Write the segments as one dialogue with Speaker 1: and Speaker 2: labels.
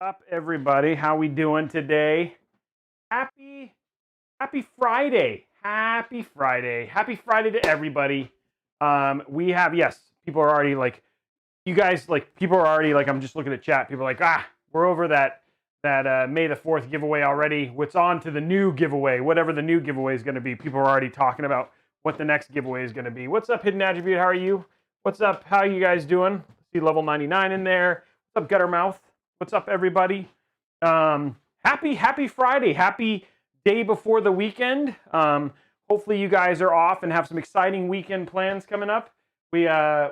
Speaker 1: Up, everybody? How we doing today? Happy Friday! Happy Friday! Happy Friday to everybody. We have people are already like, you guys like people are already like. I'm just looking at chat. People are like, we're over that May the 4th giveaway already. What's on to the new giveaway? Whatever the new giveaway is going to be. People are already talking about what the next giveaway is going to be. What's up, Hidden Attribute? How are you? What's up? How are you guys doing? See level 99 in there. What's up, Guttermouth? What's up, everybody? Happy Friday. Happy day before the weekend. Hopefully you guys are off and have some exciting weekend plans coming up. I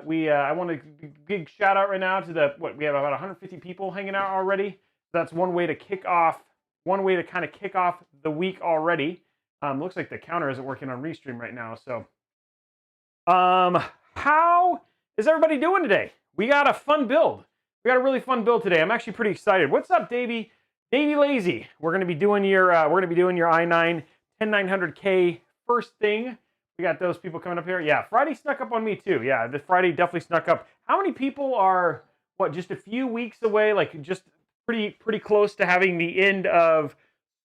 Speaker 1: want to big shout out right now to we have about 150 people hanging out already. That's one way to kind of kick off the week already. Looks like the counter isn't working on Restream right now. So, how is everybody doing today? We got a fun build. We got a really fun build today. I'm actually pretty excited. What's up, Davey? Davey Lazy. We're gonna be doing your i9 10900K first thing. We got those people coming up here. Yeah, Friday snuck up on me too. Yeah, the Friday definitely snuck up. How many people are just a few weeks away? Like just pretty close to having the end of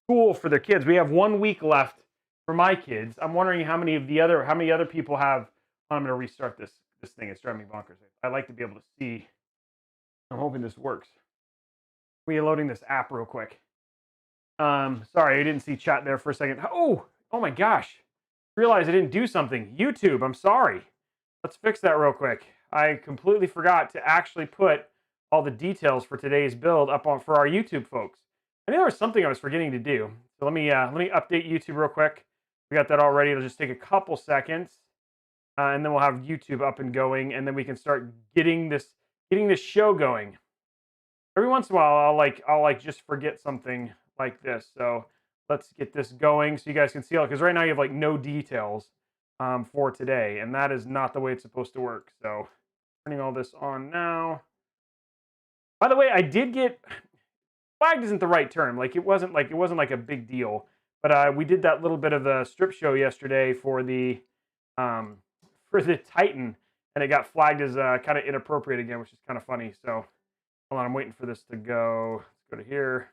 Speaker 1: school for their kids. We have 1 week left for my kids. I'm wondering how many other people have. I'm gonna restart this thing. It's driving me bonkers. I like to be able to see. I'm hoping this works. Reloading this app real quick. Sorry, I didn't see chat there for a second. Oh my gosh. Realized I didn't do something. YouTube, I'm sorry. Let's fix that real quick. I completely forgot to actually put all the details for today's build up for our YouTube folks. I knew there was something I was forgetting to do. So let me update YouTube real quick. We got that all ready. It'll just take a couple seconds. And then we'll have YouTube up and going, and then we can start getting this show going. Every once in a while, I'll just forget something like this. So let's get this going so you guys can see it. Because right now you have like no details for today, and that is not the way it's supposed to work. So turning all this on now. By the way, I did get flagged. Isn't the right term. Like it wasn't like a big deal. But we did that little bit of the strip show yesterday for the Titan, and it got flagged as kind of inappropriate again, which is kind of funny. So hold on, I'm waiting for this to go. Let's go to here.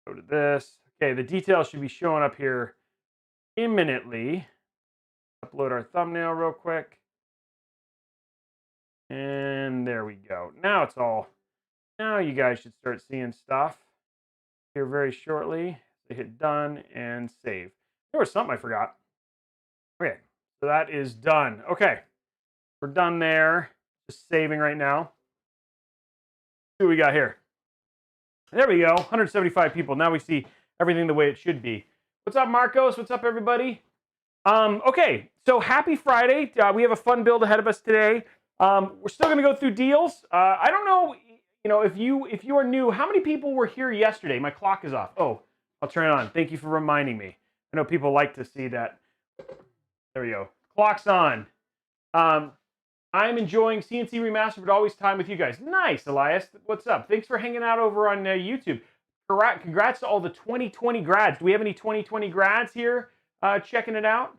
Speaker 1: Go to this. Okay, the details should be showing up here imminently. Upload our thumbnail real quick. And there we go. Now you guys should start seeing stuff here very shortly. So hit done and save. There was something I forgot. Okay, so that is done. Okay, we're done there. Just saving right now. See what we got here. There we go, 175 people. Now we see everything the way it should be. What's up, Marcos? What's up, everybody? Okay, so happy Friday. We have a fun build ahead of us today. We're still gonna go through deals. I don't know, if you are new, how many people were here yesterday? My clock is off. Oh, I'll turn it on. Thank you for reminding me. I know people like to see that. There we go. Clock's on. I'm enjoying CNC Remastered, but always time with you guys. Nice, Elias. What's up? Thanks for hanging out over on YouTube. Congrats to all the 2020 grads. Do we have any 2020 grads here checking it out?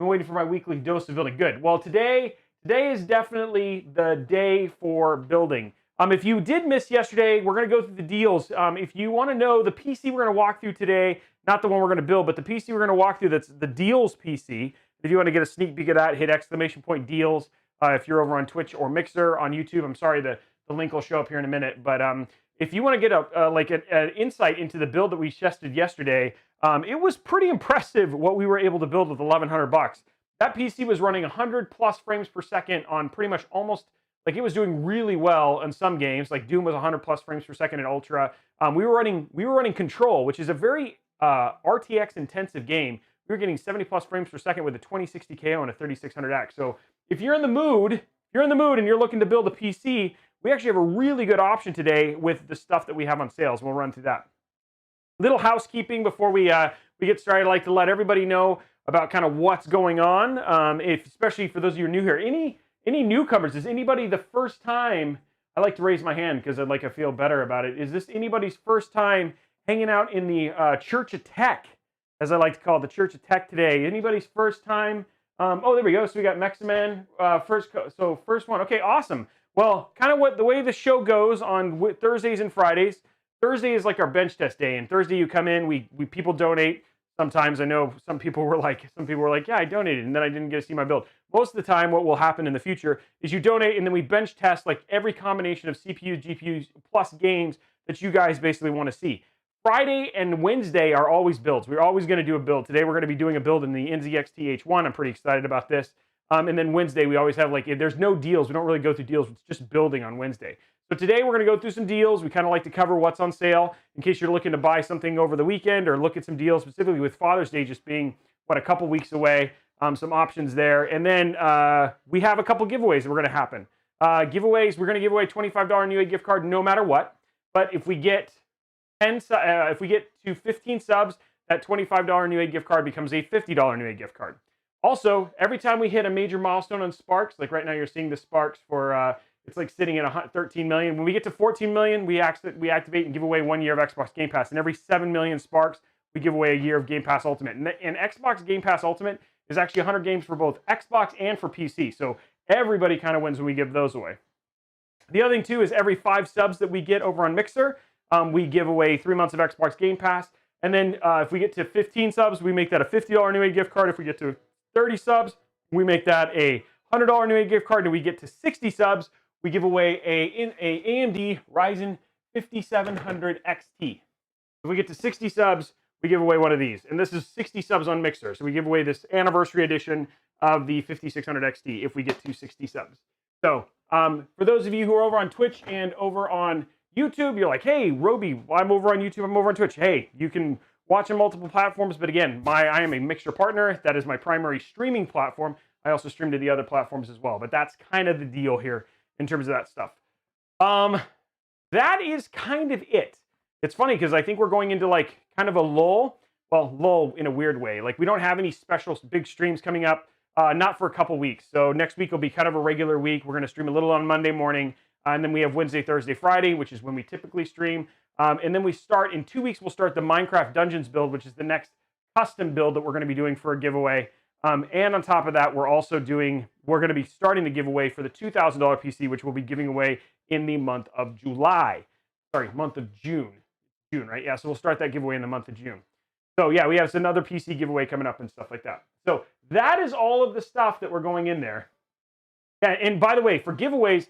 Speaker 1: I'm waiting for my weekly dose of building. Good. Well, today is definitely the day for building. If you did miss yesterday, we're going to go through the deals. If you want to know the PC we're going to walk through today, not the one we're going to build, but the PC we're going to walk through, that's the deals PC. If you want to get a sneak peek of that, hit ! deals. If you're over on Twitch or Mixer on YouTube, I'm sorry, the link will show up here in a minute. But if you want to get an insight into the build that we tested yesterday, it was pretty impressive what we were able to build with $1,100. That PC was running 100 plus frames per second on pretty much almost, like it was doing really well in some games. Like Doom was 100 plus frames per second in Ultra. We were running Control, which is a very RTX intensive game. We were getting 70 plus frames per second with a 2060 KO and a 3600X. So if you're in the mood and you're looking to build a PC, we actually have a really good option today with the stuff that we have on sales. We'll run through that. Little housekeeping before we get started. I'd like to let everybody know about kind of what's going on, especially for those of you who are new here. Any newcomers? Is anybody the first time? I like to raise my hand because I feel better about it. Is this anybody's first time hanging out in the Church of Tech, as I like to call it, the Church of Tech today? Anybody's first time? Oh, there we go. So we got Meximan first one. Okay, awesome. Well, kind of the way the show goes on Thursdays and Fridays, Thursday is like our bench test day, and Thursday you come in, we people donate. Sometimes I know some people were like, yeah, I donated, and then I didn't get to see my build. Most of the time, what will happen in the future is you donate, and then we bench test like every combination of CPUs, GPUs, plus games that you guys basically want to see. Friday and Wednesday are always builds. We're always going to do a build. Today we're going to be doing a build in the NZXT H1. I'm pretty excited about this. And then Wednesday we always have, like, if there's no deals, we don't really go through deals. It's just building on Wednesday. So today we're going to go through some deals. We kind of like to cover what's on sale in case you're looking to buy something over the weekend or look at some deals, specifically with Father's Day just being, what, a couple weeks away. Some options there. And then we have a couple giveaways that we're going to happen. Giveaways, we're going to give away a $25 Newegg gift card no matter what. But if we get if we get to 15 subs, that $25 Newegg gift card becomes a $50 Newegg gift card. Also, every time we hit a major milestone on Sparks, like right now you're seeing the Sparks for, it's like sitting at 13 million. When we get to 14 million, we activate and give away 1 year of Xbox Game Pass. And every 7 million Sparks, we give away a year of Game Pass Ultimate. And Xbox Game Pass Ultimate is actually 100 games for both Xbox and for PC. So everybody kind of wins when we give those away. The other thing, too, is every 5 subs that we get over on Mixer, we give away 3 months of Xbox Game Pass. And then if we get to 15 subs, we make that a $50 Newegg gift card. If we get to 30 subs, we make that a $100 Newegg gift card. And we get to 60 subs, we give away a AMD Ryzen 3700 XT. If we get to 60 subs, we give away one of these. And this is 60 subs on Mixer. So we give away this anniversary edition of the 5600 XT if we get to 60 subs. So for those of you who are over on Twitch and over on YouTube, you're like, hey, Robey, I'm over on YouTube, I'm over on Twitch. Hey, you can watch on multiple platforms, but again, I am a Mixer partner. That is my primary streaming platform. I also stream to the other platforms as well, but that's kind of the deal here in terms of that stuff. That is kind of it. It's funny because I think we're going into like kind of a lull. Well, lull in a weird way. Like we don't have any special big streams coming up, not for a couple weeks. So next week will be kind of a regular week. We're going to stream a little on Monday morning. And then we have Wednesday, Thursday, Friday, which is when we typically stream. And then we start, in 2 weeks, we'll start the Minecraft Dungeons build, which is the next custom build that we're going to be doing for a giveaway. And on top of that, we're going to be starting the giveaway for the $2,000 PC, which we'll be giving away in the month of July. Sorry, month of June. June, right? Yeah, so we'll start that giveaway in the month of June. So yeah, we have another PC giveaway coming up and stuff like that. So that is all of the stuff that we're going in there. Yeah, and by the way, for giveaways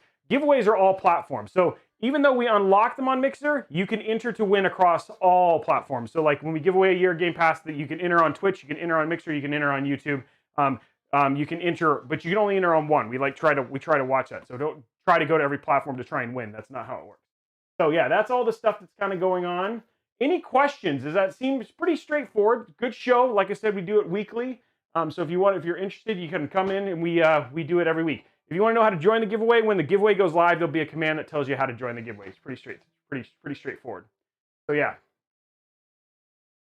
Speaker 1: are all platforms. So even though we unlock them on Mixer, you can enter to win across all platforms. So like when we give away a year Game Pass, that you can enter on Twitch, you can enter on Mixer, you can enter on YouTube. You can enter, but you can only enter on one. We try to watch that. So don't try to go to every platform to try and win. That's not how it works. So yeah, that's all the stuff that's kind of going on. Any questions? Does that seem pretty straightforward? Good show. Like I said, we do it weekly. So if you're interested, you can come in and we do it every week. If you want to know how to join the giveaway, when the giveaway goes live, there'll be a command that tells you how to join the giveaway. It's pretty straightforward. So yeah.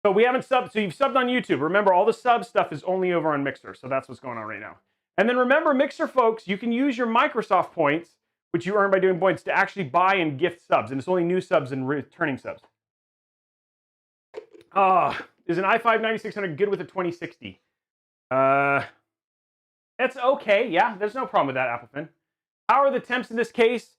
Speaker 1: So we haven't subbed. So you've subbed on YouTube. Remember, all the sub stuff is only over on Mixer. So that's what's going on right now. And then remember, Mixer folks, you can use your Microsoft points, which you earn by doing points, to actually buy and gift subs. And it's only new subs and returning subs. Is an i5 9600 good with a 2060? That's okay. Yeah, there's no problem with that, Applefin. How are the temps in this case?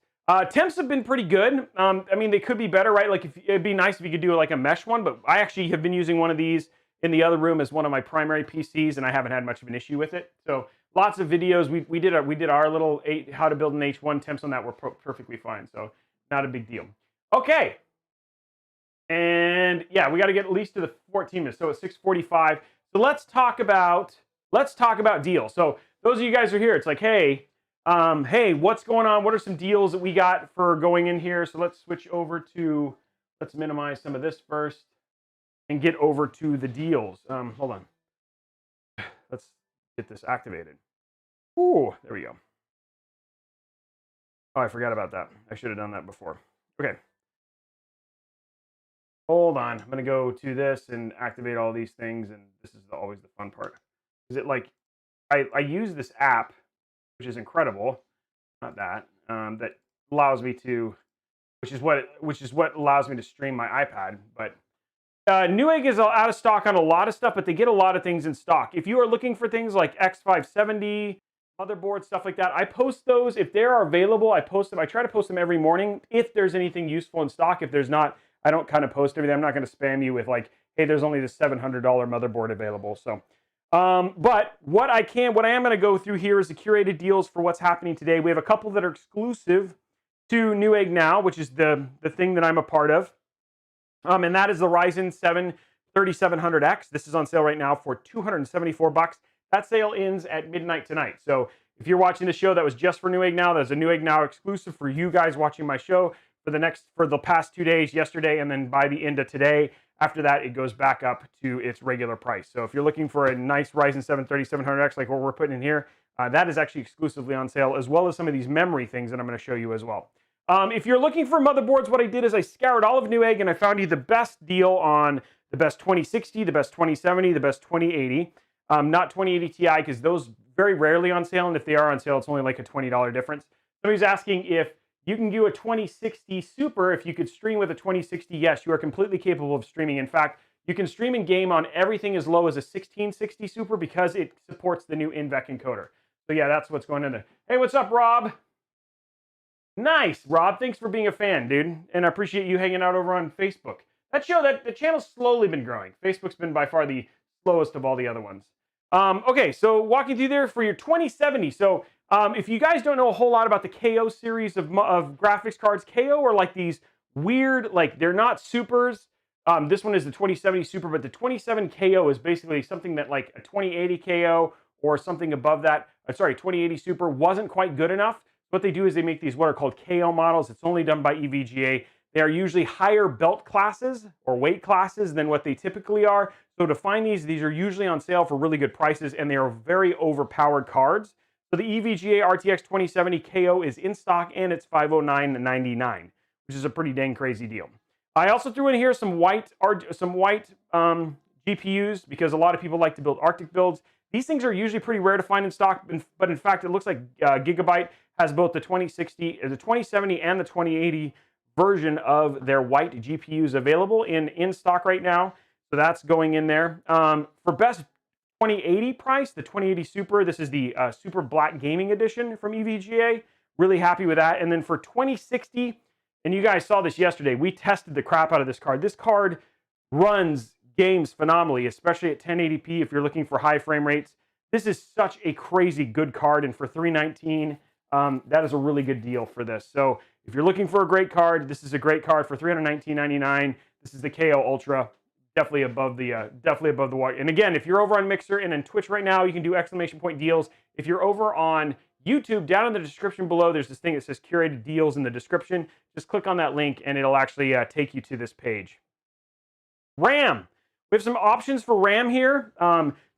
Speaker 1: Temps have been pretty good. I mean, they could be better, right? Like, it'd be nice if you could do like a mesh one, but I actually have been using one of these in the other room as one of my primary PCs, and I haven't had much of an issue with it. So lots of videos. We did our little how to build an H1 temps on that were perfectly fine. So not a big deal. Okay. And yeah, we got to get at least to the 14 minutes. So it's 6:45. So let's talk about deals. So those of you guys who are here, it's like, hey, what's going on? What are some deals that we got for going in here? So let's switch over to, let's minimize some of this first and get over to the deals. Hold on. Let's get this activated. Ooh, there we go. Oh, I forgot about that. I should have done that before. Okay. Hold on. I'm going to go to this and activate all these things. And this is always the fun part. Is it like, I use this app, which is incredible. Not that. That allows me to, which is what allows me to stream my iPad. But Newegg is out of stock on a lot of stuff, but they get a lot of things in stock. If you are looking for things like X570, motherboard, stuff like that, I post those. If they are available, I post them. I try to post them every morning. If there's anything useful in stock, if there's not, I don't kind of post everything. I'm not going to spam you with like, hey, there's only this $700 motherboard available. So, but what I am going to go through here is the curated deals for what's happening today. We have a couple that are exclusive to Newegg Now, which is the thing that I'm a part of. And that is the Ryzen 3700x. This is on sale right now for $274. That sale ends at midnight tonight. So if you're watching the show that was just for Newegg Now, that's a Newegg Now exclusive for you guys watching my show for the past 2 days, yesterday, and then by the end of today. After that, it goes back up to its regular price. So if you're looking for a nice Ryzen 7 3700X like what we're putting in here, that is actually exclusively on sale, as well as some of these memory things that I'm going to show you as well. If you're looking for motherboards, what I did is I scoured all of Newegg and I found you the best deal on the best 2060, the best 2070, the best 2080. Not 2080 Ti, because those very rarely on sale, and if they are on sale, it's only like a $20 difference. Somebody's asking if you can do a 2060 Super, if you could stream with a 2060. Yes, you are completely capable of streaming. In fact, you can stream and game on everything as low as a 1660 Super because it supports the new NVENC encoder. So yeah, that's what's going in there. Hey, what's up, Rob? Nice, Rob. Thanks for being a fan, dude. And I appreciate you hanging out over on Facebook. The channel's slowly been growing. Facebook's been by far the slowest of all the other ones. Okay, so walking through there for your 2070. So if you guys don't know a whole lot about the KO series of graphics cards, KO are like these weird, like they're not supers. This one is the 2070 Super, but the 27 KO is basically something that like a 2080 KO or something above that. 2080 Super wasn't quite good enough. What they do is they make these what are called KO models. It's only done by EVGA. They are usually higher belt classes or weight classes than what they typically are. So to find these are usually on sale for really good prices, and they are very overpowered cards. So the EVGA RTX 2070 KO is in stock, and it's $509.99, which is a pretty dang crazy deal. I also threw in here some white GPUs because a lot of people like to build Arctic builds. These things are usually pretty rare to find in stock, but in fact, it looks like Gigabyte has both the 2060, the 2070, and the 2080 version of their white GPUs available in stock right now. So that's going in there. For best 2080 price, the 2080 Super, this is the Super Black Gaming Edition from EVGA. Really happy with that. And then for 2060, and you guys saw this yesterday, we tested the crap out of this card. This card runs games phenomenally, especially at 1080p if you're looking for high frame rates. This is such a crazy good card, and for $319, that is a really good deal for this. So if you're looking for a great card, this is a great card for $319.99. This is the KO Ultra, definitely above the wire. And again, if you're over on Mixer and on Twitch right now, you can do exclamation point deals. If you're over on YouTube, down in the description below, there's this thing that says curated deals in the description. Just click on that link and it'll actually take you to this page. RAM. We have some options for RAM here.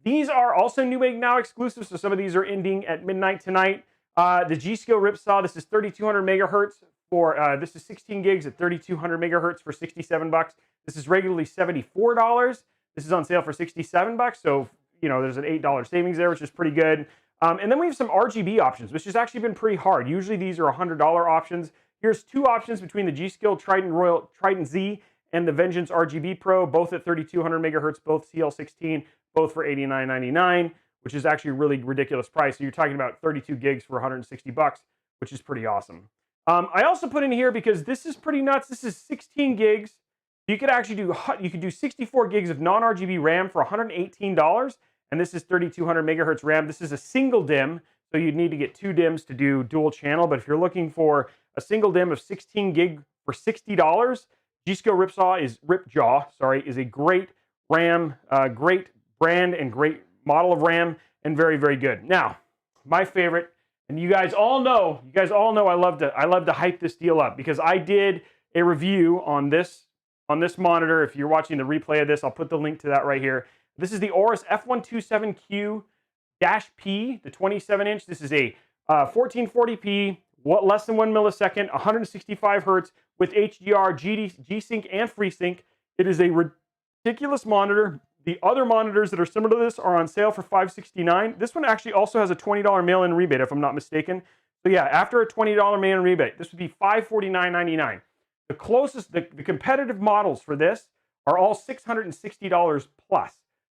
Speaker 1: These are also Newegg Now exclusive, so some of these are ending at midnight tonight. The G-Skill Ripsaw, this is 3200 megahertz for, this is 16 gigs at 3200 megahertz for $67. This is regularly $74. This is on sale for $67, so, you know, there's an $8 savings there, which is pretty good. And then we have some RGB options, which has actually been pretty hard. Usually these are $100 options. Here's two options between the G-Skill Triton Z and the Vengeance RGB Pro, both at 3200 megahertz, both CL16, both for $89.99, which is actually a really ridiculous price. So you're talking about 32 gigs for $160, which is pretty awesome. I also put in here, because this is pretty nuts, this is 16 gigs. You could actually do 64 gigs of non-RGB RAM for $118, and this is 3200 megahertz RAM. This is a single DIMM, so you'd need to get two DIMMs to do dual channel, but if you're looking for a single DIMM of 16 gig for $60, G-Skill Ripjaw is a great RAM, great brand and great model of RAM, and very, very good. Now, my favorite, and you guys all know I love to hype this deal up, because I did a review on this monitor. If you're watching the replay of this, I'll put the link to that right here. This is the Aorus F127Q-P, the 27-inch. This is a 1440p, less than 1 millisecond, 165 hertz with HDR, G-Sync, and FreeSync. It is a ridiculous monitor. The other monitors that are similar to this are on sale for $569. This one actually also has a $20 mail-in rebate, if I'm not mistaken. So yeah, after a $20 mail-in rebate, this would be $549.99. The closest, the competitive models for this are all $660 plus.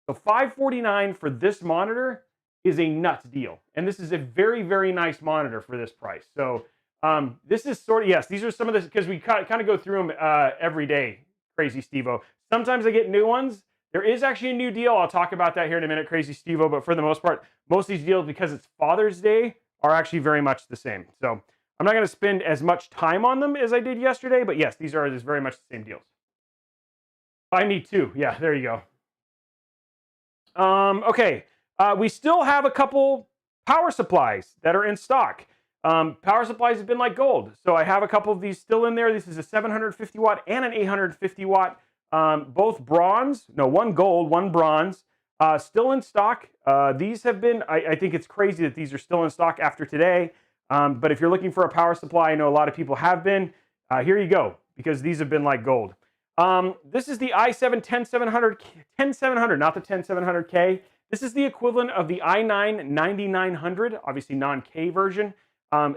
Speaker 1: So $549 for this monitor is a nuts deal. And this is a very, very nice monitor for this price. So this is sort of, yes, these are some of the, because we kind of go through them every day. Crazy Stevo. Sometimes I get new ones. There is actually a new deal. I'll talk about that here in a minute, Crazy Stevo. But for the most part, most of these deals, because it's Father's Day, are actually very much the same. So I'm not going to spend as much time on them as I did yesterday. But yes, these are just very much the same deals. Buy me too. Yeah, there you go. Okay, we still have a couple power supplies that are in stock. Power supplies have been like gold. So I have a couple of these still in there. This is a 750 watt and an 850 watt, both bronze. No, one gold, one bronze, still in stock. These have been, I think it's crazy that these are still in stock after today. But if you're looking for a power supply, I know a lot of people have been. Here you go, because these have been like gold. This is the i7 10700, not the 10700K. This is the equivalent of the i9 9900, obviously non-K version.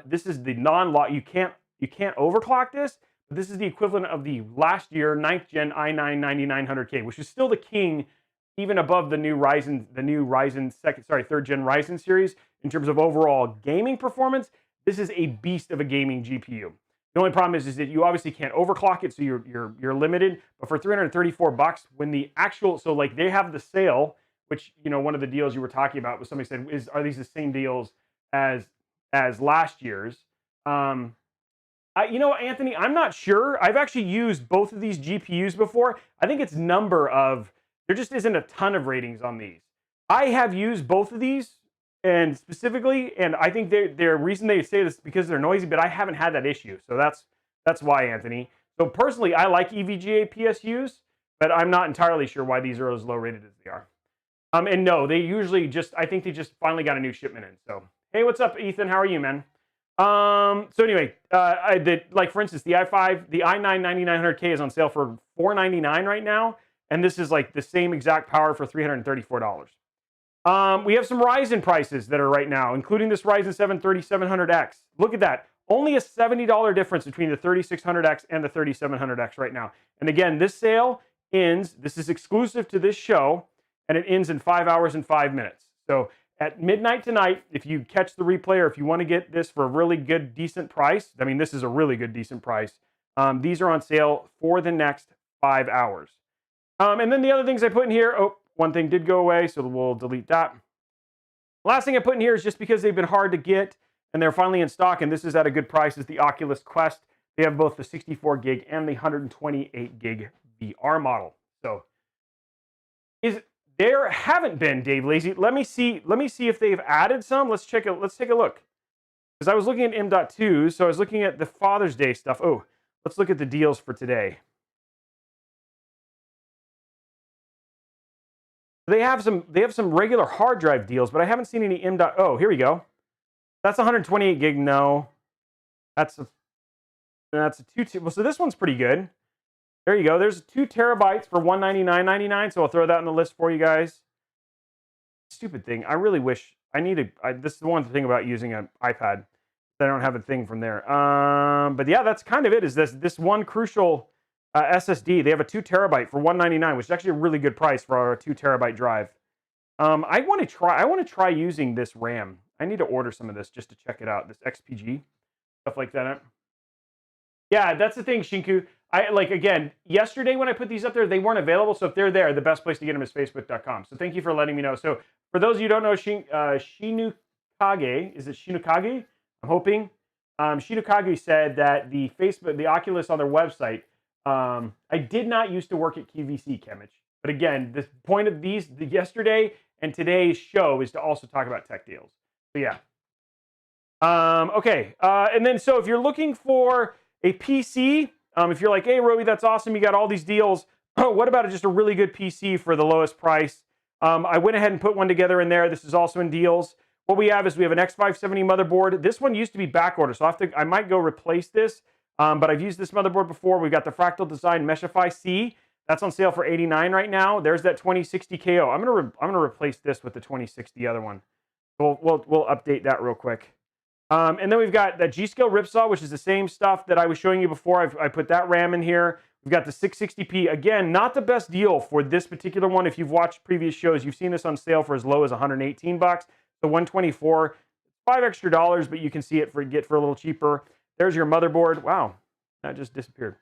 Speaker 1: This is the non-lock. You can't overclock this. But this is the equivalent of the last year 9th gen i9 9900K, which is still the king, even above the new Ryzen, third gen Ryzen series in terms of overall gaming performance. This is a beast of a gaming GPU. The only problem is that you obviously can't overclock it, so you're limited. But for $334, when the actual, so like they have the sale, which, you know, one of the deals you were talking about was somebody said, are these the same deals as last year's? You know, Anthony, I'm not sure. I've actually used both of these GPUs before. I think it's there just isn't a ton of ratings on these. I have used both of these, and specifically, and I think the reason they say this is because they're noisy, but I haven't had that issue. So that's why, Anthony. So personally, I like EVGA PSUs, but I'm not entirely sure why these are as low rated as they are. And no, they usually I think they just finally got a new shipment in. So, hey, what's up, Ethan? How are you, man? So anyway, like for instance, the i5, the i9 9900K is on sale for $499 right now. And this is like the same exact power for $334. We have some Ryzen prices that are right now, including this Ryzen 3700x. Look at that. Only a $70 difference between the 3600X and the 3700X right now. And again, this sale ends, this is exclusive to this show, and it ends in 5 hours and 5 minutes. So at midnight tonight, if you catch the replay or if you want to get this for a really good, decent price, I mean, this is a really good, decent price. These are on sale for the next 5 hours. And then the other things I put in here, oh, one thing did go away, so we'll delete that. Last thing I put in here is just because they've been hard to get and they're finally in stock, and this is at a good price, is the Oculus Quest. They have both the 64 gig and the 128 gig VR model. So there haven't been, Dave Lazy. Let me see if they've added some. Let's take a look. Because I was looking at M.2, so I was looking at the Father's Day stuff. Oh, let's look at the deals for today. They have some regular hard drive deals, but I haven't seen any M.2. Oh, here we go. That's 128 gig. No, that's a 2. Well, so this one's pretty good. There you go. There's 2 terabytes for $199.99. So I'll throw that on the list for you guys. Stupid thing. I really wish this is the one thing about using an iPad. I don't have a thing from there. But yeah, that's kind of it. Is this one crucial SSD? They have a 2 terabyte for $199, which is actually a really good price for a 2 terabyte drive. I want to try using this RAM. I need to order some of this just to check it out. This XPG stuff like that. Yeah, that's the thing, Shinku. Again, yesterday when I put these up there, they weren't available. So if they're there, the best place to get them is facebook.com. So thank you for letting me know. So for those of you who don't know, Shinukage, is it Shinukage? I'm hoping. Shinukage said that the Oculus on their website, I did not used to work at QVC, Kemich. But again, the point of the yesterday and today's show is to also talk about tech deals. So yeah. Okay. And then so if you're looking for a PC, if you're like, hey, Robey, that's awesome. You got all these deals. What about just a really good PC for the lowest price? I went ahead and put one together in there. This is also in deals. What we have is we have an X570 motherboard. This one used to be back order, so I might go replace this. But I've used this motherboard before. We've got the Fractal Design Meshify C. That's on sale for $89 right now. There's that 2060 KO. I'm gonna replace this with the 2060 other one. We'll update that real quick. And then we've got that G-Skill Ripsaw, which is the same stuff that I was showing you before. I put that RAM in here. We've got the 660p. Again, not the best deal for this particular one. If you've watched previous shows, you've seen this on sale for as low as $118. The 124, $5 extra, but you can see it for a little cheaper. There's your motherboard. Wow, that just disappeared.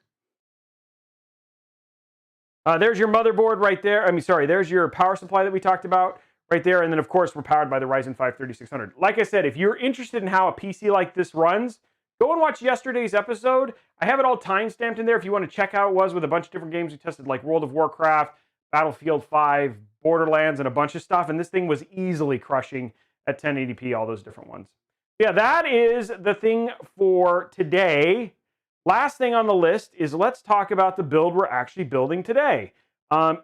Speaker 1: There's your motherboard right there. I mean, sorry, there's your power supply that we talked about right there. And then, of course, we're powered by the Ryzen 5 3600. Like I said, if you're interested in how a PC like this runs, go and watch yesterday's episode. I have it all time-stamped in there if you want to check how it was with a bunch of different games we tested, like World of Warcraft, Battlefield 5, Borderlands, and a bunch of stuff. And this thing was easily crushing at 1080p, all those different ones. Yeah, that is the thing for today. Last thing on the list is let's talk about the build we're actually building today.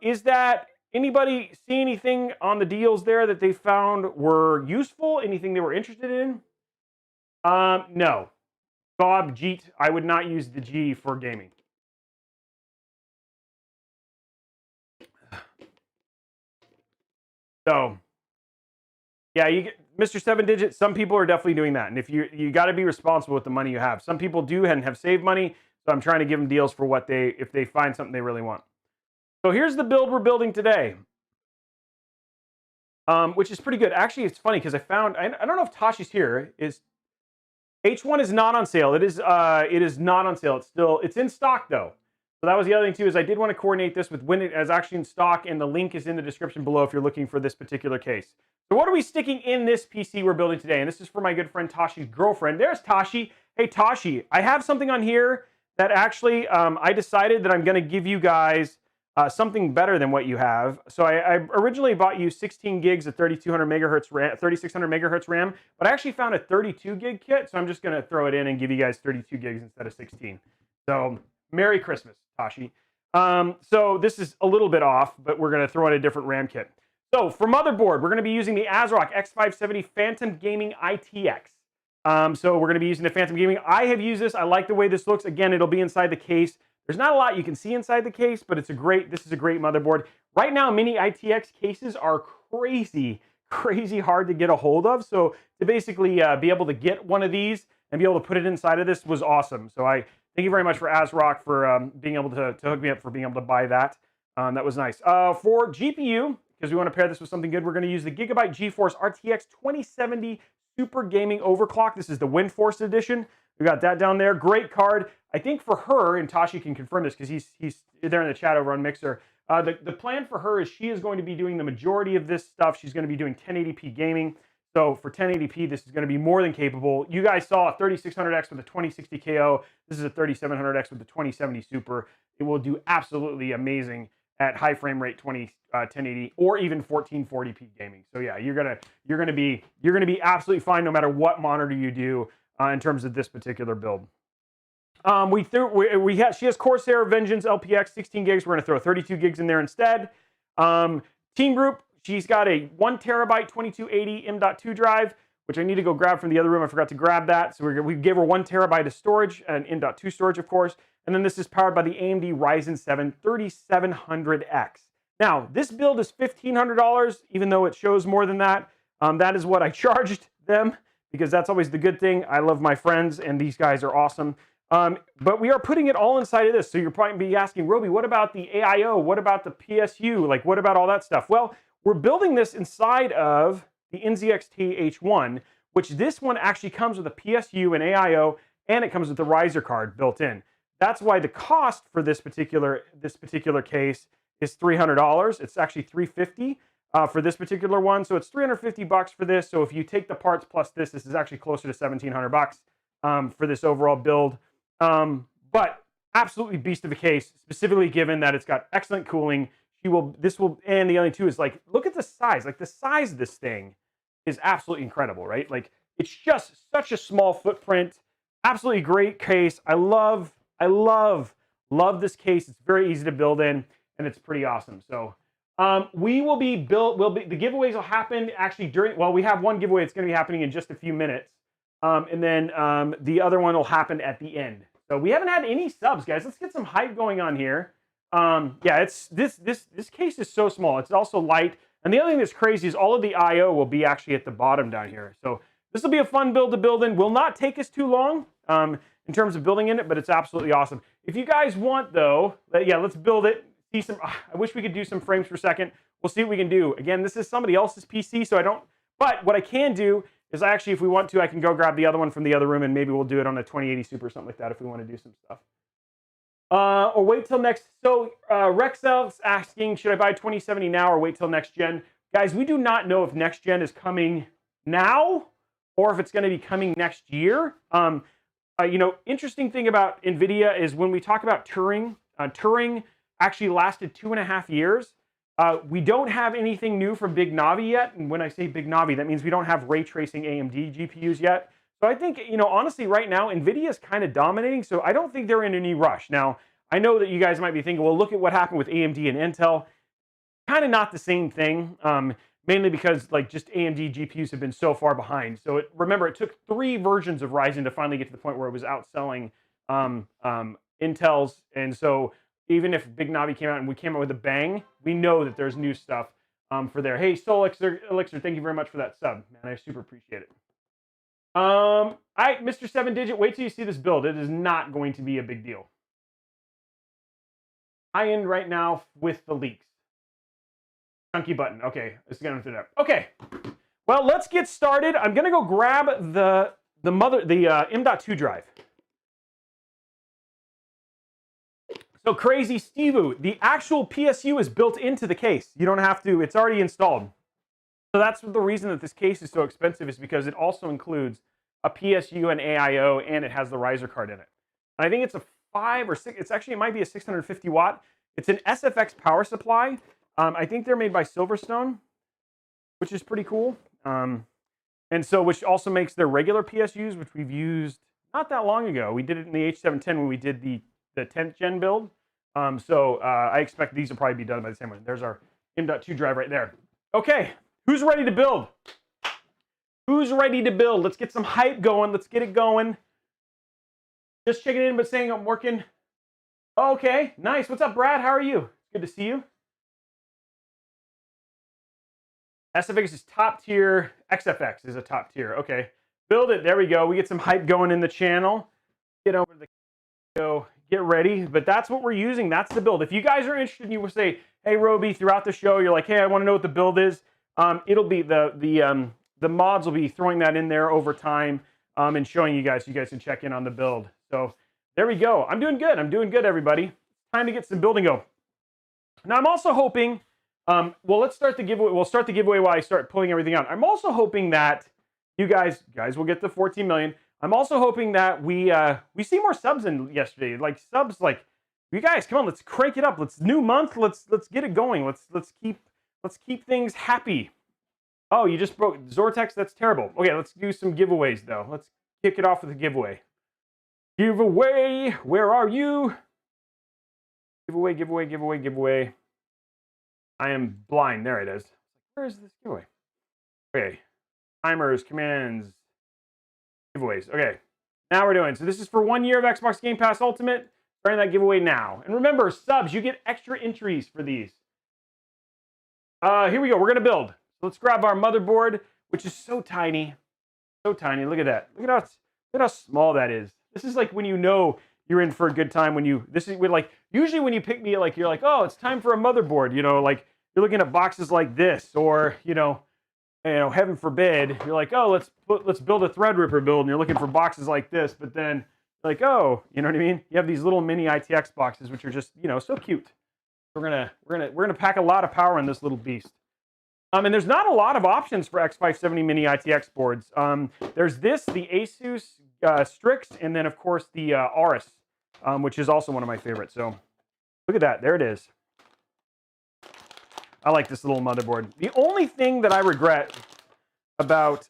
Speaker 1: Is that anybody see anything on the deals there that they found were useful? Anything they were interested in? No. Bob, Jeet, I would not use the G for gaming. So, yeah, you get Mr. 7 Digit. Some people are definitely doing that, and if you got to be responsible with the money you have. Some people do and have saved money, so I'm trying to give them deals for what if they find something they really want. So here's the build we're building today, which is pretty good. Actually, it's funny because I don't know if Tashi's here. H1 is not on sale. It is not on sale. It's in stock though. So that was the other thing too, is I did want to coordinate this with when it is actually in stock, and the link is in the description below if you're looking for this particular case. So what are we sticking in this PC we're building today? And this is for my good friend Tashi's girlfriend. There's Tashi. Hey Tashi, I have something on here that actually I decided that I'm going to give you guys something better than what you have. So I originally bought you 16 gigs of 3200 megahertz RAM, 3600 megahertz RAM, but I actually found a 32 gig kit, so I'm just going to throw it in and give you guys 32 gigs instead of 16. So Merry Christmas, Tashi. So this is a little bit off, but we're going to throw in a different RAM kit. So for motherboard, we're going to be using the ASRock X570 Phantom Gaming ITX. So we're going to be using the Phantom Gaming. I have used this. I like the way this looks. Again, it'll be inside the case. There's not a lot you can see inside the case, but this is a great motherboard. Right now, mini ITX cases are crazy hard to get a hold of. So to basically be able to get one of these and be able to put it inside of this was awesome. So I thank you very much for ASRock for being able to hook me up, for being able to buy that. That was nice. For GPU, because we want to pair this with something good, we're going to use the Gigabyte GeForce RTX 2070 Super Gaming Overclock. This is the WindForce edition. We got that down there. Great card. I think for her, and Tashi can confirm this because he's there in the chat over on Mixer. The plan for her is she is going to be doing the majority of this stuff. She's going to be doing 1080p gaming. So for 1080p, this is going to be more than capable. You guys saw a 3600X with a 2060 KO. This is a 3700X with the 2070 Super. It will do absolutely amazing at high frame rate 1080 or even 1440p gaming. So yeah, you're gonna be absolutely fine no matter what monitor you do in terms of this particular build. She has Corsair Vengeance LPX 16 gigs. We're gonna throw 32 gigs in there instead. Team Group, she's got a 1 terabyte 2280 M.2 drive, which I need to go grab from the other room. I forgot to grab that. So we gave her 1 terabyte of storage and M.2 storage, of course. And then this is powered by the AMD Ryzen 7 3700X. Now, this build is $1,500, even though it shows more than that. That is what I charged them, because that's always the good thing. I love my friends, and these guys are awesome. But we are putting it all inside of this. So you're probably be asking, Robey, what about the AIO? What about the PSU? Like, what about all that stuff? Well, we're building this inside of the NZXT H1, which this one actually comes with a PSU and AIO, and it comes with the riser card built in. That's why the cost for this particular case is $300. It's actually $350 for this particular one. So it's $350 for this. So if you take the parts plus this is actually closer to $1,700 for this overall build. But absolutely beast of a case, specifically given that it's got excellent cooling. And the only two is like, look at the size. Like the size of this thing is absolutely incredible, right? Like it's just such a small footprint. Absolutely great case. I love this case. It's very easy to build in, and it's pretty awesome. So the giveaways will happen actually we have one giveaway that's going to be happening in just a few minutes. And then the other one will happen at the end. So we haven't had any subs, guys. Let's get some hype going on here. Yeah, this case is so small. It's also light. And the other thing that's crazy is all of the IO will be actually at the bottom down here. So this will be a fun build to build in. Will not take us too long in terms of building in it, but it's absolutely awesome. If you guys want, though, yeah, let's build it. See some. I wish we could do some frames per second. We'll see what we can do. Again, this is somebody else's PC, so I don't. But what I can do is actually, if we want to, I can go grab the other one from the other room, and maybe we'll do it on a 2080 Super or something like that if we want to do some stuff. Or wait till next. So Rexel's asking, should I buy 2070 now or wait till next gen? Guys, we do not know if next gen is coming now or if it's going to be coming next year. You know, interesting thing about NVIDIA is when we talk about Turing, Turing actually lasted 2.5 years. We don't have anything new from Big Navi yet. And when I say Big Navi, that means we don't have ray tracing AMD GPUs yet. So I think, you know, honestly, right now, NVIDIA is kind of dominating. So I don't think they're in any rush. Now, I know that you guys might be thinking, well, look at what happened with AMD and Intel. Kind of not the same thing, mainly because like just AMD GPUs have been so far behind. So remember, it took 3 versions of Ryzen to finally get to the point where it was outselling Intel's. And so even if Big Navi came out and we came out with a bang, we know that there's new stuff for there. Hey, Soul Elixir, thank you very much for that sub, man. I super appreciate it. All right, Mr. 7-Digit, wait till you see this build. It is not going to be a big deal. High end right now with the leaks. Chunky button. Okay, let's get into that. Okay, well, let's get started. I'm gonna go grab the M.2 drive. So crazy Steve-oo, the actual PSU is built into the case. You don't have to, it's already installed. So that's the reason that this case is so expensive, is because it also includes a PSU and AIO, and it has the riser card in it. And I think it's a 5 or 6, it might be a 650 watt. It's an SFX power supply. I think they're made by Silverstone, which is pretty cool. And so, which also makes their regular PSUs, which we've used not that long ago. We did it in the H710 when we did the 10th gen build. I expect these will probably be done by the same way. There's our M.2 drive right there. Okay, who's ready to build? Who's ready to build? Let's get some hype going. Let's get it going. Just checking in, but saying I'm working. Okay, nice. What's up, Brad? How are you? Good to see you. SFX is top tier. XFX is a top tier. Okay, build it. There we go. We get some hype going in the channel. Get over to the go. Get ready. But that's what we're using. That's the build. If you guys are interested, you will say, "Hey, Robey," throughout the show. You're like, "Hey, I want to know what the build is." It'll be the mods will be throwing that in there over time and showing you guys. So you guys can check in on the build. So there we go. I'm doing good. I'm doing good, everybody. Time to get some building go. Now I'm also hoping. Well, let's start the giveaway. We'll start the giveaway while I start pulling everything out. I'm also hoping that you guys will get the 14 million. I'm also hoping that we see more subs than yesterday. Like subs, like you guys, come on, let's crank it up. Let's new month. Let's get it going. Let's keep things happy. Oh, you just broke Zortex. That's terrible. Okay, let's do some giveaways though. Let's kick it off with a giveaway. Giveaway. Where are you? Giveaway. I am blind. There it is. Where is this giveaway? Okay. Timers, commands, giveaways. Okay. Now we're doing. So this is for 1 year of Xbox Game Pass Ultimate. Starting that giveaway now. And remember, subs, you get extra entries for these. Here we go. We're going to build. So let's grab our motherboard, which is so tiny. So tiny. Look at that. Look at how small that is. This is like when you know you're in for a good time this is like, usually when you pick me, like, you're like, oh, it's time for a motherboard, you know, like you're looking at boxes like this, or, you know, heaven forbid, you're like, oh, let's build a Threadripper build, and you're looking for boxes like this, but then like, oh, you know what I mean? You have these little mini ITX boxes, which are just, you know, so cute. We're gonna pack a lot of power in this little beast. And there's not a lot of options for X570 mini ITX boards. There's the Asus Strix, and then of course the Aorus, which is also one of my favorites. So look at that, there it is. I like this little motherboard. The only thing that I regret about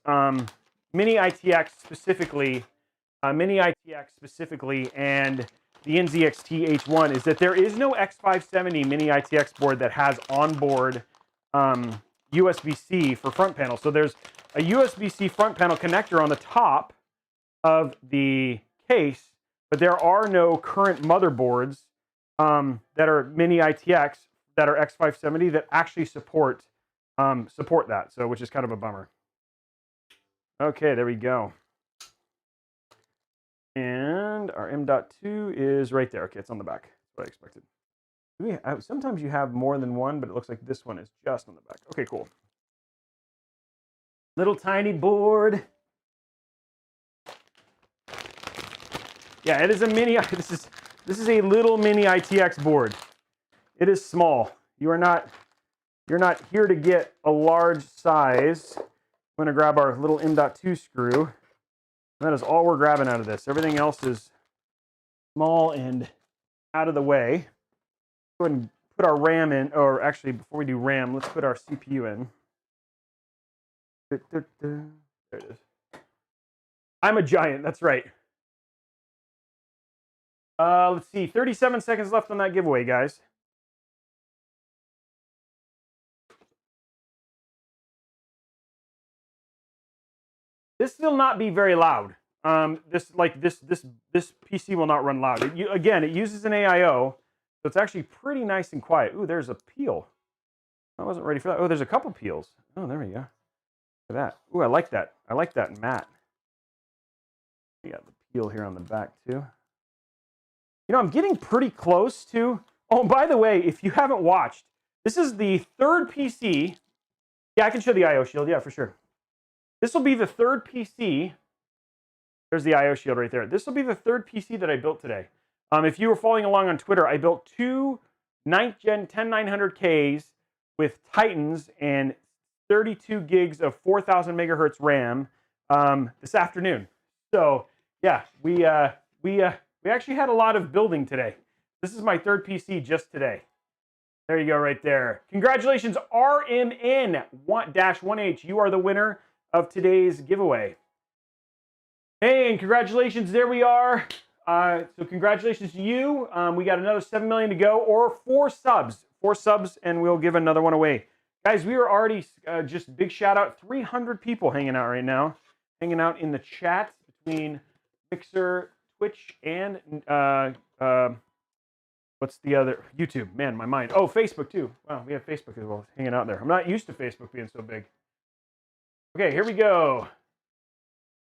Speaker 1: mini ITX specifically, and the NZXT H1 is that there is no X570 mini ITX board that has onboard USB-C for front panel. So there's a USB-C front panel connector on the top of the case, but there are no current motherboards that are mini ITX that are X570 that actually support that. So, which is kind of a bummer. Okay, there we go. And our M.2 is right there. Okay, it's on the back. That's what I expected. Sometimes you have more than one, but it looks like this one is just on the back. Okay, cool. Little tiny board. Yeah, it is a mini. This This is a little mini ITX board. It is small. You're not here to get a large size. I'm going to grab our little M.2 screw. That is all we're grabbing out of this. Everything else is small and out of the way. Go ahead and put our RAM in, or actually, before we do RAM, let's put our CPU in. There it is. I'm a giant, that's right. Let's see, 37 seconds left on that giveaway, guys. This will not be very loud. This PC will not run loud. Again, it uses an AIO, so it's actually pretty nice and quiet. Ooh, there's a peel. I wasn't ready for that. Oh, there's a couple peels. Oh, there we go. Look at that. Ooh, I like that. I like that matte. We got the peel here on the back too. You know, I'm getting pretty close to. Oh, by the way, if you haven't watched, this is the third PC. Yeah, I can show the IO shield. Yeah, for sure. This will be the third PC. There's the IO shield right there. This will be the third PC that I built today. If you were following along on Twitter, I built two 9th Gen 10900Ks with Titans and 32 gigs of 4000 megahertz RAM this afternoon. So yeah, we actually had a lot of building today. This is my third PC just today. There you go, right there. Congratulations, RMN-1H. You are the winner of today's giveaway. Hey, and congratulations, there we are. So congratulations to you. We got another 7 million to go, or 4 subs. 4 subs, and we'll give another one away. Guys, we are already, just big shout out, 300 people hanging out right now. Hanging out in the chat between Mixer, Twitch, and what's the other? YouTube. Man, my mind. Oh, Facebook too. Wow, we have Facebook as well, hanging out there. I'm not used to Facebook being so big. Okay, here we go.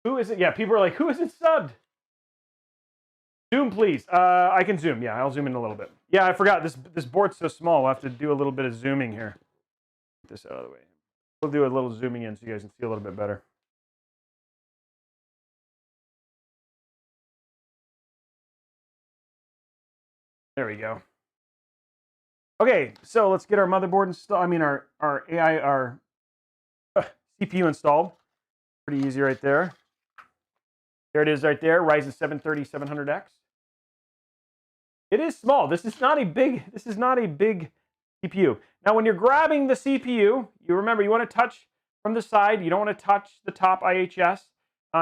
Speaker 1: Who is it? Yeah, people are like, who is it subbed? Zoom, please. I can zoom. Yeah, I'll zoom in a little bit. Yeah, I forgot. This board's so small. We'll have to do a little bit of zooming here. Get this out of the way. We'll do a little zooming in so you guys can see a little bit better. There we go. Okay, so let's get our motherboard installed. I mean, our CPU installed. Pretty easy right there. There it is right there, Ryzen 3700x. It is small. This is not a big CPU. Now, when you're grabbing the CPU, you remember you want to touch from the side. You don't want to touch the top IHS.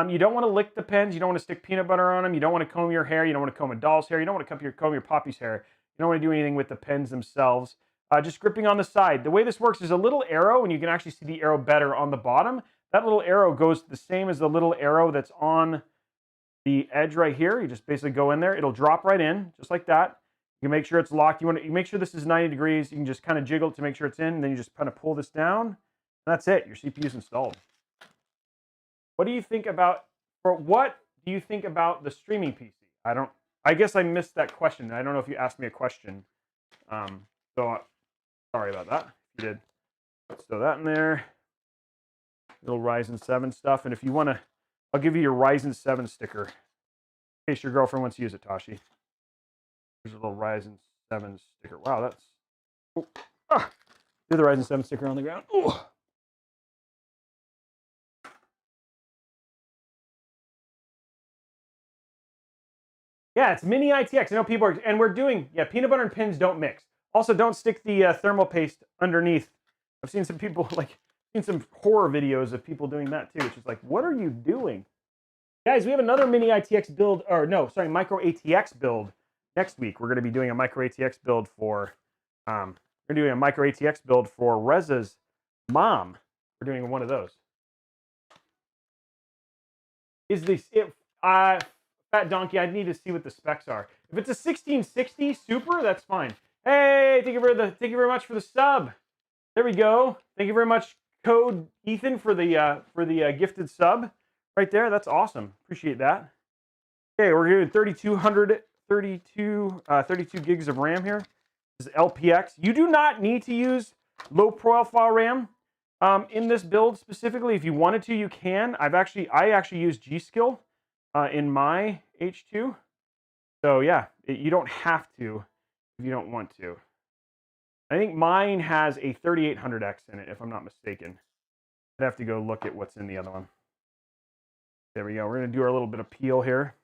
Speaker 1: You don't want to lick the pens. You don't want to stick peanut butter on them. You don't want to comb your hair. You don't want to comb a doll's hair. You don't want to comb your puppy's hair. You don't want to do anything with the pens themselves. Just gripping on the side. The way this works is a little arrow, and you can actually see the arrow better on the bottom. That little arrow goes the same as the little arrow that's on the edge right here. You just basically go in there. It'll drop right in, just like that. You can make sure it's locked. You make sure this is 90 degrees. You can just kind of jiggle it to make sure it's in, and then you just kind of pull this down. And that's it. Your CPU is installed. What do you think about, or what do you think about the streaming PC? I guess I missed that question. I don't know if you asked me a question. So sorry about that. If you did, let's throw that in there. Little Ryzen 7 stuff. And if you want to, I'll give you your Ryzen 7 sticker in case your girlfriend wants to use it, Tashi. Here's a little Ryzen 7 sticker. Wow, that's... Oh, do the Ryzen 7 sticker on the ground. Ooh. Yeah, it's mini ITX. I know people are... And we're doing... Yeah, peanut butter and pins don't mix. Also, don't stick the thermal paste underneath. I've seen some people, like... Seen some horror videos of people doing that too. It's just like, what are you doing? Guys, we have another mini ITX build, or no, sorry, micro ATX build next week. We're going to be doing a micro ATX build for, Reza's mom. We're doing one of those. Is this it? Fat Donkey, I need to see what the specs are. If it's a 1660 Super, that's fine. Hey, thank you very much for the sub. There we go. Thank you very much, Code Ethan, for the gifted sub right there. That's awesome. Appreciate that. Okay, we're doing 32 gigs of RAM here. This is LPX. You do not need to use low profile RAM in this build specifically. If you wanted to, you can. I actually use G-Skill in my H2. So yeah, you don't have to if you don't want to. I think mine has a 3800X in it, if I'm not mistaken. I'd have to go look at what's in the other one. There we go. We're going to do our little bit of peel here.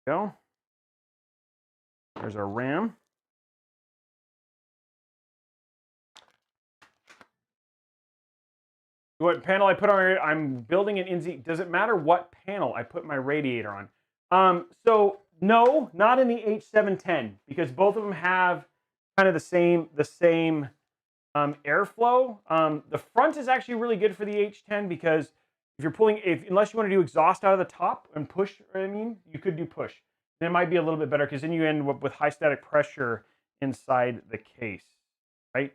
Speaker 1: Go. There's our RAM. What panel I put on? I'm building an NZ. Does it matter what panel I put my radiator on? So no, not in the H710 because both of them have kind of the same airflow. The front is actually really good for the H10 because if you're pulling, unless you want to do exhaust out of the top and push, I mean, you could do push. And it might be a little bit better because then you end up with high static pressure inside the case, right?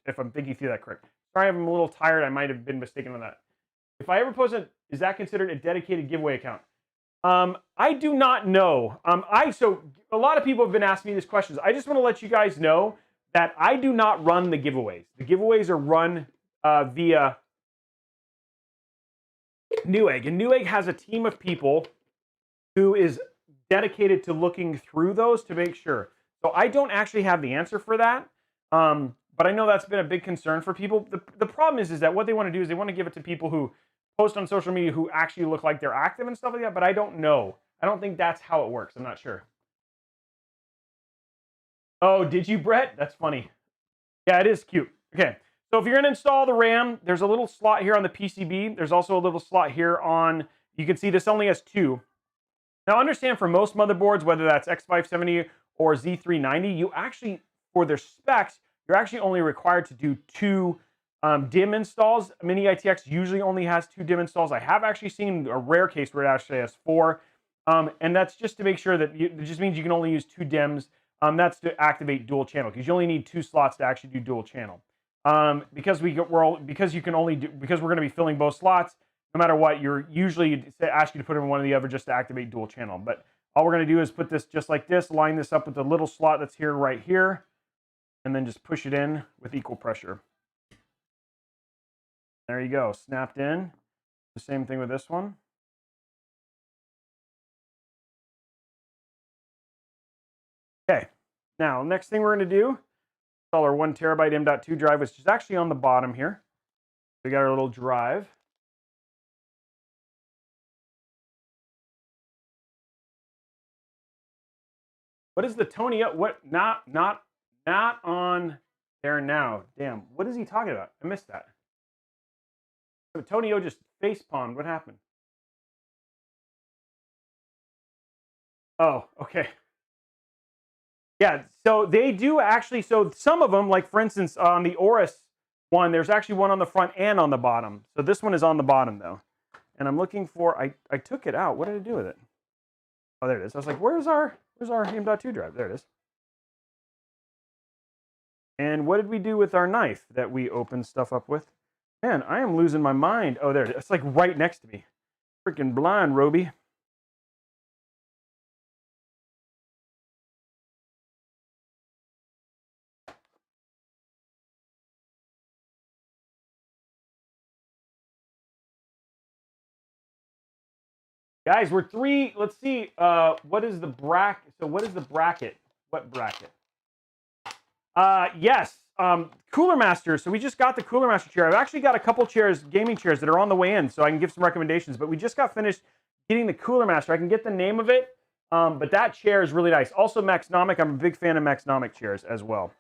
Speaker 1: If I'm thinking through that correct. Sorry, I'm a little tired. I might have been mistaken on that. If I ever post it, is that considered a dedicated giveaway account? I do not know. So a lot of people have been asking me these questions. I just want to let you guys know that I do not run the giveaways. The giveaways are run via Newegg, and Newegg has a team of people who is dedicated to looking through those to make sure. So I don't actually have the answer for that. But I know that's been a big concern for people. The problem is that what they want to do is they want to give it to people who post on social media who actually look like they're active and stuff like that, but I don't know. I don't think that's how it works. I'm not sure. Oh, did you, Brett? That's funny. Yeah, it is cute. Okay, so if you're going to install the RAM, there's a little slot here on the PCB. There's also a little slot here on, you can see this only has two. Now understand for most motherboards, whether that's X570 or Z390, you actually, for their specs, you're actually only required to do two DIMM installs. Mini ITX usually only has two DIMM installs. I have actually seen a rare case where it actually has four. And that's just to make sure that it just means you can only use two DIMMs. That's to activate dual channel because you only need two slots to actually do dual channel. Because we're going to be filling both slots, no matter what, you're usually ask you to put in one or the other just to activate dual channel. But all we're going to do is put this just like this, line this up with the little slot that's here right here, and then just push it in with equal pressure. There you go, snapped in. The same thing with this one. Okay, now next thing we're going to do, install our 1 terabyte M.2 drive, which is actually on the bottom here. We got our little drive. What is the Tony? What? Not on there now. Damn. What is he talking about? I missed that. So Tony O just face palmed. What happened? Oh, okay. Yeah, so they do actually, so some of them, like for instance, on the Aorus one, there's actually one on the front and on the bottom. So this one is on the bottom though. And I'm looking for, I took it out. What did I do with it? Oh, there it is. I was like, where's our M.2 drive? There it is. And what did we do with our knife that we opened stuff up with? Man, I am losing my mind. Oh, there it is. It's like right next to me. Freaking blind, Robey. Guys, we're three. Let's see. What is the bracket? So what is the bracket? What bracket? Yes. Cooler Master. So we just got the Cooler Master chair. I've actually got a couple chairs, gaming chairs, that are on the way in, so I can give some recommendations. But we just got finished getting the Cooler Master. I can get the name of it, but that chair is really nice. Also, Maxnomic. I'm a big fan of Maxnomic chairs as well.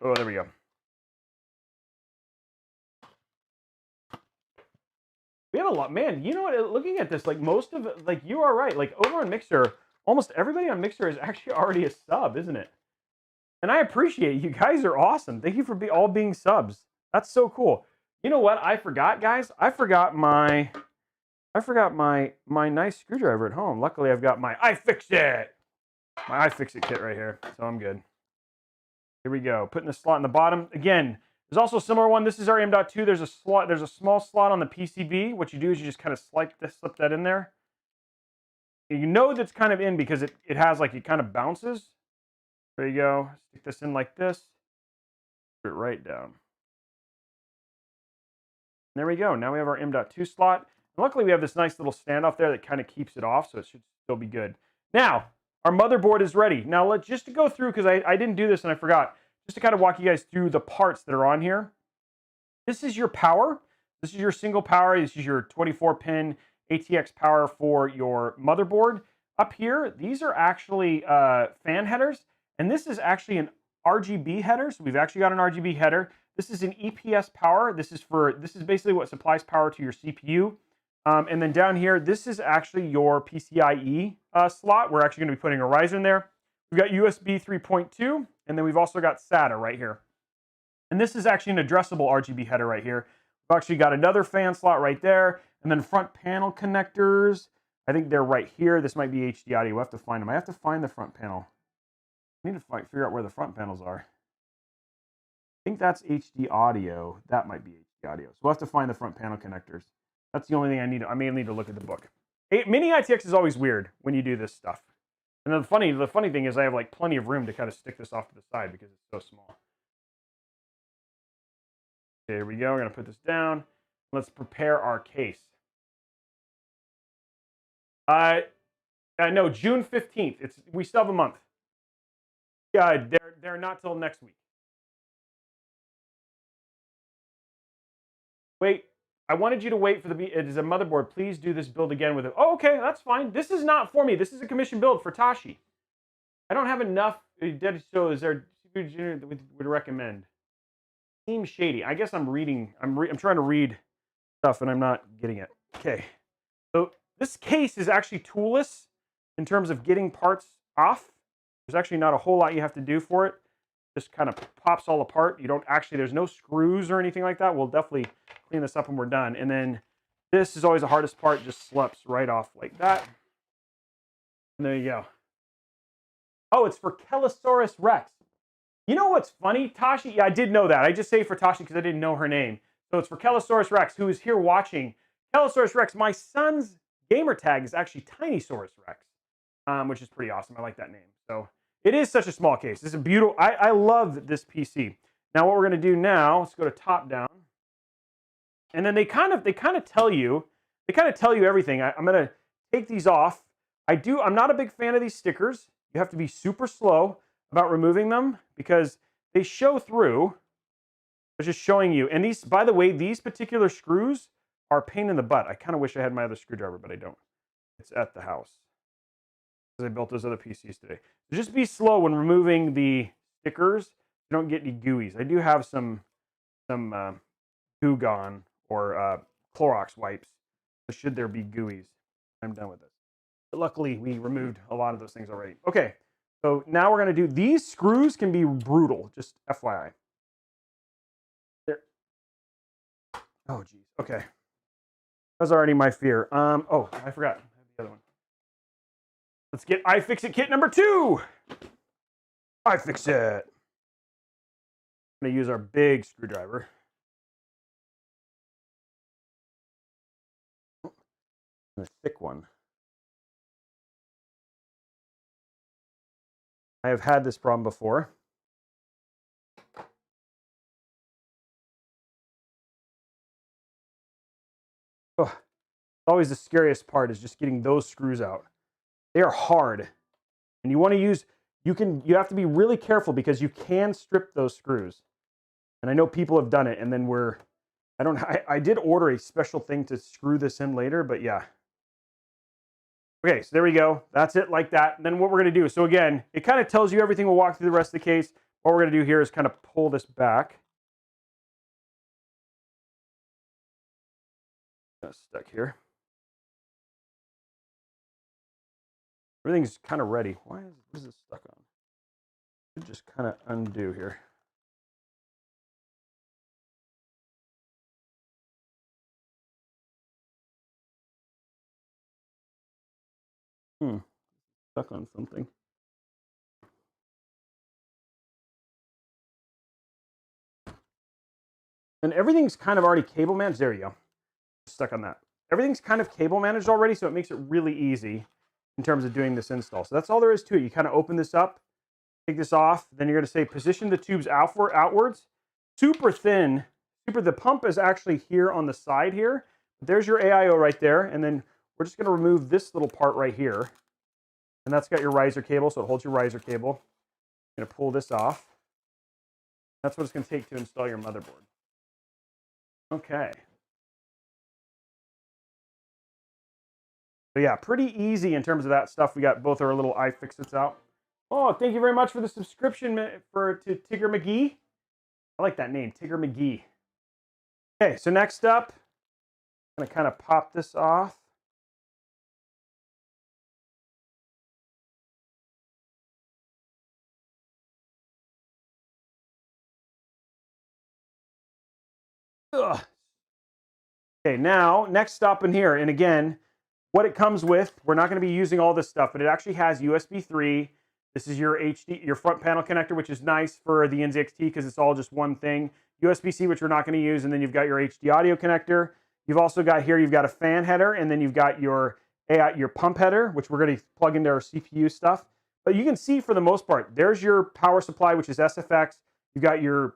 Speaker 1: Oh, there we go. We have a lot, man. You know what? Looking at this, like most of, like you are right. Like over on Mixer, almost everybody on Mixer is actually already a sub, isn't it? And I appreciate it. You guys are awesome. Thank you for all being subs. That's so cool. You know what? I forgot, guys. I forgot my nice screwdriver at home. Luckily, I've got my iFixit kit right here, so I'm good. Here we go. Putting the slot in the bottom again. There's also a similar one. This is our M.2. There's a slot. There's a small slot on the PCB. What you do is you just kind of slip that in there. You know that's kind of in because it has like, it kind of bounces. There you go. Stick this in like this. Put it right down. there we go. Now we have our M.2 slot. And luckily, we have this nice little standoff there that kind of keeps it off, so it should still be good. Now, our motherboard is ready. Now, just to go through, because I didn't do this and I forgot, just to kind of walk you guys through the parts that are on here. This is your power. This is your single power. This is your 24-pin ATX power for your motherboard. Up here, these are actually fan headers, and this is actually an RGB header. So we've actually got an RGB header. This is an EPS power. This is basically what supplies power to your CPU. And then down here, this is actually your PCIe slot. We're actually going to be putting a Ryzen there. We've got USB 3.2, and then we've also got SATA right here. And this is actually an addressable RGB header right here. We've actually got another fan slot right there, and then front panel connectors. I think they're right here. This might be HD audio. We'll have to find them. I have to find the front panel. I need to figure out where the front panels are. I think that's HD audio. That might be HD audio. So we'll have to find the front panel connectors. That's the only thing I need. I may need to look at the book. Mini ITX is always weird when you do this stuff. And then the funny thing is I have like plenty of room to kind of stick this off to the side because it's so small. There we go. We're going to put this down. Let's prepare our case. No, June 15th. We still have a month. Yeah, they're not till next week. Wait, I wanted you to wait for it is a motherboard. Please do this build again with it. Oh, okay, that's fine. This is not for me. This is a commission build for Tashi. I don't have enough. So is there that we would recommend? Seems shady. I guess I'm reading. I'm trying to read stuff and I'm not getting it. Okay. So this case is actually toolless in terms of getting parts off. There's actually not a whole lot you have to do for it. Just kind of pops all apart. You don't actually, there's no screws or anything like that. We'll definitely clean this up when we're done. And then this is always the hardest part. Just slips right off like that. And there you go. Oh, it's for Kellosaurus Rex. You know what's funny, Tashi? Yeah, I did know that. I just say for Tashi because I didn't know her name. So it's for Kellosaurus Rex, who is here watching. Kellosaurus Rex, my son's gamer tag is actually Tinysaurus Rex, which is pretty awesome. I like that name. So it is such a small case. This is beautiful. I love this PC. Now what we're going to do now, let's go to top down. And then they kind of tell you everything. I'm going to take these off. I'm not a big fan of these stickers. You have to be super slow about removing them because they show through. I was just showing you. And these, by the way, these particular screws are a pain in the butt. I kind of wish I had my other screwdriver, but I don't. It's at the house. Because I built those other PCs today. So just be slow when removing the stickers. You don't get any gooeys. I do have some Goo Gone or Clorox wipes. So should there be gooeys, I'm done with this. But luckily, we removed a lot of those things already. Okay, so now we're going to do, these screws can be brutal, just FYI. There. Oh, geez. Okay. That was already my fear. Oh, I forgot. I have the other one. Let's get iFixit kit number 2. iFixit. I'm going to use our big screwdriver. A thick one. I have had this problem before. Oh, always the scariest part is just getting those screws out. They are hard. And you want to use, you have to be really careful because you can strip those screws. And I know people have done it and then I did order a special thing to screw this in later, but yeah. Okay, so there we go. That's it like that. And then what we're going to do, so again, it kind of tells you everything. We'll walk through the rest of the case. What we're going to do here is kind of pull this back. Stuck here. Everything's kind of ready. What is this stuck on? Just kind of undo here. Stuck on something. And everything's kind of already cable managed. There you go. Stuck on that. Everything's kind of cable managed already, so it makes it really easy in terms of doing this install. So that's all there is to it. You kind of open this up, take this off, then you're going to say position the tubes outwards, super thin super. The pump is actually here on the side here. There's your AIO right there, and then we're just going to remove this little part right here, and that's got your riser cable, so it holds your riser cable. I'm going to pull this off. That's what it's going to take to install your motherboard. Okay. So yeah, pretty easy in terms of that stuff. We got both our little iFixits out. Oh, thank you very much for the subscription to Tigger McGee. I like that name, Tigger McGee. Okay, so next up, I'm going to kind of pop this off. Ugh. Okay, now, next up in here, and again, what it comes with, we're not going to be using all this stuff, but it actually has USB 3. This is your HD, your front panel connector, which is nice for the NZXT because it's all just one thing. USB-C, which we're not going to use, and then you've got your HD audio connector. You've also got here, you've got a fan header, and then you've got your pump header, which we're going to plug into our CPU stuff. But you can see for the most part, there's your power supply, which is SFX. You've got your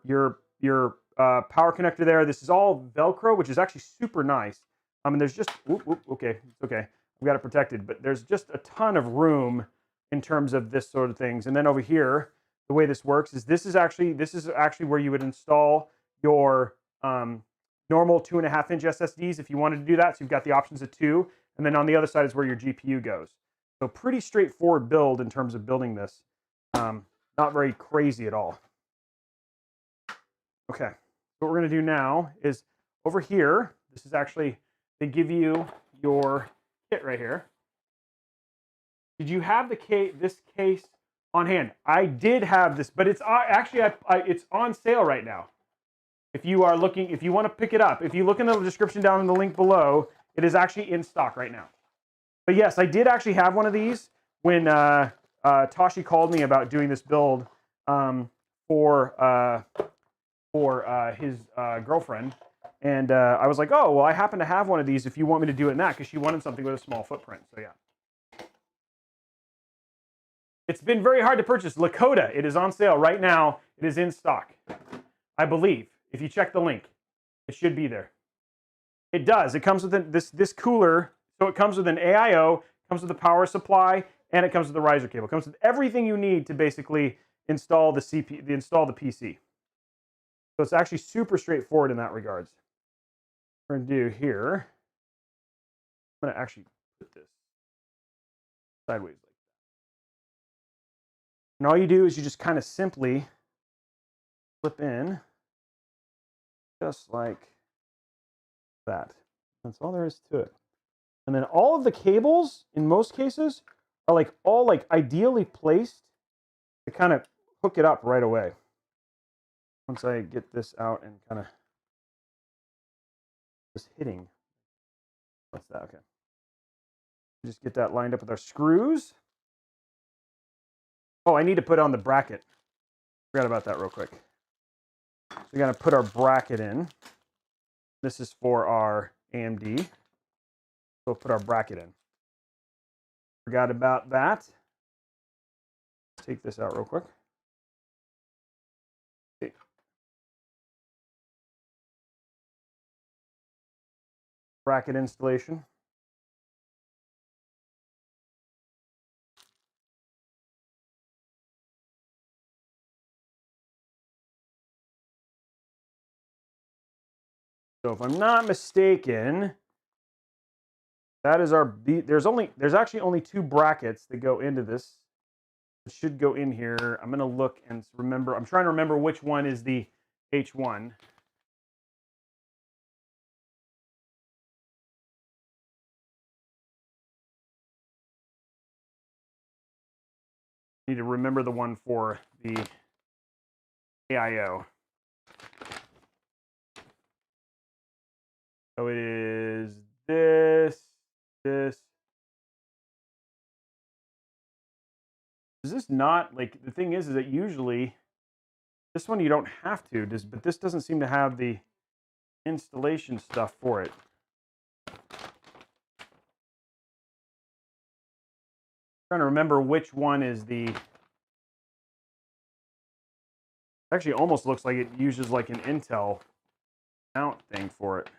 Speaker 1: power connector there. This is all Velcro, which is actually super nice. And there's just, okay, it's okay. I've got it protected, but there's just a ton of room in terms of this sort of things. And then over here, the way this works is this is actually where you would install your normal 2.5-inch SSDs if you wanted to do that. So you've got the options of 2, and then on the other side is where your GPU goes. So pretty straightforward build in terms of building this. Not very crazy at all. Okay, what we're going to do now is over here. This is actually, they give you your kit right here. Did you have this case on hand? I did have this, but it's actually it's on sale right now. If you are looking, if you want to pick it up, if you look in the description down in the link below, it is actually in stock right now. But yes, I did actually have one of these when Toshi called me about doing this build for his girlfriend. And I was like, oh, well, I happen to have one of these if you want me to do it in that, because she wanted something with a small footprint. So yeah. It's been very hard to purchase. Lakota, it is on sale right now. It is in stock, I believe. If you check the link, it should be there. It does. It comes with this cooler. So it comes with an AIO, comes with a power supply, and it comes with the riser cable. It comes with everything you need to basically install the PC. So it's actually super straightforward in that regards. What we're going to do here, I'm going to actually put this sideways like that. And all you do is you just kind of simply flip in, just like that. That's all there is to it. And then all of the cables, in most cases, are all ideally placed to kind of hook it up right away. Once I get this out and kind of just hitting. What's that? Okay. Just get that lined up with our screws. Oh, I need to put on the bracket. Forgot about that real quick. So we're going to put our bracket in. This is for our AMD. We'll put our bracket in. Forgot about that. Let's take this out real quick. Okay. Bracket installation. So if I'm not mistaken, that is our there's actually only 2 brackets that go into this. It should go in here. I'm going to look and remember. I'm trying to remember which one is the H1. Need to remember the one for the AIO. So it is this. Is this not, the thing is that usually this one you don't have to, but this doesn't seem to have the installation stuff for it. I'm trying to remember which one is the, actually almost looks like it uses an Intel mount thing for it.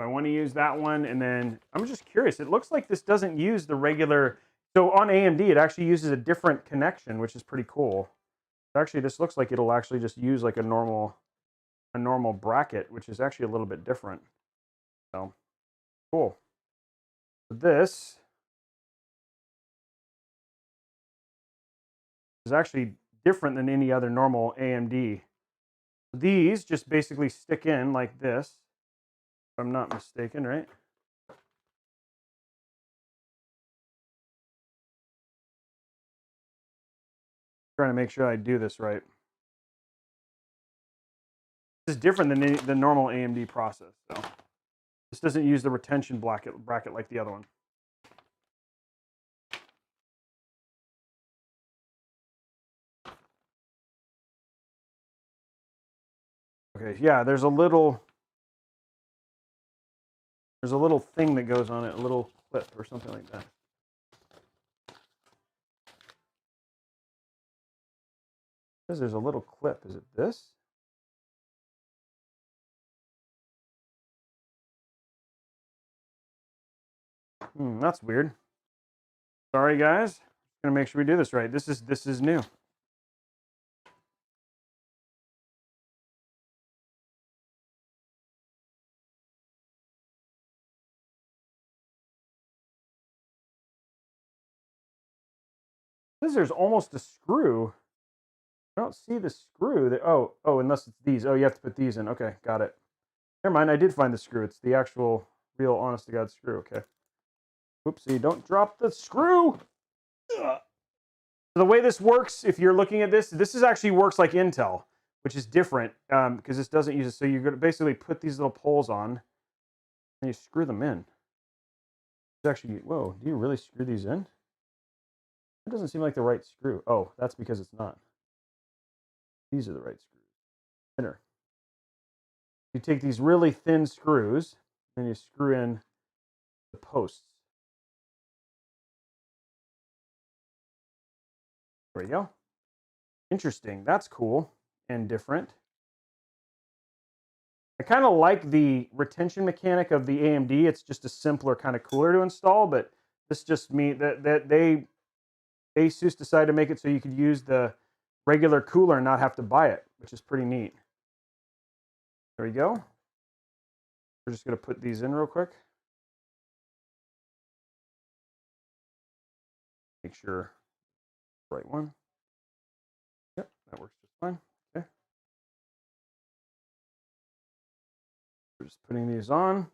Speaker 1: I want to use that one, and then I'm just curious. It looks like this doesn't use the regular. So on AMD, it actually uses a different connection, which is pretty cool. Actually, this looks like it'll actually just use like a normal bracket, which is actually a little bit different. So cool. This is actually different than any other normal AMD. These just basically stick in like this, if I'm not mistaken, right? Trying to make sure I do this right. This is different than the normal AMD process. So this doesn't use the retention bracket like the other one. Okay, yeah, there's a little thing that goes on it, a little clip or something like that. Says there's a little clip. Is it this? That's weird. Sorry, guys. Gonna make sure we do this right. This is new. Says there's almost a screw. I don't see the screw. Oh, unless it's these. Oh, you have to put these in. Okay, got it. Never mind. I did find the screw. It's the actual, real, honest to God screw. Okay. Oopsie! Don't drop the screw. Ugh. So the way this works, if you're looking at this is actually works like Intel, which is different because this doesn't use it. So you're going to basically put these little poles on, and you screw them in. It's actually, whoa! Do you really screw these in? That doesn't seem like the right screw. Oh, that's because it's not. These are the right screws. Thinner. You take these really thin screws, and you screw in the posts. There we go. Interesting. That's cool and different. I kind of like the retention mechanic of the AMD. It's just a simpler kind of cooler to install, but this just means that ASUS decided to make it so you could use the regular cooler and not have to buy it, which is pretty neat. There we go. We're just going to put these in real quick. Make sure the right one. Yep, that works just fine. Okay. We're just putting these on.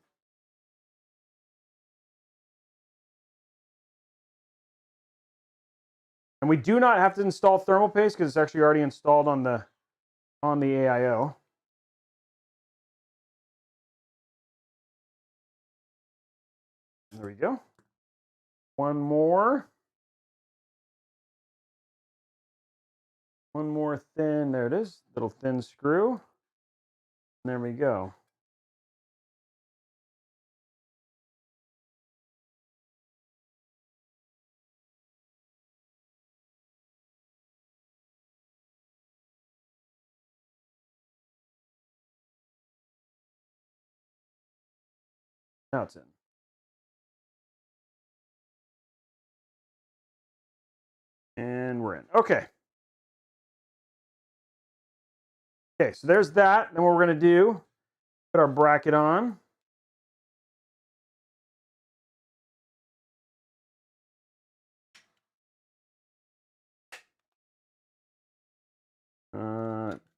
Speaker 1: And we do not have to install thermal paste because it's actually already installed on the AIO. There we go. One more thin, there it is, little thin screw. And there we go. Now it's in. And we're in. Okay. Okay, so there's that. Then what we're going to do, put our bracket on.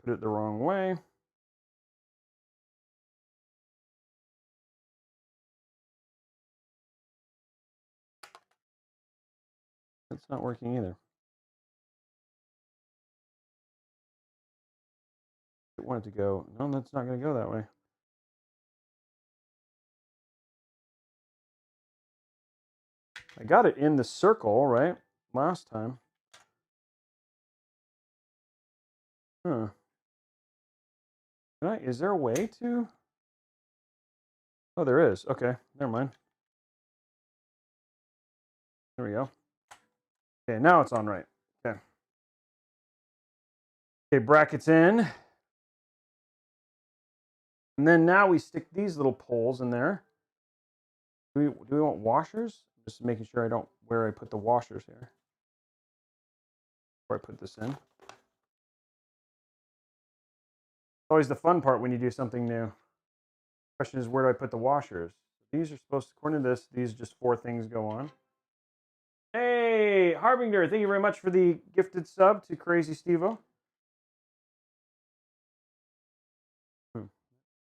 Speaker 1: Put it the wrong way. That's not working either. I want it to go. No, that's not going to go that way. I got it in the circle, right? Last time. Huh. Is there a way to? Oh, there is. Okay, never mind. There we go. Okay, now it's on right. Okay. Okay, brackets in. And then now we stick these little poles in there. Do we want washers? Just making sure I don't, where I put the washers here. Before I put this in. Always the fun part when you do something new. The question is, where do I put the washers? These are supposed to, according to this, these just 4 things go on. Hey, Harbinger, thank you very much for the gifted sub to Crazy Stevo.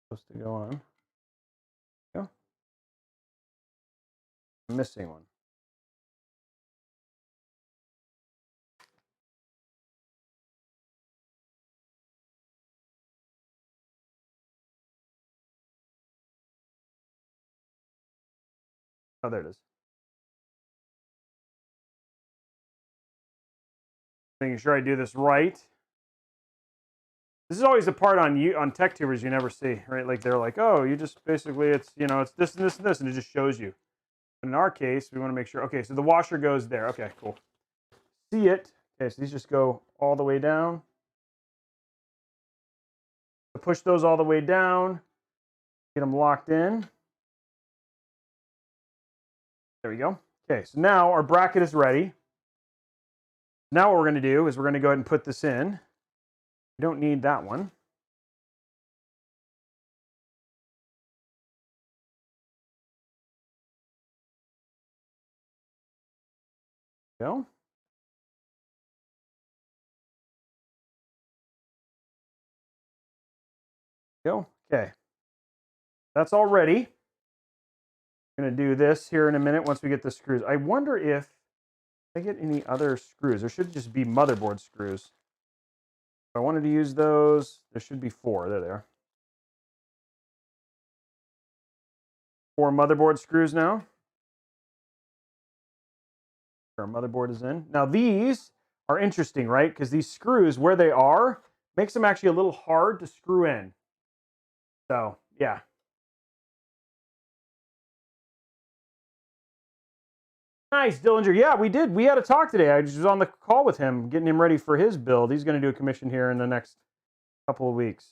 Speaker 1: Supposed to go on. Go. Missing one. Oh, there it is. Making sure I do this right. This is always the part on TechTubers you never see, right? Like they're like, oh, you just basically, it's, you know, it's this and this and this, and it just shows you. But in our case, we want to make sure, okay, so the washer goes there. Okay, cool. See it. Okay, so these just go all the way down. So push those all the way down. Get them locked in. There we go. Okay, so now our bracket is ready. Now what we're going to do is we're going to go ahead and put this in. We don't need that one. Go. Go. Okay. That's all ready. I'm going to do this here in a minute once we get the screws. I wonder if I get any other screws. There should just be motherboard screws. If I wanted to use those, there should be 4. There they are. 4 motherboard screws now. Our motherboard is in. Now these are interesting, right? Because these screws, where they are, makes them actually a little hard to screw in. So, yeah. Nice, Dillinger. Yeah, we did. We had a talk today. I just was on the call with him, getting him ready for his build. He's going to do a commission here in the next couple of weeks.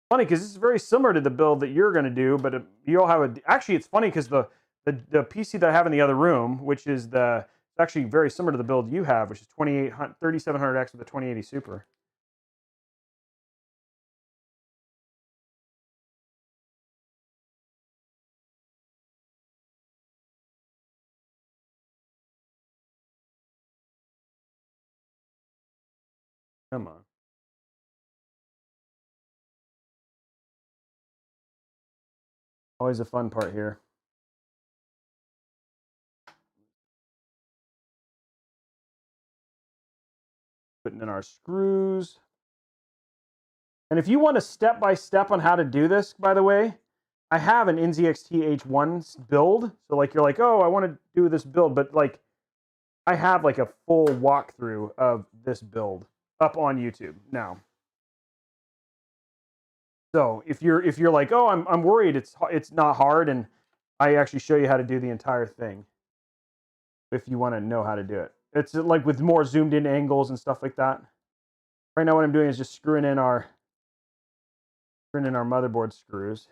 Speaker 1: Funny, because this is very similar to the build that you're going to do, but you all have a... Actually, it's funny because the PC that I have in the other room, which is it's actually very similar to the build you have, which is 3700X with a 2080 Super. Come on. Always a fun part here. Putting in our screws. And if you want a step-by-step on how to do this, by the way, I have an NZXT H1 build. So like you're like, oh, I want to do this build, but like I have like a full walkthrough of this build up on YouTube now. So if you're like, oh, I'm worried it's not hard, and I actually show you how to do the entire thing if you want to know how to do it. It's like with more zoomed in angles and stuff like that. Right now what I'm doing is just screwing in our motherboard screws.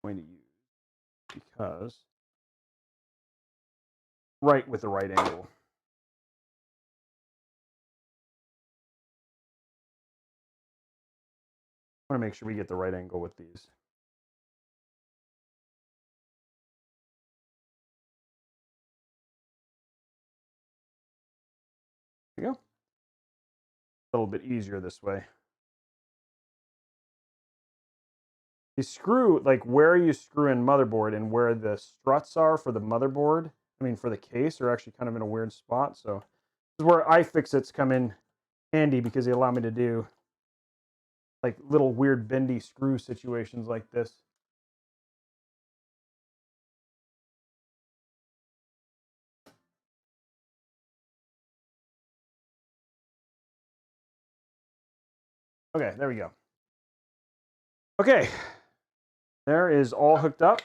Speaker 1: I'm going to use because right with the right angle. I want to make sure we get the right angle with these. There you go. A little bit easier this way. You screw, like where you screw in motherboard and where the struts are for the motherboard, I mean for the case, are actually kind of in a weird spot. So this is where iFixits come in handy because they allow me to do like little weird bendy screw situations like this. Okay, there we go. Okay, there is all hooked up.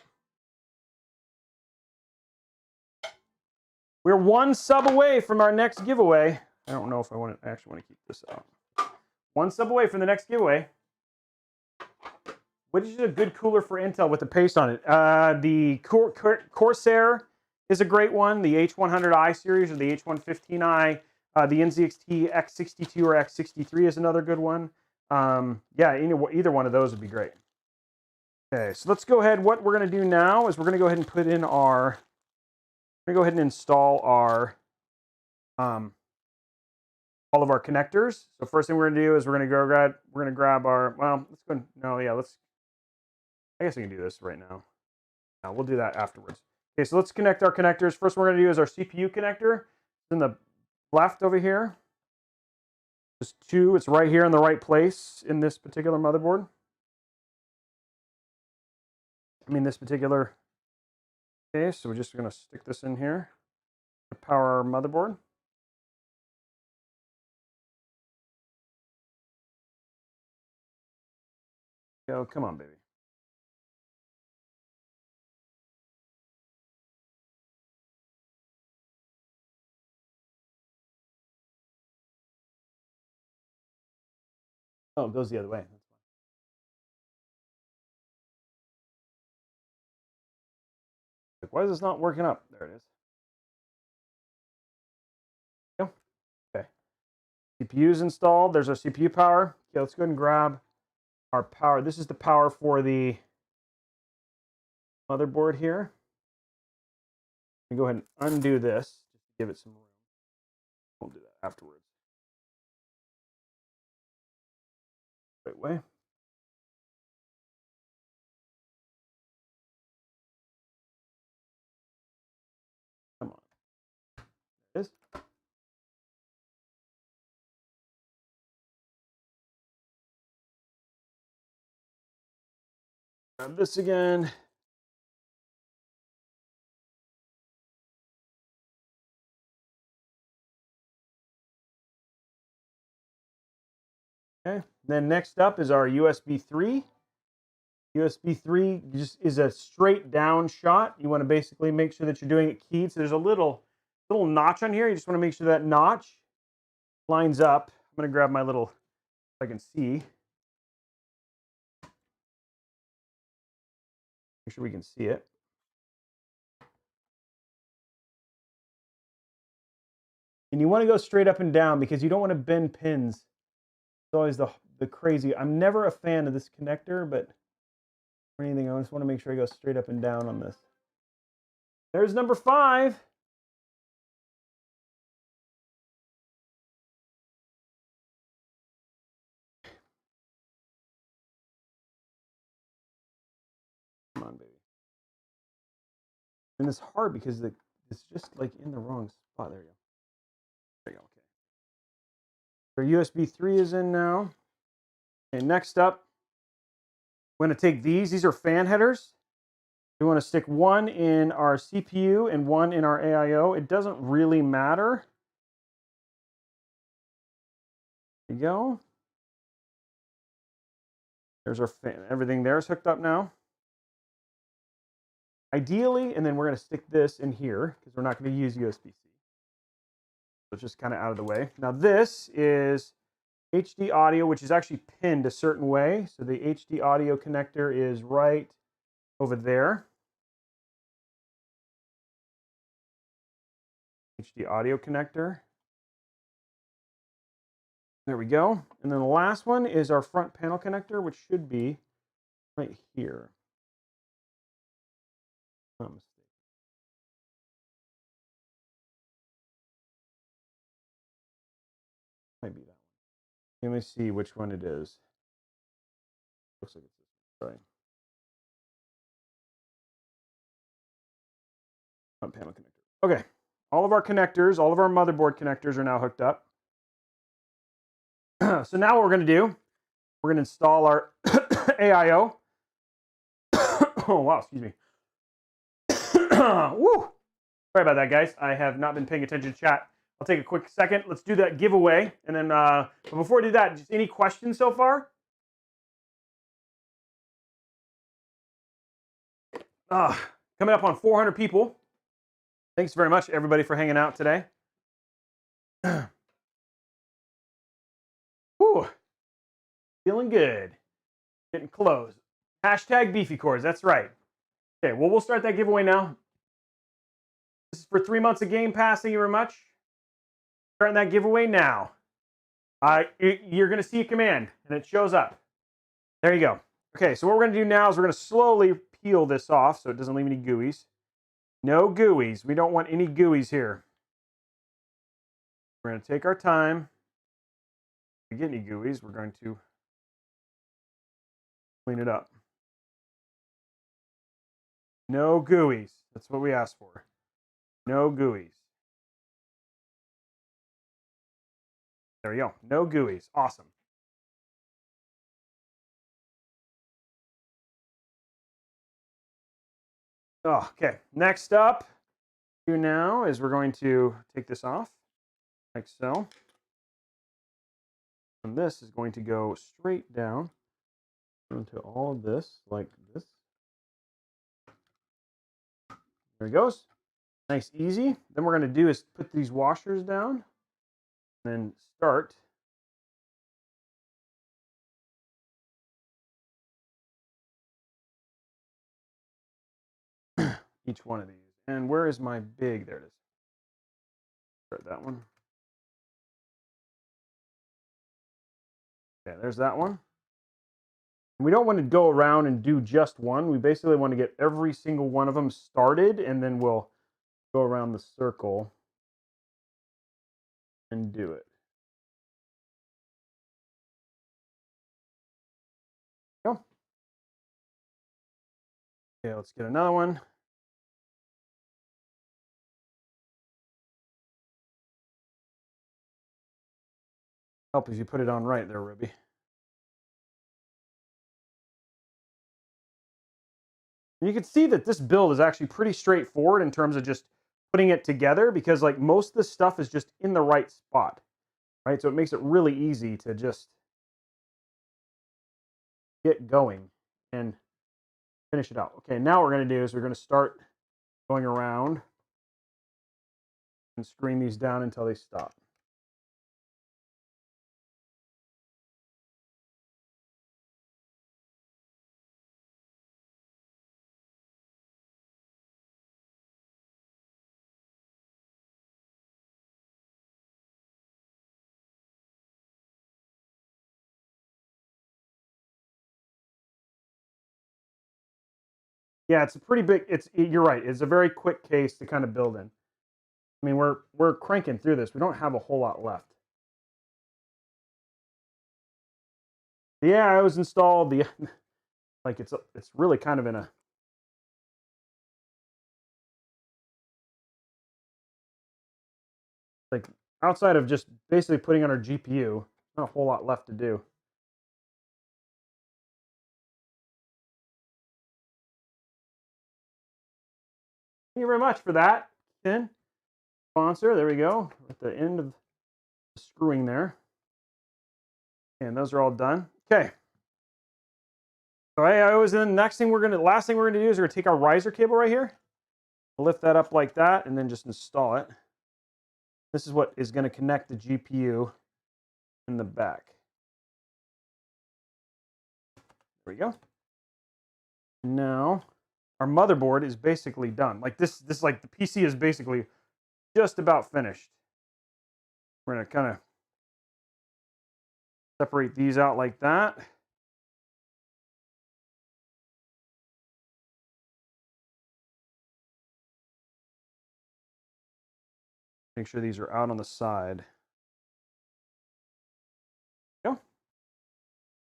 Speaker 1: We're 1 sub away from our next giveaway. I don't know if I actually want to keep this out. 1 sub away from the next giveaway. Which is a good cooler for Intel with the paste on it? The Corsair is a great one. The H100i series or the H115i. The NZXT X62 or X63 is another good one. Yeah, either one of those would be great. Okay, so let's go ahead. What we're going to do now is we're going to go ahead and put in our... We're going to go ahead and install our... all of our connectors. So first thing we're going to do is we're going to grab our... Well, let's go... No, yeah, let's... I guess we can do this right now. No, we'll do that afterwards. Okay, so let's connect our connectors. First one we're going to do is our CPU connector. It's in the left over here. Just 2. It's right here in the right place in this particular motherboard. I mean, this particular case. So we're just going to stick this in here to power our motherboard. Go, come on, baby. Oh, it goes the other way. That's fine. Why is this not working up? There it is. Okay. CPU is installed. There's our CPU power. Okay, let's go ahead and grab our power. This is the power for the motherboard here. And go ahead and undo this. Just to give it some room. We'll do that afterwards. Right way. Come on. There it is. Grab this again. Okay, then next up is our USB 3. USB 3 just is a straight down shot. You want to basically make sure that you're doing it keyed. So there's a little notch on here. You just want to make sure that notch lines up. I'm going to grab my little, if I can see. Make sure we can see it. And you want to go straight up and down because you don't want to bend pins. It's always the crazy. I'm never a fan of this connector, but or anything, I just want to make sure I go straight up and down on this. There's number 5. Come on, baby. And it's hard because it's just like in the wrong spot. There you go. There you go. Okay. Our USB 3 is in now. Okay, next up, we're going to take these. These are fan headers. We want to stick one in our CPU and one in our AIO. It doesn't really matter. There you go. There's our fan. Everything there is hooked up now. Ideally, and then we're going to stick this in here because we're not going to use USB-C. So it's just kind of out of the way. Now this is HD audio, which is actually pinned a certain way. So the HD audio connector is right over there. HD audio connector. There we go. And then the last one is our front panel connector, which should be right here. Oh, mistake. Might be that one. Let me see which one it is. Looks like it's this one. Sorry. Front panel connector. Okay. All of our connectors, all of our motherboard connectors are now hooked up. So now what we're going to do, we're going to install our AIO. Oh, wow, excuse me. Woo! Sorry about that, guys. I have not been paying attention to chat. I'll take a quick second. Let's do that giveaway. And then, but before I do that, just any questions so far? Coming up on 400 people. Thanks very much, everybody, for hanging out today. Whew. Feeling good. Getting close. Hashtag beefy cores. That's right. Okay, well, we'll start that giveaway now. This is for 3 months of Game Pass. Thank you very much. Starting that giveaway now. You're going to see a command, and it shows up. There you go. Okay, so what we're going to do now is we're going to slowly peel this off so it doesn't leave any gooeys. No gooeys. We don't want any gooeys here. We're going to take our time. If we get any gooeys, we're going to clean it up. No gooeys. That's what we asked for. No gooeys. There we go. No gooeys. Awesome. Oh, okay. Next up, now is we're going to take this off like so. And this is going to go straight down into all of this like this. There it goes. Nice, easy. Then we're going to do is put these washers down and then start each one of these. And where is my big? There it is. Start that one. Okay, there's that one. We don't want to go around and do just one. We basically want to get every single one of them started, and then we'll go around the circle and do it. Go. Okay, let's get another one. Help if you put it on right there, Robey. You can see that this build is actually pretty straightforward in terms of just putting it together, because like most of the stuff is just in the right spot, right? So it makes it really easy to just get going and finish it out. Okay, now what we're going to do is we're going to start going around and screwing these down until they stop. Yeah, it's a pretty big, you're right, it's a very quick case to kind of build in. I mean, we're cranking through this. We don't have a whole lot left. Yeah, I was installed the like it's really kind of in a like outside of just basically putting on our GPU, not a whole lot left to do. Thank you very much for that, Ken. Sponsor, there we go. At the end of the screwing there. And those are all done. Okay. So I was in. Last thing we're gonna do is we're gonna take our riser cable right here, lift that up like that, and then just install it. This is what is going to connect the GPU in the back. There we go. Now our motherboard is basically done. Like this like the PC is basically just about finished. We're going to kind of separate these out like that. Make sure these are out on the side. Go.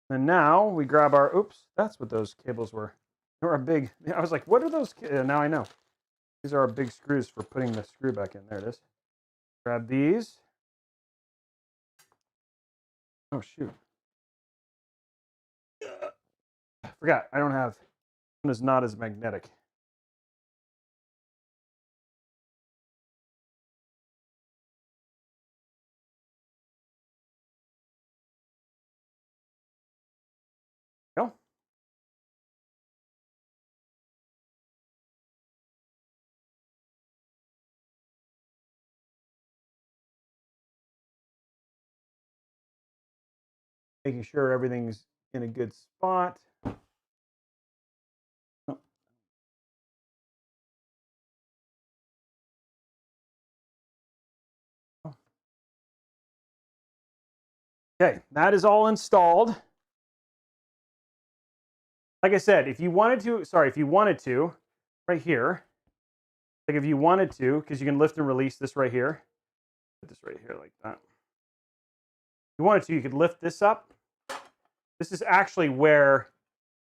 Speaker 1: And now we grab our, oops, that's what those cables were. They were a big, I was like, what are those? Now I know. These are our big screws for putting the screw back in. There it is. Grab these. Oh, shoot. I forgot. I don't have, one is not as magnetic. Go. making sure everything's in a good spot. Okay, that is all installed. Like I said, if you wanted to, right here, like if you wanted to, because you can lift and release this right here, put this right here like that. If you wanted to, you could lift this up. This is actually where,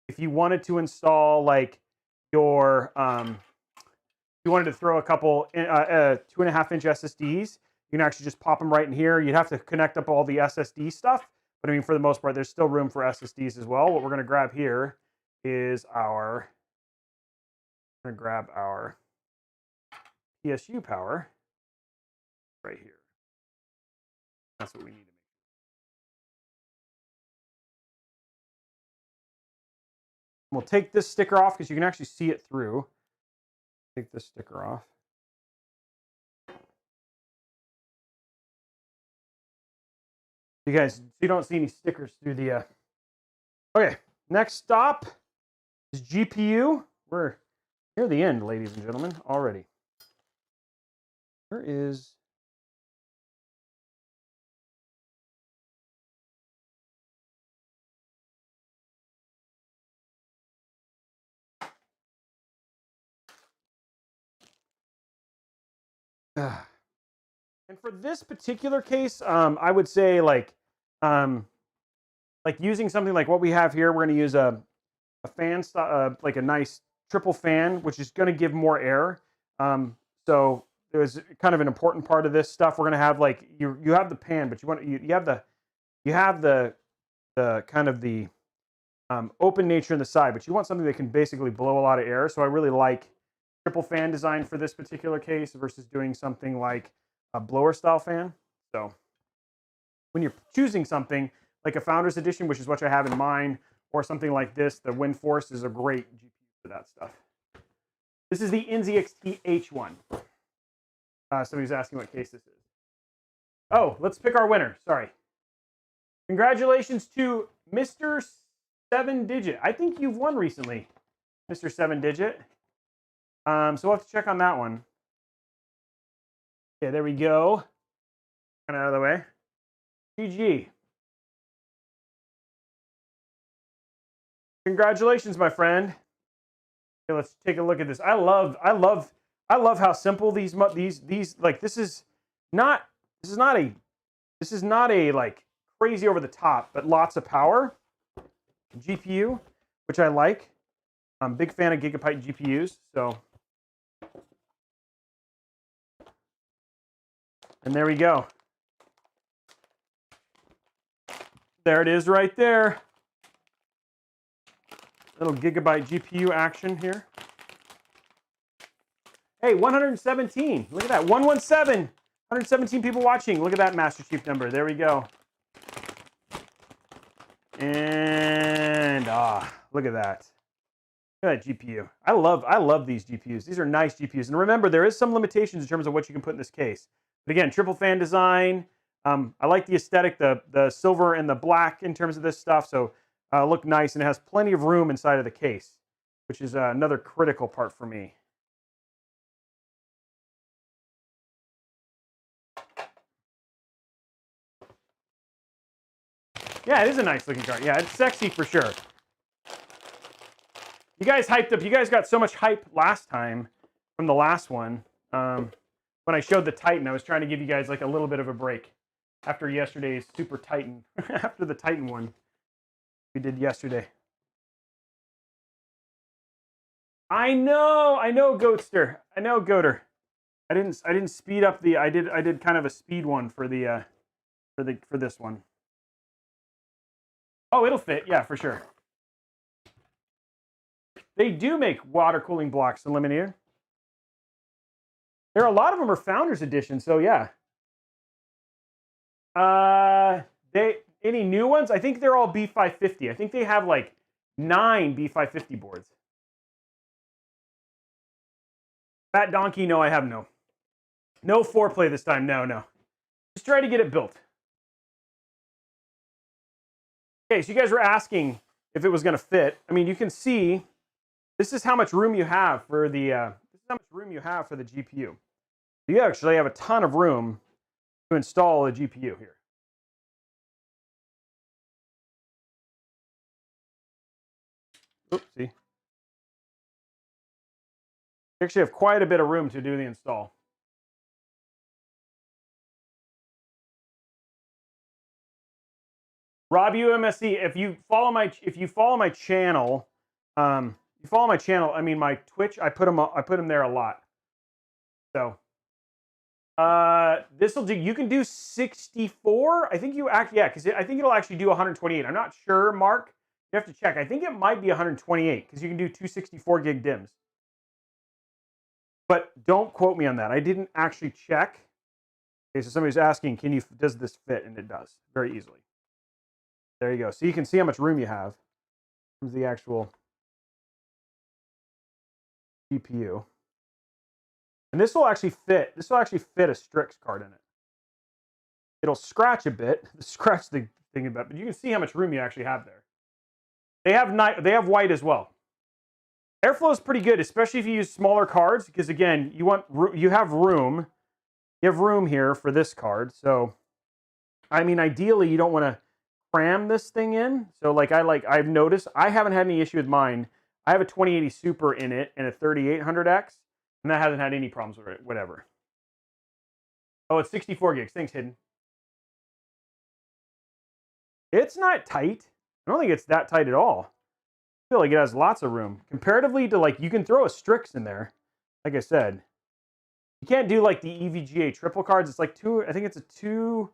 Speaker 1: if you wanted to install like your, you wanted to throw a couple 2.5-inch SSDs, you can actually just pop them right in here. You'd have to connect up all the SSD stuff, but I mean, for the most part, there's still room for SSDs as well. What we're going to grab here is our PSU power right here. That's what we need to make. We'll take this sticker off because you can actually see it through. Take this sticker off. You don't see any stickers through the. Okay, next stop is GPU. We're near the end, ladies and gentlemen, already. Where is? And for this particular case, I would say like using something like what we have here. We're going to use a fan, like a nice triple fan, which is going to give more air. So there's kind of an important part of this stuff. We're going to have like you have the pan, but you have the kind of the open nature in the side, but you want something that can basically blow a lot of air. So I really like triple fan design for this particular case versus doing something like a blower style fan. So when you're choosing something like a Founders Edition, which is what I have in mind, or something like this, the WindForce is a great GPU for that stuff. This is the NZXT H1. Somebody's asking what case this is. Oh, let's pick our winner. Sorry. Congratulations to Mr. 7-Digit. I think you've won recently, Mr. 7-Digit. So we'll have to check on that one. Okay, there we go. Kind of out of the way. GG. Congratulations, my friend. Okay, let's take a look at this. I love how simple these like this is not a like crazy over the top, but lots of power. GPU, which I like. I'm a big fan of Gigabyte GPUs, so. And there we go. There it is right there. Little Gigabyte GPU action here. Hey, 117. Look at that. 117. 117 people watching. Look at that Master Chief number. There we go. And look at that. Look at that GPU. I love these GPUs. These are nice GPUs. And remember, there is some limitations in terms of what you can put in this case. But again, triple fan design. I like the aesthetic, the silver and the black in terms of this stuff. So look nice, and it has plenty of room inside of the case, which is another critical part for me. Yeah, it is a nice looking card. Yeah, it's sexy for sure. You guys hyped up. You guys got so much hype last time from the last one. When I showed the Titan, I was trying to give you guys like a little bit of a break after yesterday's Super Titan, after the Titan one we did yesterday. I know, Goatster. I know, Goater. I didn't speed up the. I did kind of a speed one for the for this one. Oh, it'll fit. Yeah, for sure. They do make water cooling blocks, Eliminator. There are a lot of them are Founders Edition, so yeah. Any new ones? I think they're all B550. I think they have like 9 B550 boards. Fat Donkey, no, I have no. No foreplay this time. No. Just try to get it built. Okay, so you guys were asking if it was going to fit. I mean, you can see this is how much room you have for the GPU. You actually have a ton of room to install a GPU here. Oopsie. You actually have quite a bit of room to do the install. Rob UMSC, if you follow my channel, I mean my Twitch, I put them there a lot. So this will do. You can do 64. I think you actually, yeah, because I think it'll actually do 128. I'm not sure, Mark. You have to check. I think it might be 128 because you can do 264 gig DIMMs. But don't quote me on that. I didn't actually check. Okay, so somebody's asking, does this fit? And it does very easily. There you go. So you can see how much room you have. Here's the actual GPU. And this will actually fit. This will actually fit a Strix card in it. It'll scratch a bit, scratch the thing a bit, but you can see how much room you actually have there. They have white as well. Airflow is pretty good, especially if you use smaller cards, because again, you have room. You have room here for this card. So, I mean, ideally, you don't want to cram this thing in. So, I've noticed, I haven't had any issue with mine. I have a 2080 Super in it and a 3800X, and that hasn't had any problems with it. Whatever. Oh, it's 64 gigs. Thanks, Hidden. It's not tight. I don't think it's that tight at all. I feel like it has lots of room comparatively to you can throw a Strix in there. Like I said, you can't do like the EVGA triple cards. It's like two. I think it's a two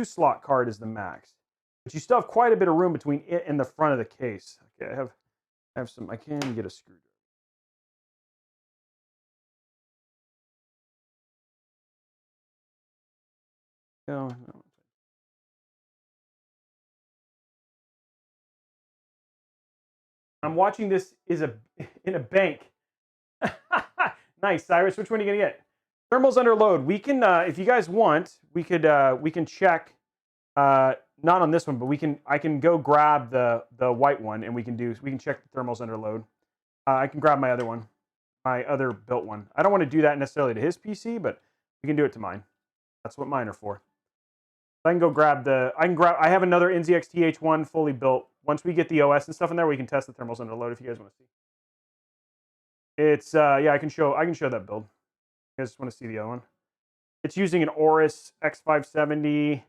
Speaker 1: slot card is the max, but you still have quite a bit of room between it and the front of the case. Okay, I have some. I can get a screwdriver. No. I'm watching this in a bank. Nice, Cyrus. Which one are you gonna get? Thermal's under load. We can, if you guys want, we can check. Not on this one, but I can go grab the white one, and we can check the thermals under load. I can grab my other one, my other built one. I don't want to do that necessarily to his PC, but we can do it to mine. That's what mine are for. I can go grab I have another NZXT H1 fully built. Once we get the OS and stuff in there, we can test the thermals under load if you guys want to see. It's yeah, I can show that build. You guys want to see the other one? It's using an Aorus X570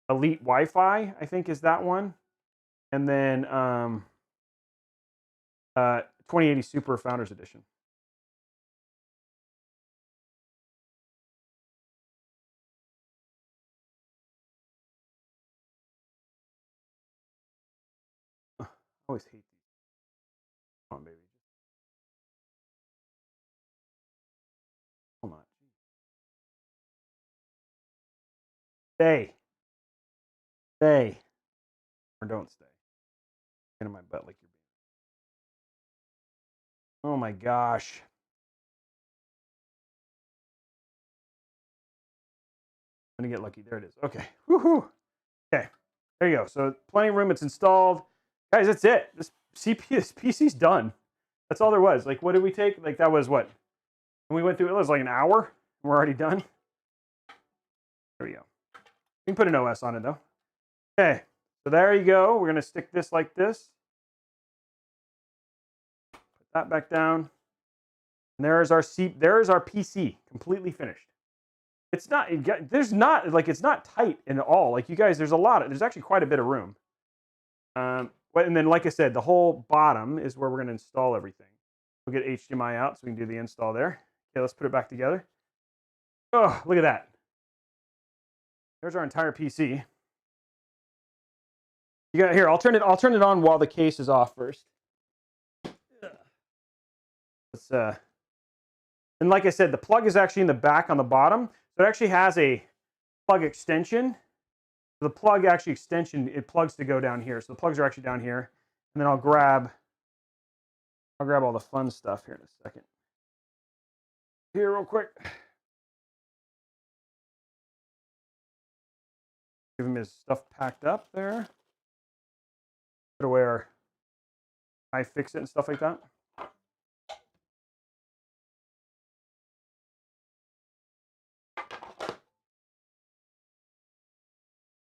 Speaker 1: Elite Wi-Fi, I think is that one. And then 2080 Super Founders Edition. I always hate these. Come on, baby. Hold on. Stay. Stay. Or don't stay. Get in my butt like you're being. Oh my gosh. I'm gonna get lucky. There it is. Okay. Woohoo. Okay. There you go. So plenty of room. It's installed. Guys, that's it. This PC's done. That's all there was. Like, what did we take? Like, that was what? And we went through, it was like an hour. We're already done. There we go. We can put an OS on it, though. Okay. So there you go. We're going to stick this like this. Put that back down. And there's our PC, completely finished. It's not, it's not tight at all. Like, you guys, there's actually quite a bit of room. And then, like I said, the whole bottom is where we're going to install everything. We'll get HDMI out so we can do the install there. Okay, let's put it back together. Oh, look at that. There's our entire PC. You got here. I'll turn it on while the case is off first. Let's and like I said, the plug is actually in the back on the bottom. So it actually has a plug extension. The plug extension, it plugs to go down here. So the plugs are actually down here. And then I'll grab all the fun stuff here in a second. Here real quick. Give him his stuff packed up there. put away our iFixit and stuff like that.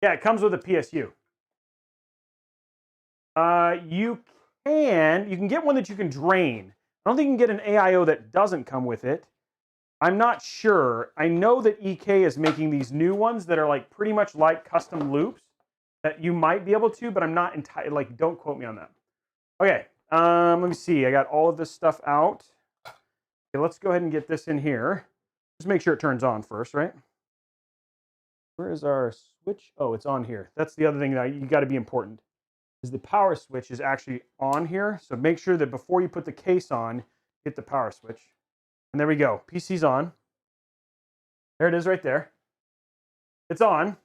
Speaker 1: Yeah, it comes with a PSU. You can get one that you can drain. I don't think you can get an AIO that doesn't come with it. I'm not sure. I know that EK is making these new ones that are like pretty much like custom loops that you might be able to, but I'm not entirely, like, don't quote me on that. Okay, let me see. I got all of this stuff out. Okay, let's go ahead and get this in here. Just make sure it turns on first, right? Where is our switch? Oh, it's on here. That's the other thing that you got to be important, is the power switch is actually on here. So make sure that before you put the case on, hit the power switch. And there we go. PC's on. There it is right there. It's on.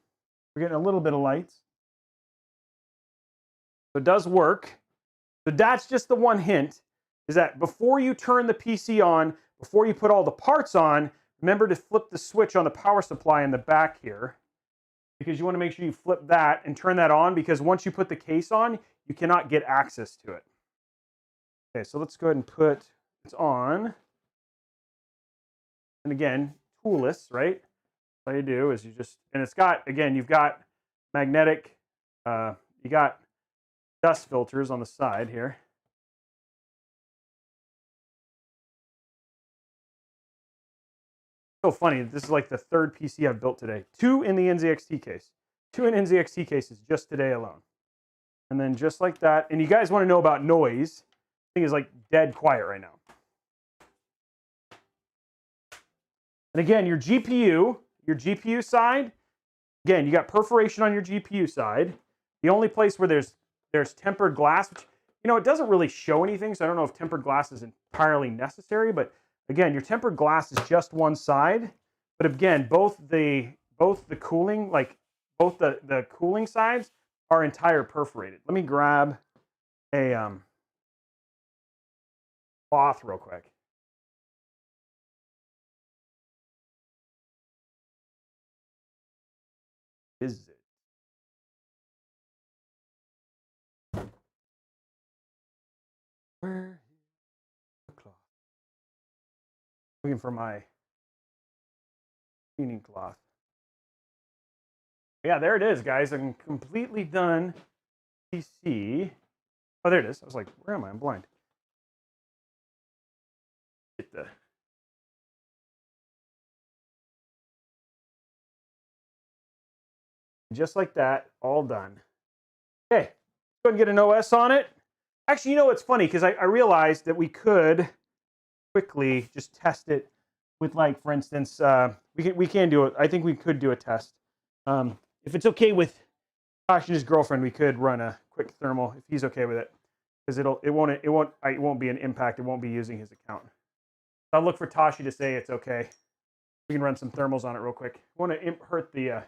Speaker 1: We're getting a little bit of light. So it does work. So that's just the one hint, is that before you turn the PC on, before you put all the parts on, remember to flip the switch on the power supply in the back here, because you want to make sure you flip that and turn that on, because once you put the case on, you cannot get access to it. Okay, so let's go ahead and put it on. And again, toolless, right? All you do is you just, and it's got, again, you've got magnetic, you got dust filters on the side here. So funny, this is like the third PC I've built today. 2 in the NZXT case. 2 in NZXT cases just today alone. And then just like that, and you guys want to know about noise, the thing is like dead quiet right now. And again, your GPU side, again, you got perforation on your GPU side. The only place where there's tempered glass, which, you know, it doesn't really show anything, so I don't know if tempered glass is entirely necessary, but again, your tempered glass is just one side. But again, both the cooling, like both the cooling sides are entire perforated. Let me grab a cloth real quick. Is it? Where is the cloth? Looking for my cleaning cloth. Yeah, there it is, guys. I'm completely done. PC. Oh, there it is. I was like, where am I? I'm blind. Get the. Just like that, all done. Okay, go ahead and get an OS on it. Actually, you know what's funny? Because I realized that we could quickly just test it with, like, for instance, we can do it. I think we could do a test. If it's okay with Josh and his girlfriend, we could run a quick thermal if he's okay with it, because it won't be an impact. It won't be using his account. So I'll look for Tashi to say it's okay. We can run some thermals on it real quick. Won't hurt the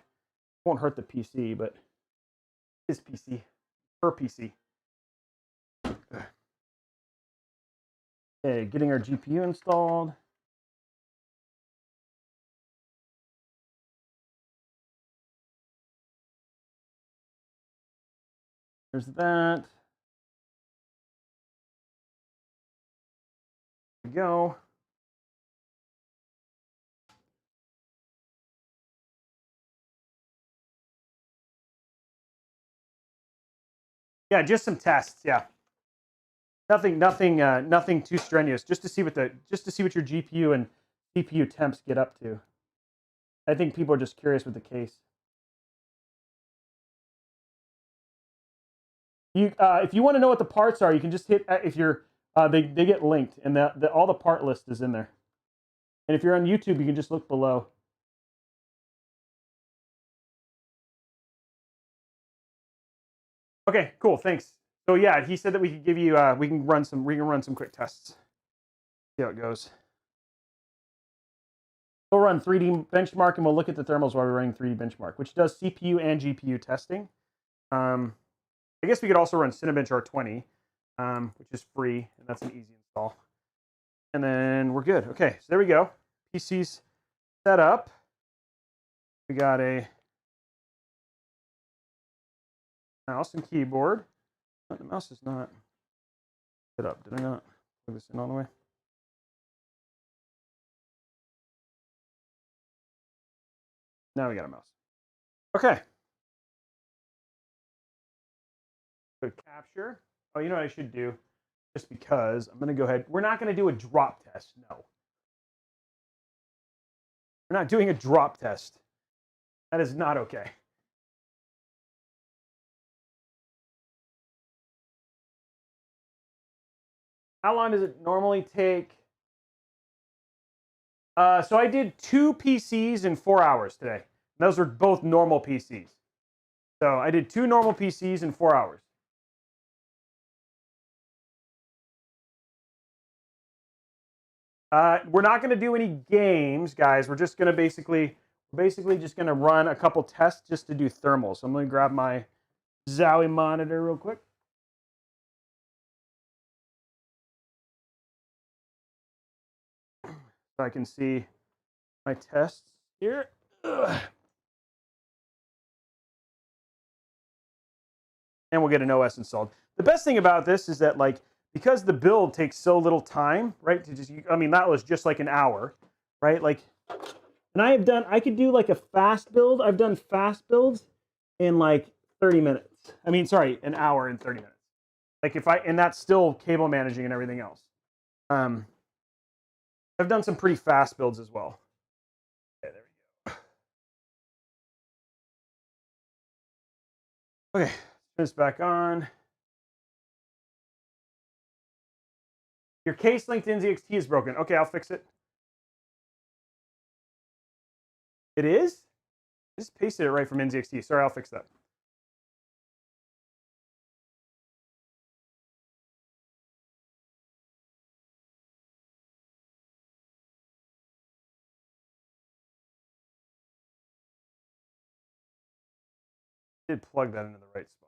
Speaker 1: PC, but his PC, her PC. Okay, getting our GPU installed. There's that. There we go. Yeah, just some tests. Yeah, nothing too strenuous. Just to see what your GPU and CPU temps get up to. I think people are just curious with the case. If you want to know what the parts are, you can just hit if you're they get linked, and all the part list is in there. And if you're on YouTube, you can just look below. Okay, cool, thanks. So yeah, he said that we could give you we can run some quick tests. See how it goes. We'll run 3D benchmark, and we'll look at the thermals while we're running 3D benchmark, which does CPU and GPU testing. I guess we could also run Cinebench R20, which is free, and that's an easy install. And then we're good. Okay, so there we go. PC's set up. We got a mouse and keyboard. The mouse is not set up. Did I not plug this in all the way? Now we got a mouse. Okay. Go to capture. Oh, you know what I should do? Just because I'm going to go ahead. We're not going to do a drop test. No. We're not doing a drop test. That is not okay. How long does it normally take? So I did 2 PCs in 4 hours today. Those were both normal PCs. So I did 2 normal PCs in 4 hours. We're not going to do any games, guys. We're just going to basically just going to run a couple tests just to do thermals. So I'm going to grab my Zowie monitor real quick. So I can see my tests here. Ugh. And we'll get an OS installed. The best thing about this is that, like, because the build takes so little time, right? To just, I mean, that was just like an hour, right? Like, and I could do like a fast build. I've done fast builds in like 30 minutes. I mean, sorry, an hour and 30 minutes. Like and that's still cable managing and everything else. I've done some pretty fast builds as well. Okay, there we go. Okay, turn this back on. Your case link to NZXT is broken. Okay, I'll fix it. It is? I just pasted it right from NZXT. Sorry, I'll fix that. I did plug that into the right spot.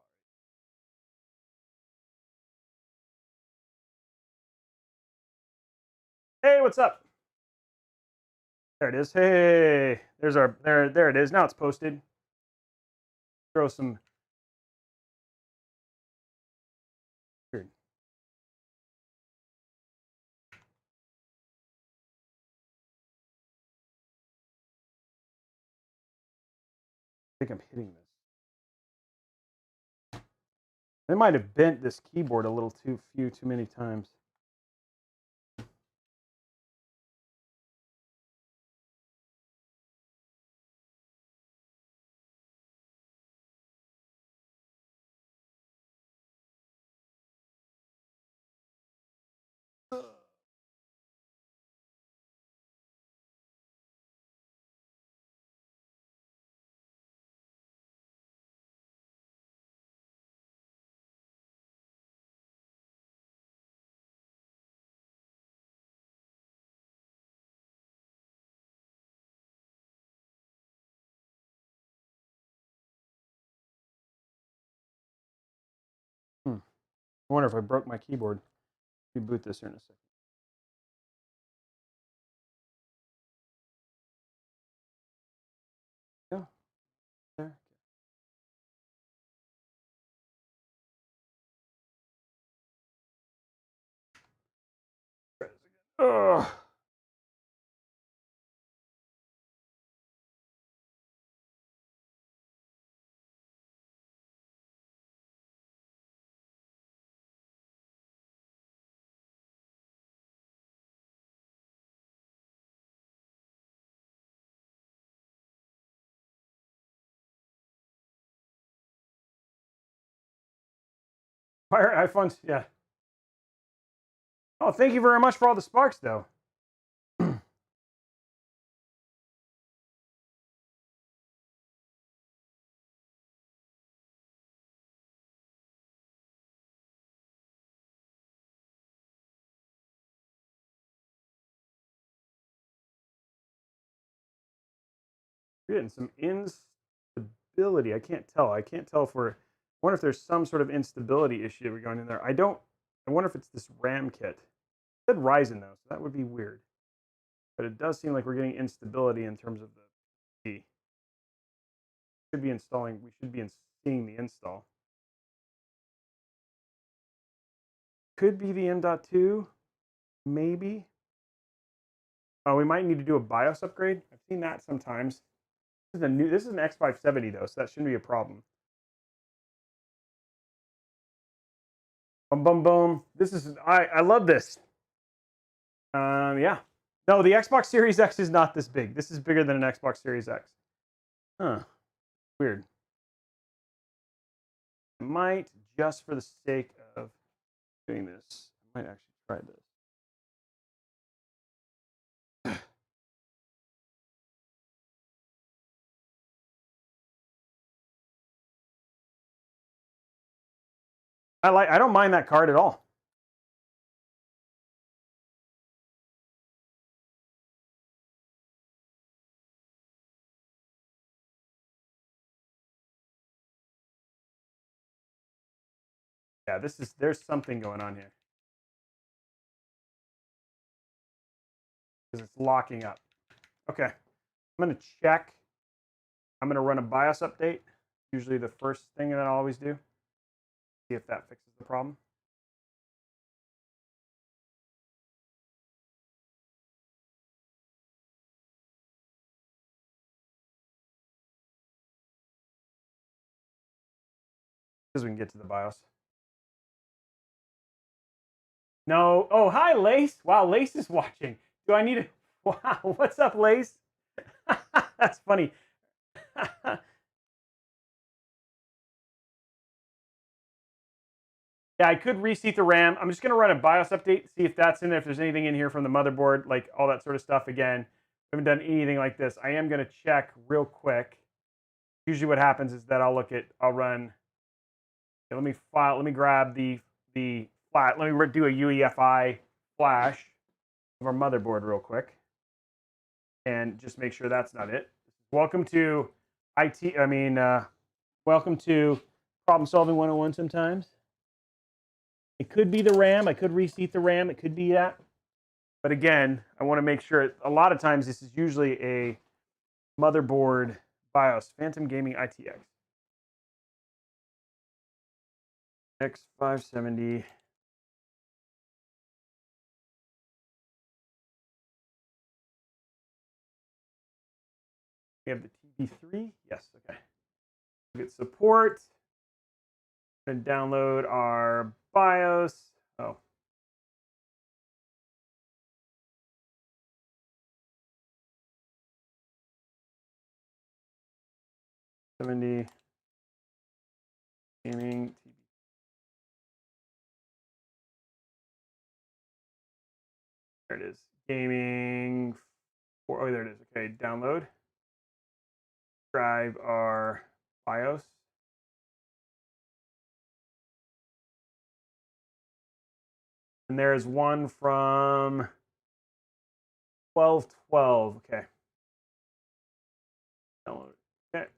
Speaker 1: Hey, what's up? There it is. Hey, there's our there it is. Now it's posted. Throw some weird. I think I'm hitting this. I might have bent this keyboard a little too many times. I wonder if I broke my keyboard. Reboot this here in a second. Yeah, there. Ugh. Fire iPhones, yeah. Oh, thank you very much for all the sparks, though. We're getting some instability. I can't tell. I can't tell if we're. I wonder if there's some sort of instability issue we're going in there. I wonder if it's this RAM kit. It said Ryzen though, so that would be weird. But it does seem like we're getting instability in terms of the key. We should be installing. We should be seeing the install. Could be the M.2, maybe. Oh, we might need to do a BIOS upgrade. I've seen that sometimes. This is an X570 though, so that shouldn't be a problem. Boom, boom, boom. This is I love this. Yeah. No, the Xbox Series X is not this big. This is bigger than an Xbox Series X. Huh. Weird. I might, just for the sake of doing this, I might actually try this. I don't mind that card at all. Yeah, there's something going on here. Because it's locking up. Okay. I'm going to check. I'm going to run a BIOS update. Usually the first thing that I always do. See if that fixes the problem. Because we can get to the BIOS. No. Oh, hi, Lace. Wow, Lace is watching. Do I need to... Wow, what's up, Lace? That's funny. Yeah, I could reseat the RAM. I'm just going to run a BIOS update, see if that's in there, if there's anything in here from the motherboard, like all that sort of stuff. Again, I haven't done anything like this. I am going to check real quick. Usually what happens is that I'll run... Okay, let me grab the flat. Let me do a UEFI flash of our motherboard real quick. And just make sure that's not it. Welcome to welcome to Problem Solving 101 sometimes. It could be the RAM. I could reseat the RAM. It could be that. But again, I want to make sure. A lot of times, this is usually a motherboard BIOS. Phantom Gaming ITX. X570. We have the TB3. Yes, okay. We get support. And download our BIOS. Oh. '70 gaming TV. There it is. Gaming. Oh, there it is. Okay, download. Drive our BIOS. And there's one from 1212. Okay. Download. Okay.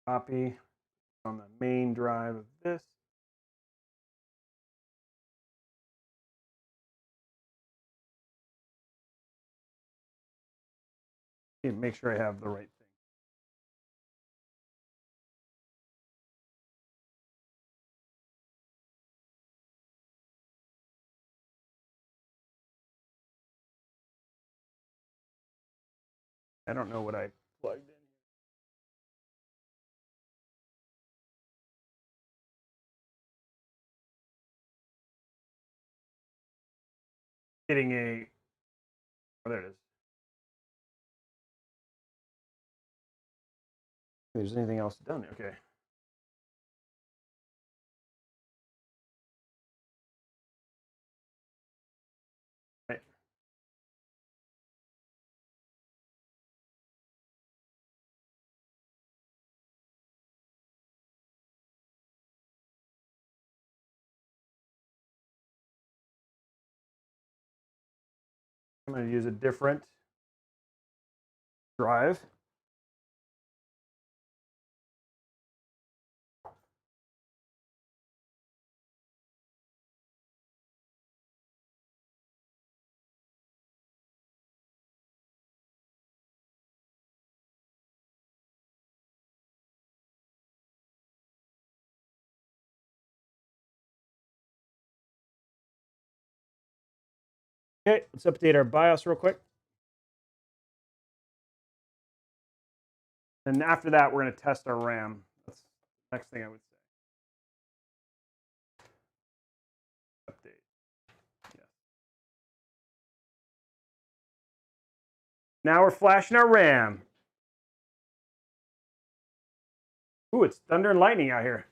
Speaker 1: Copy on the main drive of this. Make sure I have the right thing. I don't know what I plugged in. Getting a, oh, there it is. If there's anything else done. Okay. Right. I'm going to use a different drive. Okay, let's update our BIOS real quick. And after that, we're going to test our RAM. That's the next thing I would say. Update. Yeah. Now we're flashing our RAM. Ooh, it's thunder and lightning out here.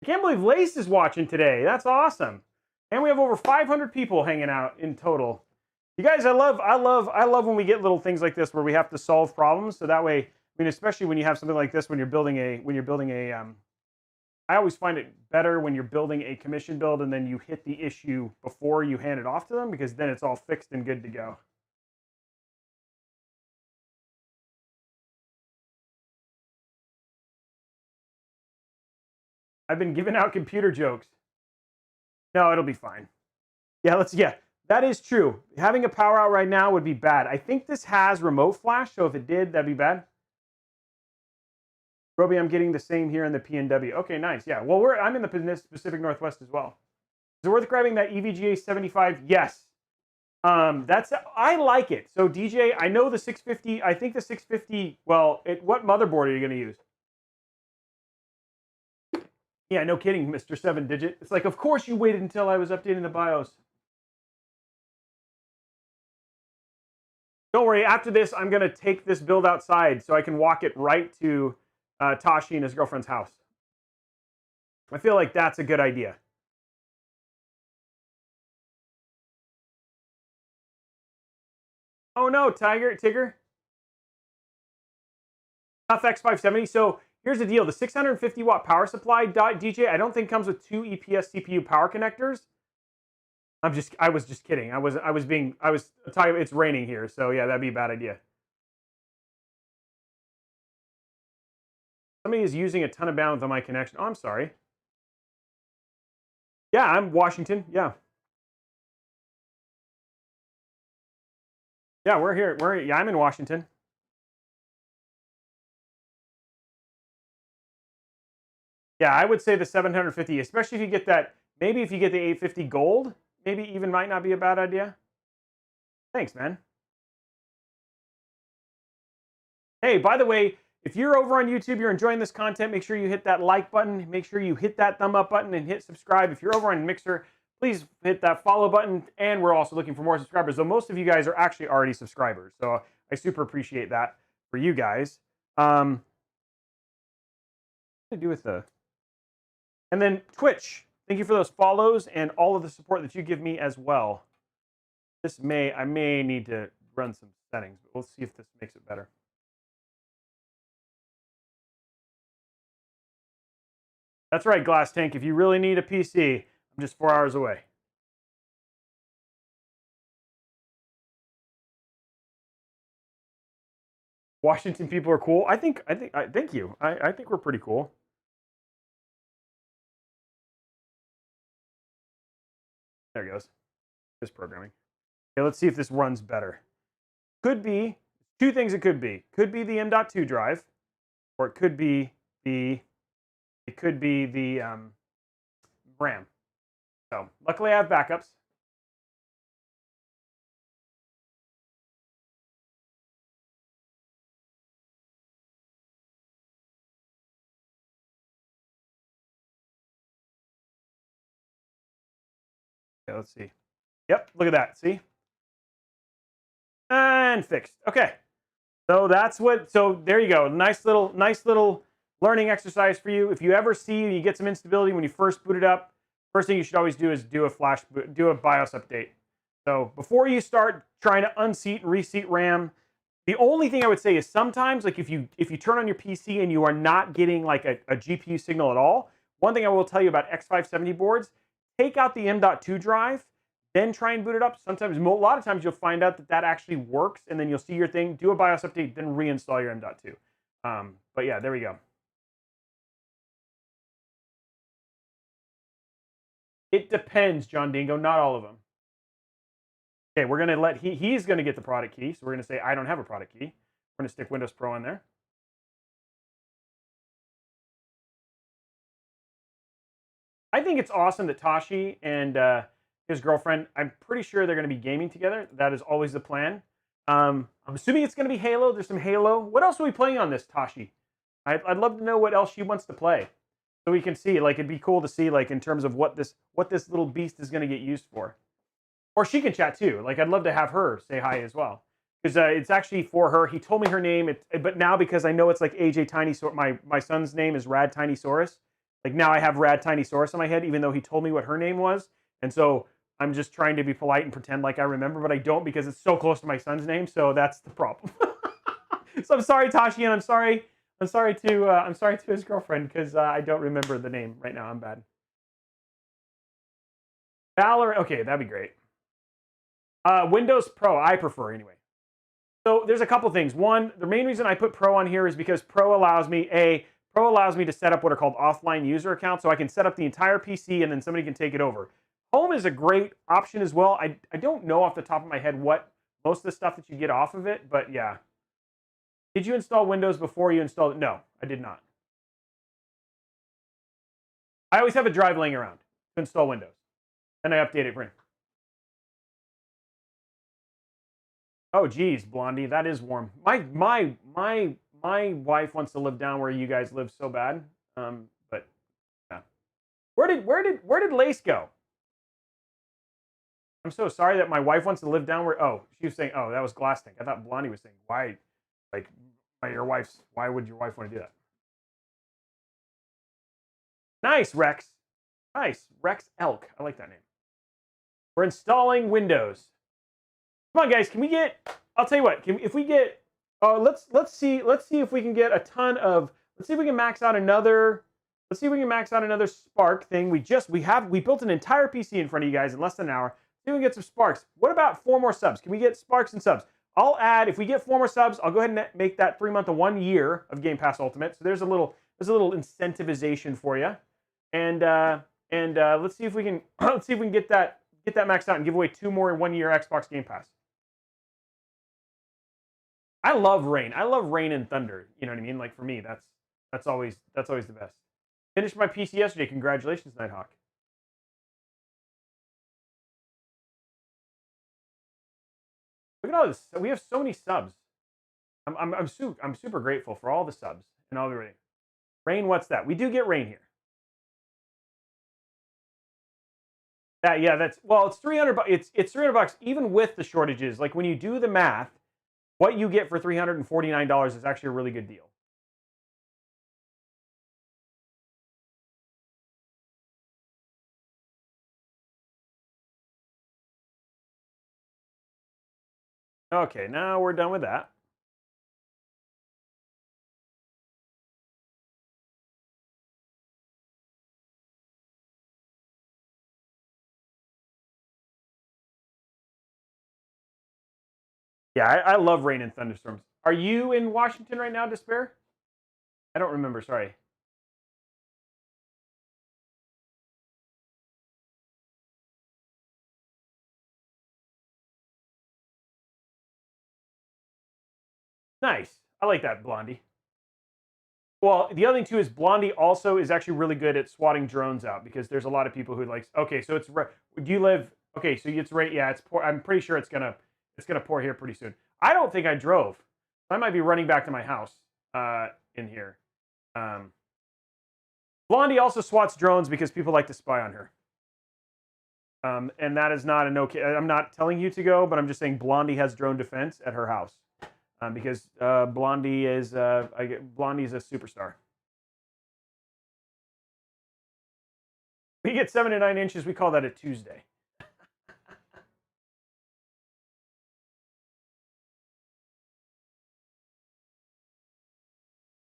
Speaker 1: I can't believe Lace is watching today. That's awesome. And we have over 500 people hanging out in total. You guys, I love when we get little things like this where we have to solve problems. So that way, I mean, especially when you have something like this, when you're building a, I always find it better when you're building a commission build and then you hit the issue before you hand it off to them, because then it's all fixed and good to go. I've been giving out computer jokes. No, it'll be fine. Yeah, that is true. Having a power out right now would be bad. I think this has remote flash, so if it did, that'd be bad. Robey, I'm getting the same here in the PNW. Okay, nice. Yeah, well, I'm in the Pacific Northwest as well. Is it worth grabbing that EVGA 75? Yes. I like it. So DJ, I know the 650. I think the 650. Well, what motherboard are you going to use? Yeah, no kidding, Mr. 7-Digit. It's like, of course you waited until I was updating the BIOS. Don't worry, after this, I'm going to take this build outside so I can walk it right to Tashi and his girlfriend's house. I feel like that's a good idea. Oh no, Tigger. Tough X570. So here's the deal. The 650 watt power supply, DJ, I don't think comes with 2 EPS CPU power connectors. I was just kidding. It's raining here, so yeah, that'd be a bad idea. Somebody is using a ton of bandwidth on my connection. Oh, I'm sorry. Yeah, I'm Washington. Yeah. Yeah, we're here. Yeah, I'm in Washington. Yeah, I would say the 750, especially if you get that. Maybe if you get the 850 gold, maybe even might not be a bad idea. Thanks, man. Hey, by the way, if you're over on YouTube, you're enjoying this content, make sure you hit that like button. Make sure you hit that thumb up button and hit subscribe. If you're over on Mixer, please hit that follow button. And we're also looking for more subscribers, though most of you guys are actually already subscribers. So I super appreciate that for you guys. What to do with the... And then Twitch. Thank you for those follows and all of the support that you give me as well. I may need to run some settings, but we'll see if this makes it better. That's right, Glass Tank. If you really need a PC, I'm just 4 hours away. Washington people are cool. Thank you. I think we're pretty cool. There it goes. This programming. Okay, let's see if this runs better. Could be two things. It could be. Could be the M.2 drive, or it could be the RAM. So luckily I have backups. Okay, let's see. Yep, look at that. See? And fixed. Okay. So there you go. Nice little learning exercise for you. If you ever see you get some instability when you first boot it up, first thing you should always do is do a BIOS update. So before you start trying to unseat and reseat RAM, the only thing I would say is sometimes, like if you turn on your PC and you are not getting like a GPU signal at all, one thing I will tell you about X570 boards, take out the M.2 drive, then try and boot it up. Sometimes, a lot of times you'll find out that actually works, and then you'll see your thing, do a BIOS update, then reinstall your M.2. But yeah, there we go. It depends, John Dingo, not all of them. Okay, we're gonna let he's gonna get the product key, so we're gonna say I don't have a product key. We're gonna stick Windows Pro in there. I think it's awesome that Tashi and his girlfriend, I'm pretty sure they're going to be gaming together. That is always the plan. I'm assuming it's going to be Halo. There's some Halo. What else are we playing on this, Tashi? I'd love to know what else she wants to play, so we can see. Like, it'd be cool to see, like, in terms of what this little beast is going to get used for. Or she can chat too. Like, I'd love to have her say hi as well, because it's actually for her. He told me her name, but now because I know it's like AJ Tiny, my son's name is Rad Tiny Saurus. Like, now I have Rad Tiny Saurus in my head, even though he told me what her name was, and so I'm just trying to be polite and pretend like I remember, but I don't, because it's so close to my son's name. So that's the problem. So I'm sorry, Tashi, and I'm sorry to his girlfriend, because I don't remember the name right now. I'm bad. Valor. Okay, that'd be great. Windows Pro, I prefer anyway. So there's a couple things. One, the main reason I put Pro on here is because Pro allows me to set up what are called offline user accounts, so I can set up the entire PC and then somebody can take it over. Home is a great option as well. I don't know off the top of my head what most of the stuff that you get off of it, but yeah. Did you install Windows before you installed it? No, I did not. I always have a drive laying around to install Windows, and I update it for him. Oh, geez, Blondie, that is warm. My wife wants to live down where you guys live so bad. But yeah. Where did Lace go? I'm so sorry that my wife wants to live down where. Oh, she was saying. Oh, that was Glass Tank. I thought Blondie was saying, why, like, why would your wife want to do that? Nice, Rex. Nice, Rex Elk. I like that name. We're installing Windows. Come on, guys. Can we get? I'll tell you what. If we get? Let's see if we can get a ton of. Let's see if we can max out another. Let's see if we can max out another Spark thing. We built an entire PC in front of you guys in less than an hour. See if we can get some Sparks. What about 4 more subs? Can we get Sparks and subs? I'll add, if we get 4 more subs, I'll go ahead and make that 3 month to 1 year of Game Pass Ultimate. So there's a little incentivization for you. And let's see if we can get that maxed out and give away 2 more in 1 year Xbox Game Pass. I love rain. I love rain and thunder. You know what I mean? Like, for me, that's always the best. Finished my PC yesterday. Congratulations, Nighthawk. Look at all this. We have so many subs. I'm super grateful for all the subs and all the rain. Rain, what's that? We do get rain here. Yeah, it's $300. It's $300 even with the shortages. Like, when you do the math, what you get for $349 is actually a really good deal. Okay, now we're done with that. Yeah, I love rain and thunderstorms. Are you in Washington right now, Despair? I don't remember, sorry. Nice. I like that, Blondie. Well, the other thing too is Blondie also is actually really good at swatting drones out, because there's a lot of people who like. Okay, so do you live? Okay, so it's right. Yeah, it's pour. I'm pretty sure it's gonna pour here pretty soon. I don't think I drove. I might be running back to my house in here. Blondie also swats drones because people like to spy on her. And that is not I'm not telling you to go, but I'm just saying Blondie has drone defense at her house. Because Blondie is Blondie's a superstar. We get 7 to 9 inches. We call that a Tuesday.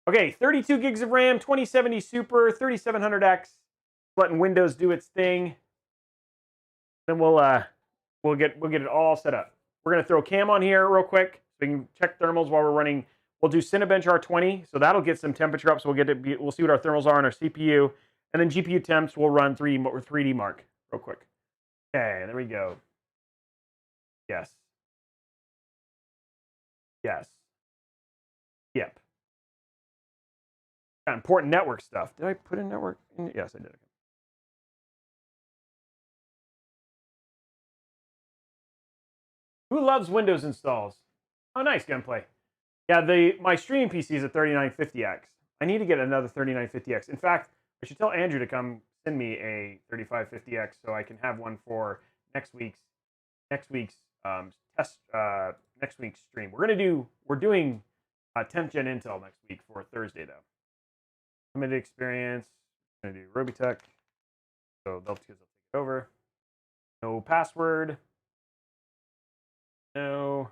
Speaker 1: Okay, 32 gigs of RAM, 2070 Super, 3700X. Letting Windows do its thing. Then we'll get it all set up. We're gonna throw cam on here real quick. We can check thermals while we're running. We'll do Cinebench R20, so that'll get some temperature up. So we'll see what our thermals are on our CPU, and then GPU temps. We'll run 3D Mark real quick. Okay, there we go. Yes. Yes. Yep. Got important network stuff. Did I put in network? Yes, I did. Who loves Windows installs? Oh, nice gunplay. Yeah, my streaming PC is a 3950X. I need to get another 3950X. In fact, I should tell Andrew to come send me a 3550X so I can have one for next week's test next week's stream. We're doing Temp Gen Intel next week for Thursday though. Limited experience. I'm gonna do Robeytech. So they'll take it over. No password. No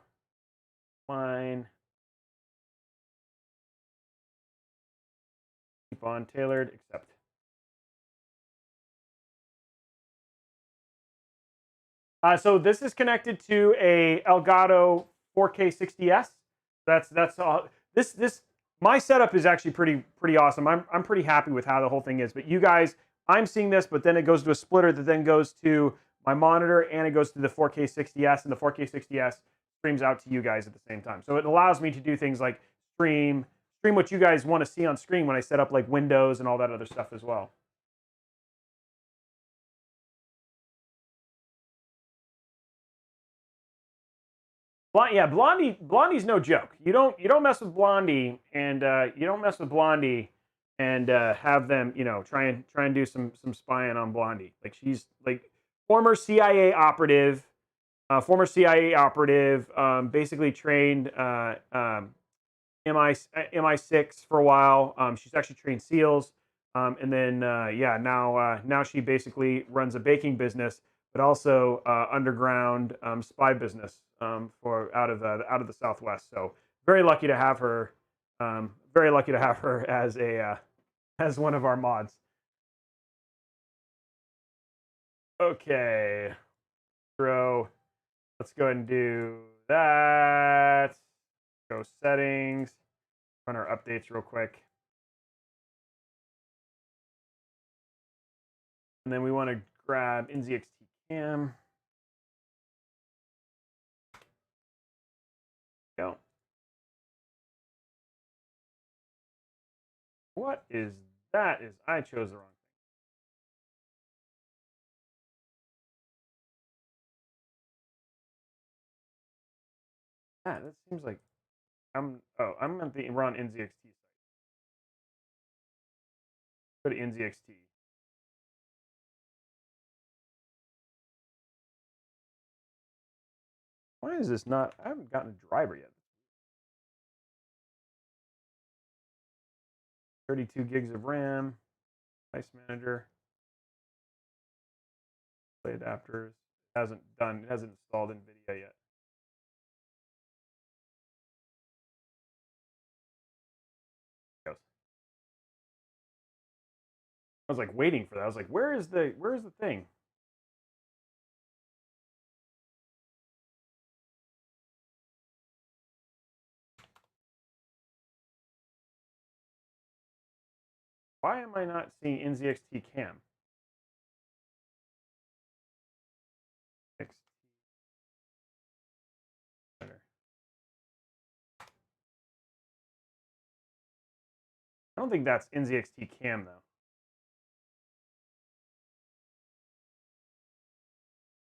Speaker 1: line. Keep on tailored, accept. So this is connected to a Elgato 4K 60S. That's all. This my setup is actually pretty awesome. I'm pretty happy with how the whole thing is. But you guys, I'm seeing this, but then it goes to a splitter that then goes to my monitor and it goes to the 4K 60S, and the 4K 60S streams out to you guys at the same time. So it allows me to do things like stream what you guys want to see on screen when I set up like Windows and all that other stuff as well. Yeah, Blondie's no joke. You don't mess with Blondie, and have them, try and do some spying on Blondie. Like she's like former CIA operative, basically trained MI6 for a while. She's actually trained SEALs, and then now she basically runs a baking business, but also underground spy business for out of the Southwest. So very lucky to have her. Very lucky to have her as one of our mods. Okay, let's go ahead and do that. Go settings. Run our updates real quick. And then we want to grab NZXT cam. Go. What is that? I chose the wrong thing. That seems like I'm at the run NZXT site. Go to NZXT. Why is this not? I haven't gotten a driver yet. 32 gigs of RAM. Device manager. Play adapters. It hasn't installed NVIDIA yet. I was like waiting for that. I was like, where is the thing? Why am I not seeing NZXT cam? I don't think that's NZXT cam though.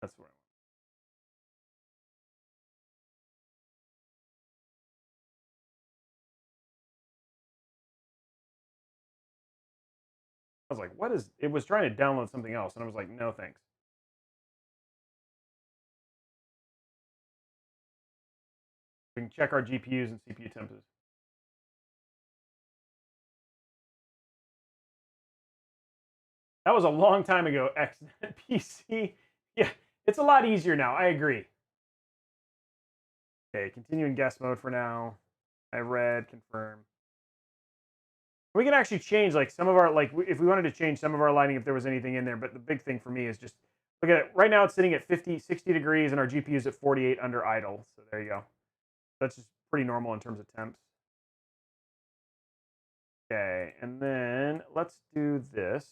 Speaker 1: That's what I was like, what is it? Was trying to download something else, and I was like, no thanks. We can check our GPUs and CPU temps. That was a long time ago. XNet PC. Yeah, it's a lot easier now. I agree. Okay, continue in guest mode for now. I read, confirm. We can actually change like some of our, like if we wanted to change some of our lighting if there was anything in there. But the big thing for me is just look at it. Right now it's sitting at 60 degrees and our GPU is at 48 under idle. So there you go. That's just pretty normal in terms of temps. Okay, and then let's do this.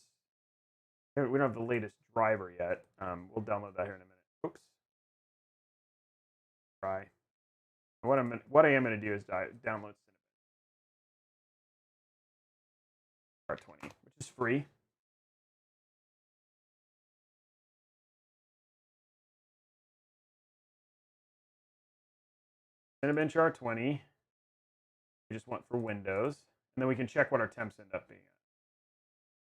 Speaker 1: We don't have the latest driver yet. We'll download that here in a minute. Oops. Try. What I am going to do is download R20, which is free. Cinebench R20. We just want for Windows, and then we can check what our temps end up being.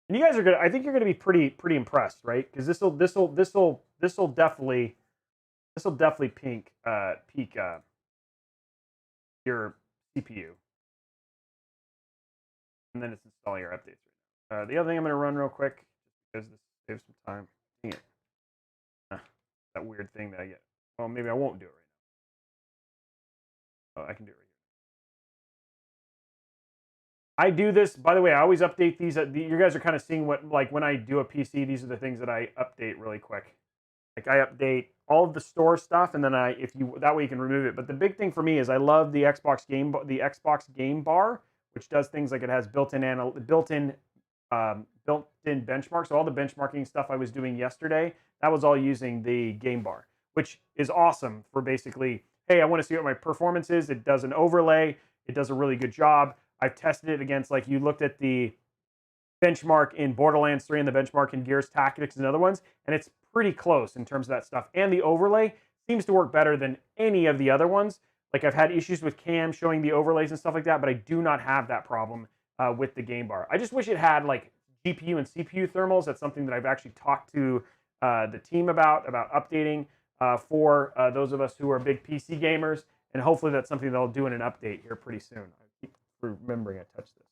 Speaker 1: And you guys are good. I think you're going to be pretty impressed, right? Because this will definitely peak your CPU, and then it's installing your updates. The other thing I'm going to run real quick because this saves some time. Dang it. That weird thing that I get. Well, maybe I won't do it right now. Oh, I can do it right here. I do this, by the way, I always update these. You guys are kind of seeing what, like when I do a PC, these are the things that I update really quick. Like I update all of the store stuff, and then that way you can remove it. But the big thing for me is I love the Xbox game bar, which does things like it has built-in benchmark. So all the benchmarking stuff I was doing yesterday, that was all using the game bar, which is awesome for basically, hey, I want to see what my performance is. It does an overlay. It does a really good job. I've tested it against, like, you looked at the benchmark in Borderlands 3 and the benchmark in Gears Tactics and other ones, and it's pretty close in terms of that stuff. And the overlay seems to work better than any of the other ones. Like, I've had issues with Cam showing the overlays and stuff like that, but I do not have that problem with the game bar. I just wish it had, like, GPU and CPU thermals. That's something that I've actually talked to the team about updating for those of us who are big PC gamers, and hopefully that's something they'll do in an update here pretty soon. Remembering I touched this.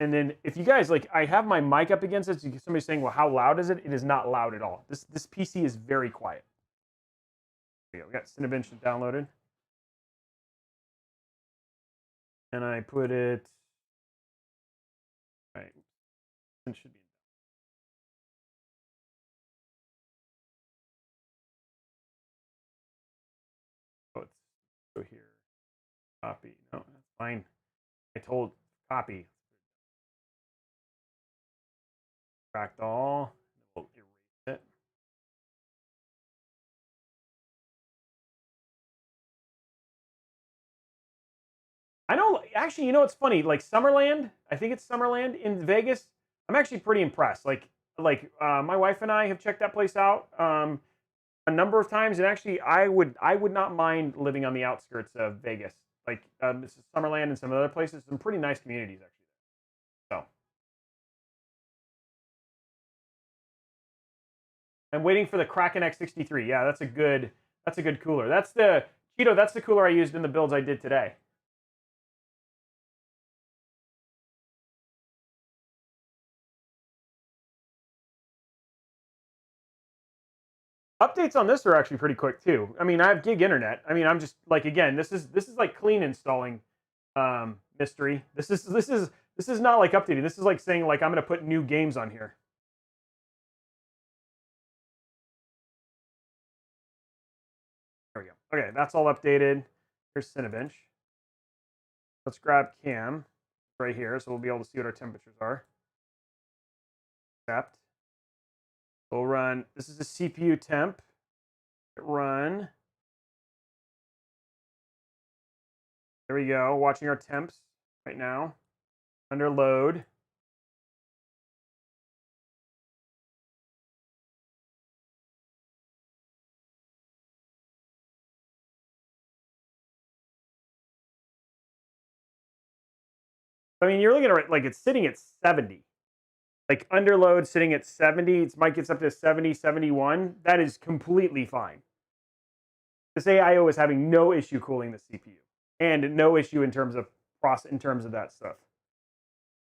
Speaker 1: And then if you guys, like, I have my mic up against it, so somebody's saying, well, how loud is it? It is not loud at all. This PC is very quiet. There we go. We got Cinebench downloaded. And I put it, right, it should be. Oh, let's go here. Copy. No, that's fine. I told copy. Fractal. We'll erase it. I know, actually, you know what's funny? Like Summerland, I think it's Summerland in Vegas. I'm actually pretty impressed. Like my wife and I have checked that place out a number of times, and actually, I would not mind living on the outskirts of Vegas. Like this is Summerland and some other places, some pretty nice communities actually. So I'm waiting for the Kraken X63. Yeah, that's a good cooler. That's the Cheeto. That's the cooler I used in the builds I did today. Updates on this are actually pretty quick too. I mean, I have gig internet. I mean, I'm just like, again, this is like clean installing mystery. This is not like updating. This is like saying, like, I'm going to put new games on here. There we go. Okay, that's all updated. Here's Cinebench. Let's grab Cam right here, so we'll be able to see what our temperatures are. Accept. We'll run. This is the CPU temp. Run. There we go. Watching our temps right now. Under load. I mean, you're looking at it like it's sitting at 70. Like under load sitting at 70. It might get up to 70, 71. That is completely fine. This AIO is having no issue cooling the CPU, and no issue in terms of that stuff.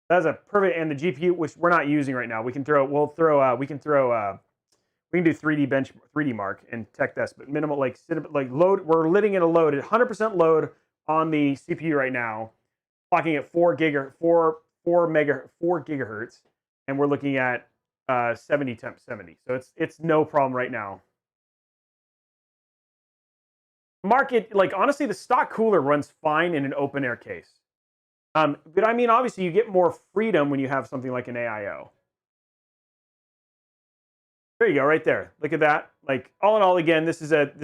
Speaker 1: That's a perfect, and the GPU, which we're not using right now, we can do 3D mark and tech test, but minimal, like load. We're letting in a load at 100% load on the CPU right now, clocking at 4 gigahertz, and we're looking at 70 temp 70. So it's no problem right now. Market, like, honestly, the stock cooler runs fine in an open air case. But I mean, obviously, you get more freedom when you have something like an AIO. There you go, right there. Look at that. Like, all in all, again, this is Ryzen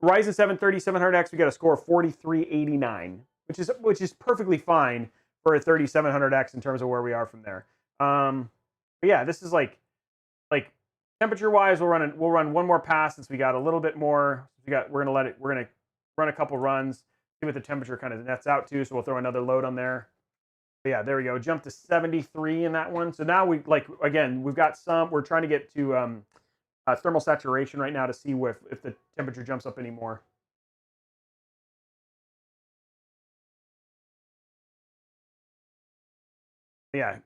Speaker 1: 3700X. We got a score of 4389, which is perfectly fine for a 3700X in terms of where we are from there. But yeah, this is like temperature wise, we'll run one more pass since we got a little bit more. We're gonna run a couple runs, see what the temperature kind of nets out to. So we'll throw another load on there. But yeah, there we go. Jump to 73 in that one. So now we again, we've got we're trying to get to thermal saturation right now to see if the temperature jumps up anymore. Yeah,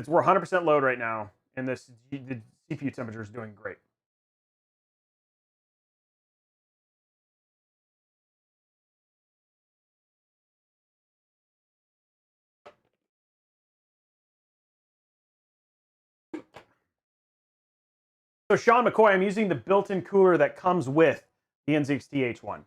Speaker 1: we're 100% load right now, and the CPU temperature is doing great. So Sean McCoy, I'm using the built-in cooler that comes with the NZXT H1.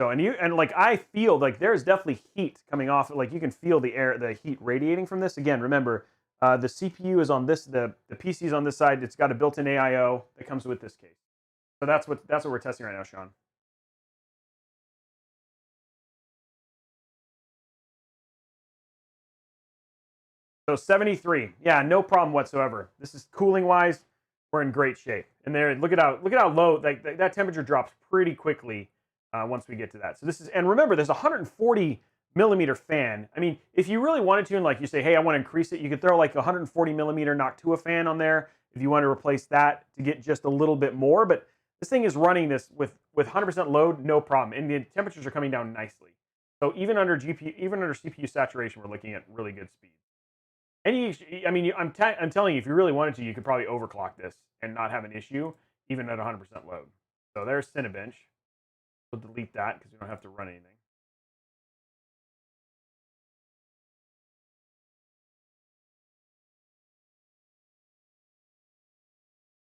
Speaker 1: So and like I feel like there's definitely heat coming off. Like you can feel the heat radiating from this. Again, remember the CPU is on this, the PC is on this side. It's got a built-in AIO that comes with this case. So that's what we're testing right now, Sean. So 73, yeah, no problem whatsoever. This is cooling wise, we're in great shape. And there, look at how low that temperature drops pretty quickly once we get to that. So this is, and remember, there's a 140 millimeter fan. I mean, if you really wanted to, and like you say, hey, I want to increase it, you could throw like a 140 millimeter Noctua fan on there if you want to replace that to get just a little bit more. But this thing is running this with 100% load, no problem, and the temperatures are coming down nicely. So even under CPU saturation, we're looking at really good speed. I mean, I'm telling you, if you really wanted to, you could probably overclock this and not have an issue, even at 100% load. So there's Cinebench. We'll delete that because we don't have to run anything.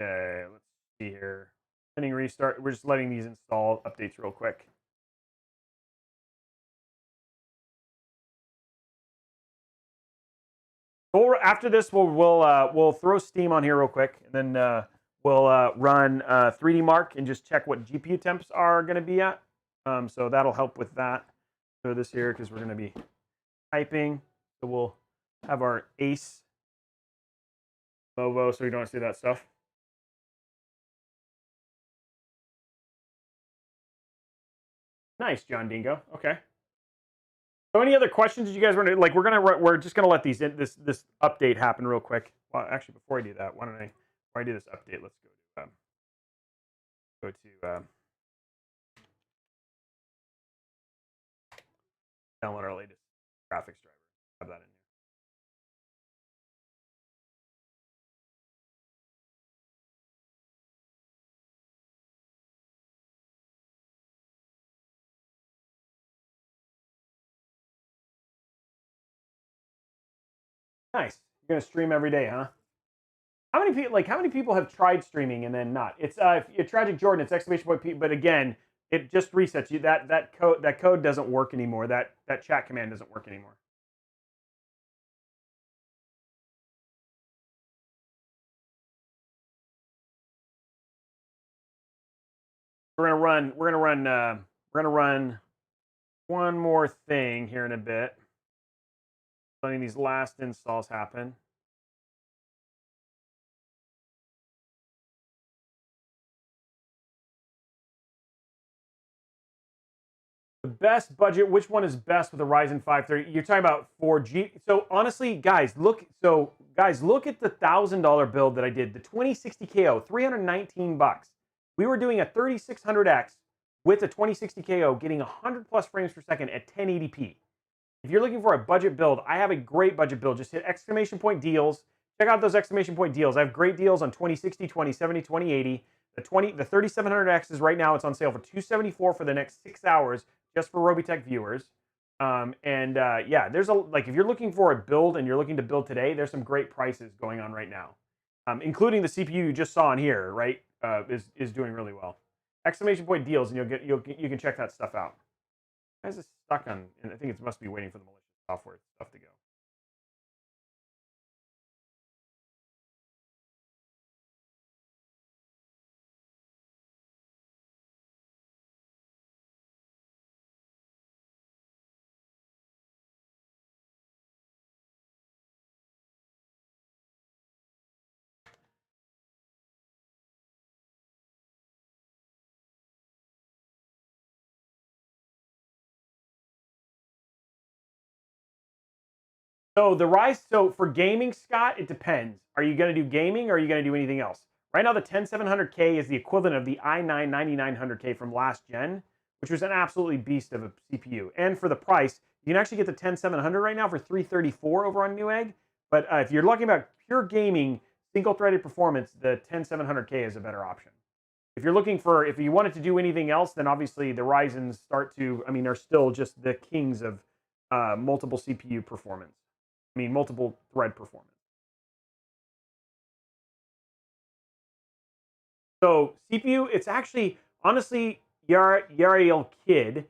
Speaker 1: Okay, let's see here. Setting restart. We're just letting these install updates real quick. After this, we'll throw Steam on here real quick, and then we'll run 3D Mark and just check what GPU temps are going to be at. So that'll help with that. So this here, because we're going to be typing. So we'll have our Ace Movo, so you don't see that stuff. Nice, John Dingo. Okay. So any other questions that you guys want to like? We're just gonna let this update happen real quick. Well, actually, before I do that, before I do this update, let's go to download our latest graphics driver. Have that in here. Nice. You're gonna stream every day, huh? How many people have tried streaming and then not? It's Tragic Jordan. It's exclamation point P. But again, it just resets you. That code doesn't work anymore. That chat command doesn't work anymore. We're gonna run one more thing here in a bit. Letting these last installs happen. The best budget, which one is best with a Ryzen 530? You're talking about 4G. So honestly, guys, look at the $1,000 build that I did, the 2060 KO, 319 bucks. We were doing a 3600X with a 2060 KO, getting 100 plus frames per second at 1080p. If you're looking for a budget build, I have a great budget build. Just hit exclamation point deals. Check out those exclamation point deals. I have great deals on 2060, 2070, 2080. The 3700X is right now, it's on sale for $274 for the next 6 hours, just for Robeytech viewers. Yeah, there's if you're looking for a build and you're looking to build today, there's some great prices going on right now, including the CPU you just saw in here. Right, is doing really well. Exclamation point deals, and you can check that stuff out. Guys is stuck on, and I think it must be waiting for the malicious software stuff to go. So the Ryzen, so for gaming, Scott, it depends. Are you going to do gaming or are you going to do anything else? Right now, the 10700K is the equivalent of the i9 9900K from last gen, which was an absolutely beast of a CPU. And for the price, you can actually get the 10700 right now for $334 over on Newegg. But if you're looking about pure gaming, single-threaded performance, the 10700K is a better option. If you're looking for, if you wanted to do anything else, then obviously the Ryzens start to, I mean, they're still just the kings of multiple CPU performance. I mean, multiple thread performance. So CPU, it's actually, honestly, Yariel Kid,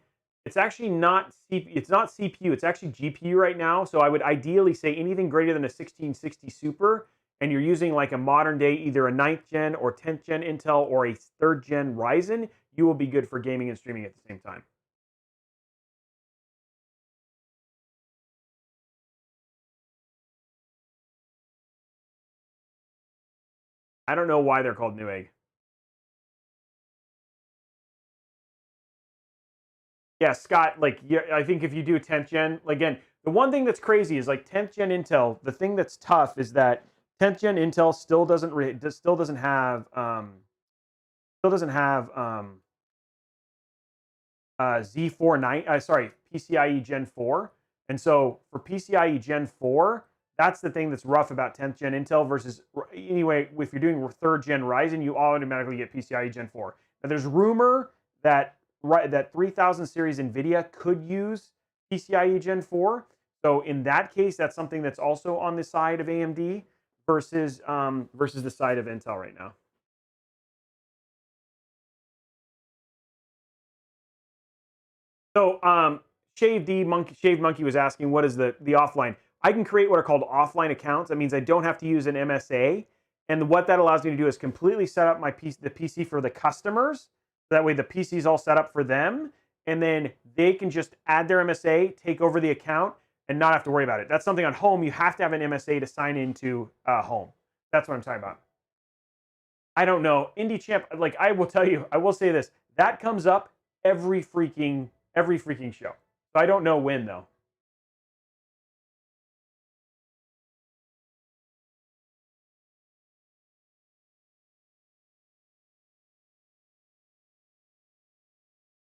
Speaker 1: it's actually not it's not CPU, it's actually GPU right now. So I would ideally say anything greater than a 1660 Super, and you're using like a modern day, either a 9th gen or 10th gen Intel or a 3rd gen Ryzen, you will be good for gaming and streaming at the same time. I don't know why they're called Newegg. Yeah, Scott, like, yeah, I think if you do 10th gen, again, the one thing that's crazy is like 10th gen Intel, the thing that's tough is that 10th gen Intel still doesn't have PCIe Gen 4. And so for PCIe Gen 4, that's the thing that's rough about 10th gen Intel versus, anyway, if you're doing 3rd gen Ryzen, you automatically get PCIe Gen 4. Now there's rumor that that 3000 series NVIDIA could use PCIe Gen 4. So in that case, that's something that's also on the side of AMD versus the side of Intel right now. So Shaved Monkey was asking, what is the offline? I can create what are called offline accounts. That means I don't have to use an MSA. And what that allows me to do is completely set up the PC for the customers. That way the PC is all set up for them. And then they can just add their MSA, take over the account, and not have to worry about it. That's something on home. You have to have an MSA to sign into home. That's what I'm talking about. I don't know. Indie Champ, like, I will tell you, I will say this. That comes up every freaking show. So I don't know when, though.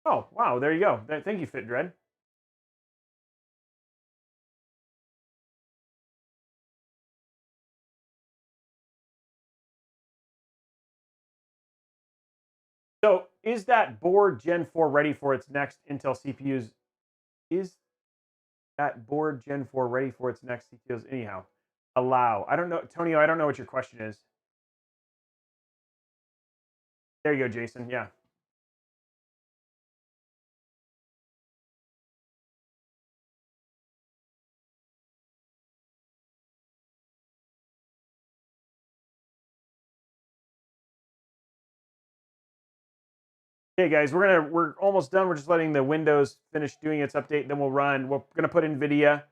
Speaker 1: Oh, wow, there you go. Thank you, FitDread. So is that board Gen 4 ready for its next Intel CPUs? Is that board Gen 4 ready for its next CPUs? Anyhow, allow. I don't know, Tonio, I don't know what your question is. There you go, Jason. Yeah. Okay, guys, we're almost done. We're just letting the Windows finish doing its update, then we'll run. We're gonna put NVIDIA,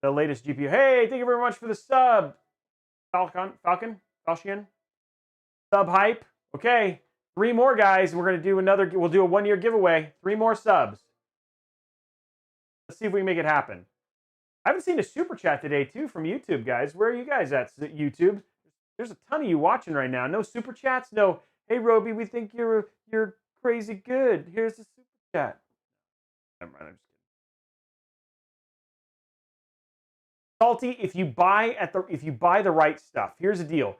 Speaker 1: the latest GPU. Hey, thank you very much for the sub, Falchian, sub hype. Okay, 3 more, guys. We're gonna do another. We'll do a 1-year giveaway. 3 more subs. Let's see if we can make it happen. I haven't seen a super chat today too from YouTube, guys. Where are you guys at, YouTube? There's a ton of you watching right now. No super chats. No. Hey, Robey, we think you're crazy good. Here's the super chat. Never mind, I'm just kidding. Salty, if you buy the right stuff, here's the deal.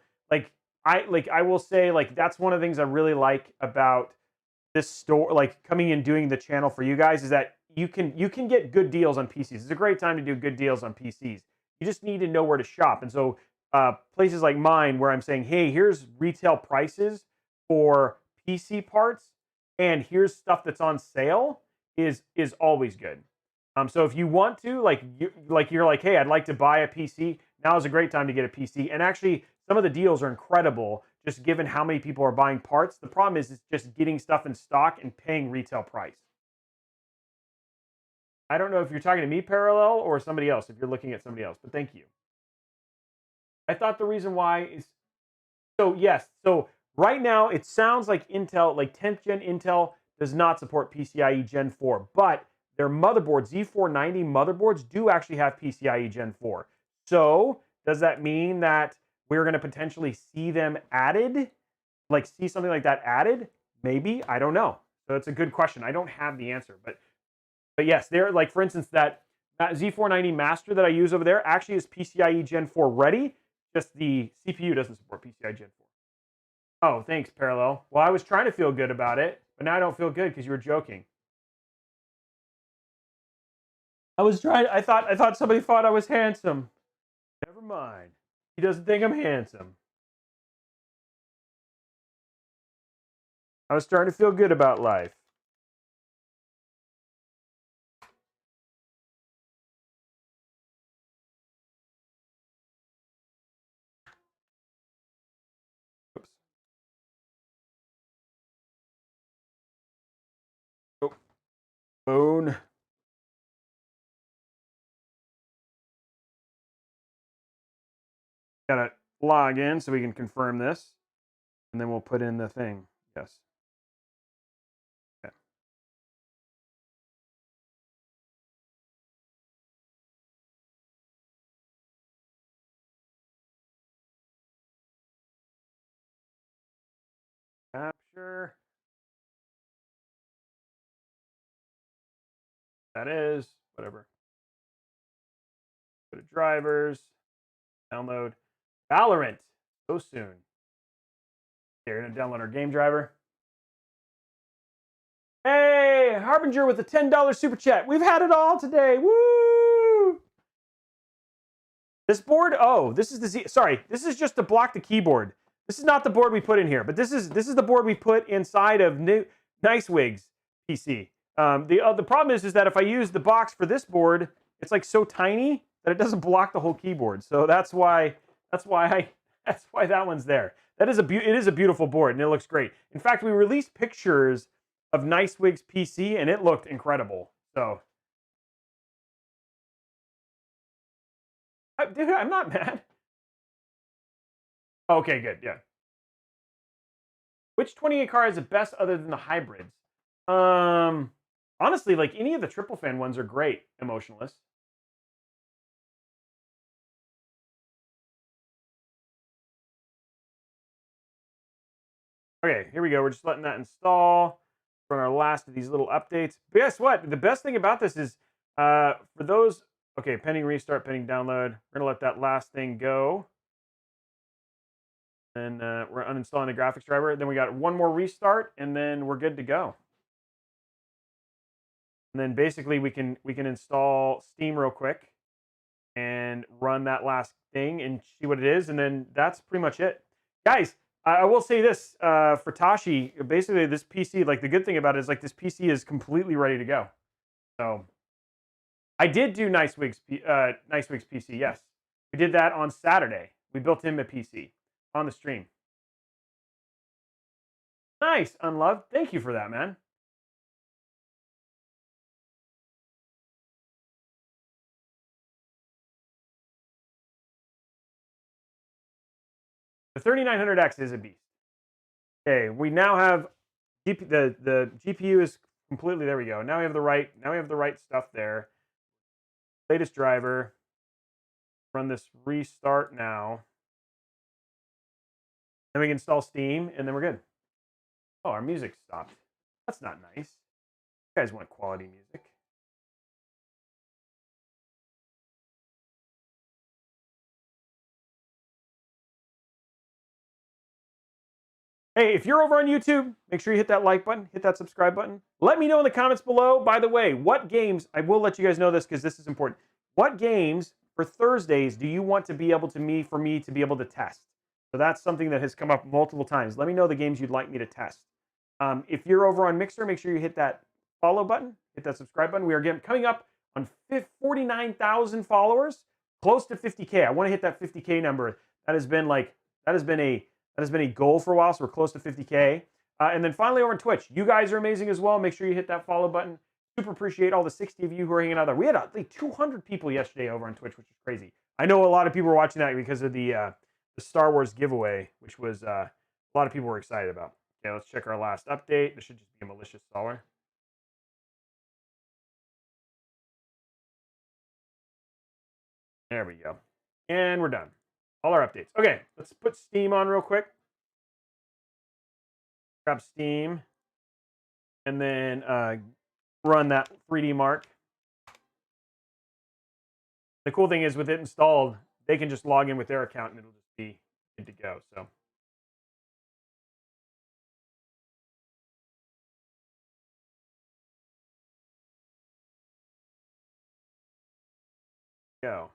Speaker 1: I will say, like, that's one of the things I really like about this store, like coming and doing the channel for you guys, is that you can get good deals on PCs. It's a great time to do good deals on PCs. You just need to know where to shop. And so places like mine, where I'm saying, hey, here's retail prices for PC parts, and here's stuff that's on sale, is always good. So if you want to, you're like, hey, I'd like to buy a PC, now is a great time to get a PC. And actually, some of the deals are incredible, just given how many people are buying parts. The problem is just getting stuff in stock and paying retail price. I don't know if you're talking to me, Parallel, or somebody else, if you're looking at somebody else, but thank you. I thought the reason why is, so yes, so right now it sounds like Intel, like 10th gen Intel, does not support PCIe Gen 4, but their motherboards, Z490 motherboards, do actually have PCIe Gen 4. So does that mean that we're going to potentially see them added? Like see something like that added? Maybe. I don't know. So it's a good question. I don't have the answer. But yes, they're like, for instance, that Z490 Master that I use over there actually is PCIe Gen 4 ready. Just the CPU doesn't support PCIe Gen 4. Oh, thanks, Parallel. Well, I was trying to feel good about it, but now I don't feel good because you were joking. I thought somebody thought I was handsome. Never mind. He doesn't think I'm handsome. I was starting to feel good about life. Oops. Oh, phone. Gotta log in so we can confirm this, and then we'll put in the thing. Yes. Okay. Capture. That is whatever. Go to drivers. Download Valorant. So soon. You're gonna download our game driver. Hey, Harbinger with a $10 super chat. We've had it all today. Woo! This board, oh, this is the Z. Sorry, this is just to block the keyboard. This is not the board we put in here, but this is the board we put inside of Nicewegg's PC. The problem is that if I use the box for this board, it's like so tiny that it doesn't block the whole keyboard. So that's why that one's there. It is a beautiful board and it looks great. In fact, we released pictures of Nicewegg's PC and it looked incredible. So, dude, I'm not mad. Okay, good, yeah. Which 28 car is the best other than the hybrids? Honestly, like any of the triple fan ones are great, Emotionless. Okay, here we go. We're just letting that install for our last of these little updates. But guess what? The best thing about this is for those, okay, pending restart, pending download. We're going to let that last thing go. And we're uninstalling the graphics driver. Then we got one more restart, and then we're good to go. And then basically we can install Steam real quick and run that last thing and see what it is. And then that's pretty much it. Guys, I will say this for Tashi, basically this PC, like the good thing about it is like this PC is completely ready to go. So I did do Nicewegg's PC, yes. We did that on Saturday. We built him a PC on the stream. Nice, Unloved. Thank you for that, man. The 3900X is a beast. Okay, we now have the GPU is completely, there we go. Now we have the right stuff there. Latest driver. Run this restart now. Then we can install Steam and then we're good. Oh, our music stopped. That's not nice. You guys want quality music. Hey, if you're over on YouTube, make sure you hit that like button, hit that subscribe button. Let me know in the comments below. By the way, what games, I will let you guys know this because this is important. What games for Thursdays do you want to be able to for me to be able to test? So that's something that has come up multiple times. Let me know the games you'd like me to test. If you're over on Mixer, make sure you hit that follow button, hit that subscribe button. We are coming up on 49,000 followers, close to 50K. I want to hit that 50K number. That has been a goal for a while, so we're close to 50K. And then finally over on Twitch, you guys are amazing as well. Make sure you hit that follow button. Super appreciate all the 60 of you who are hanging out there. We had like 200 people yesterday over on Twitch, which is crazy. I know a lot of people were watching that because of the Star Wars giveaway, which was a lot of people were excited about. Okay, let's check our last update. This should just be a malicious installer. There we go. And we're done. All our updates. Okay, let's put Steam on real quick. Grab Steam. And then run that 3D Mark. The cool thing is with it installed, they can just log in with their account and it'll just be good to go. So. Go.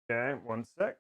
Speaker 1: Okay, one sec.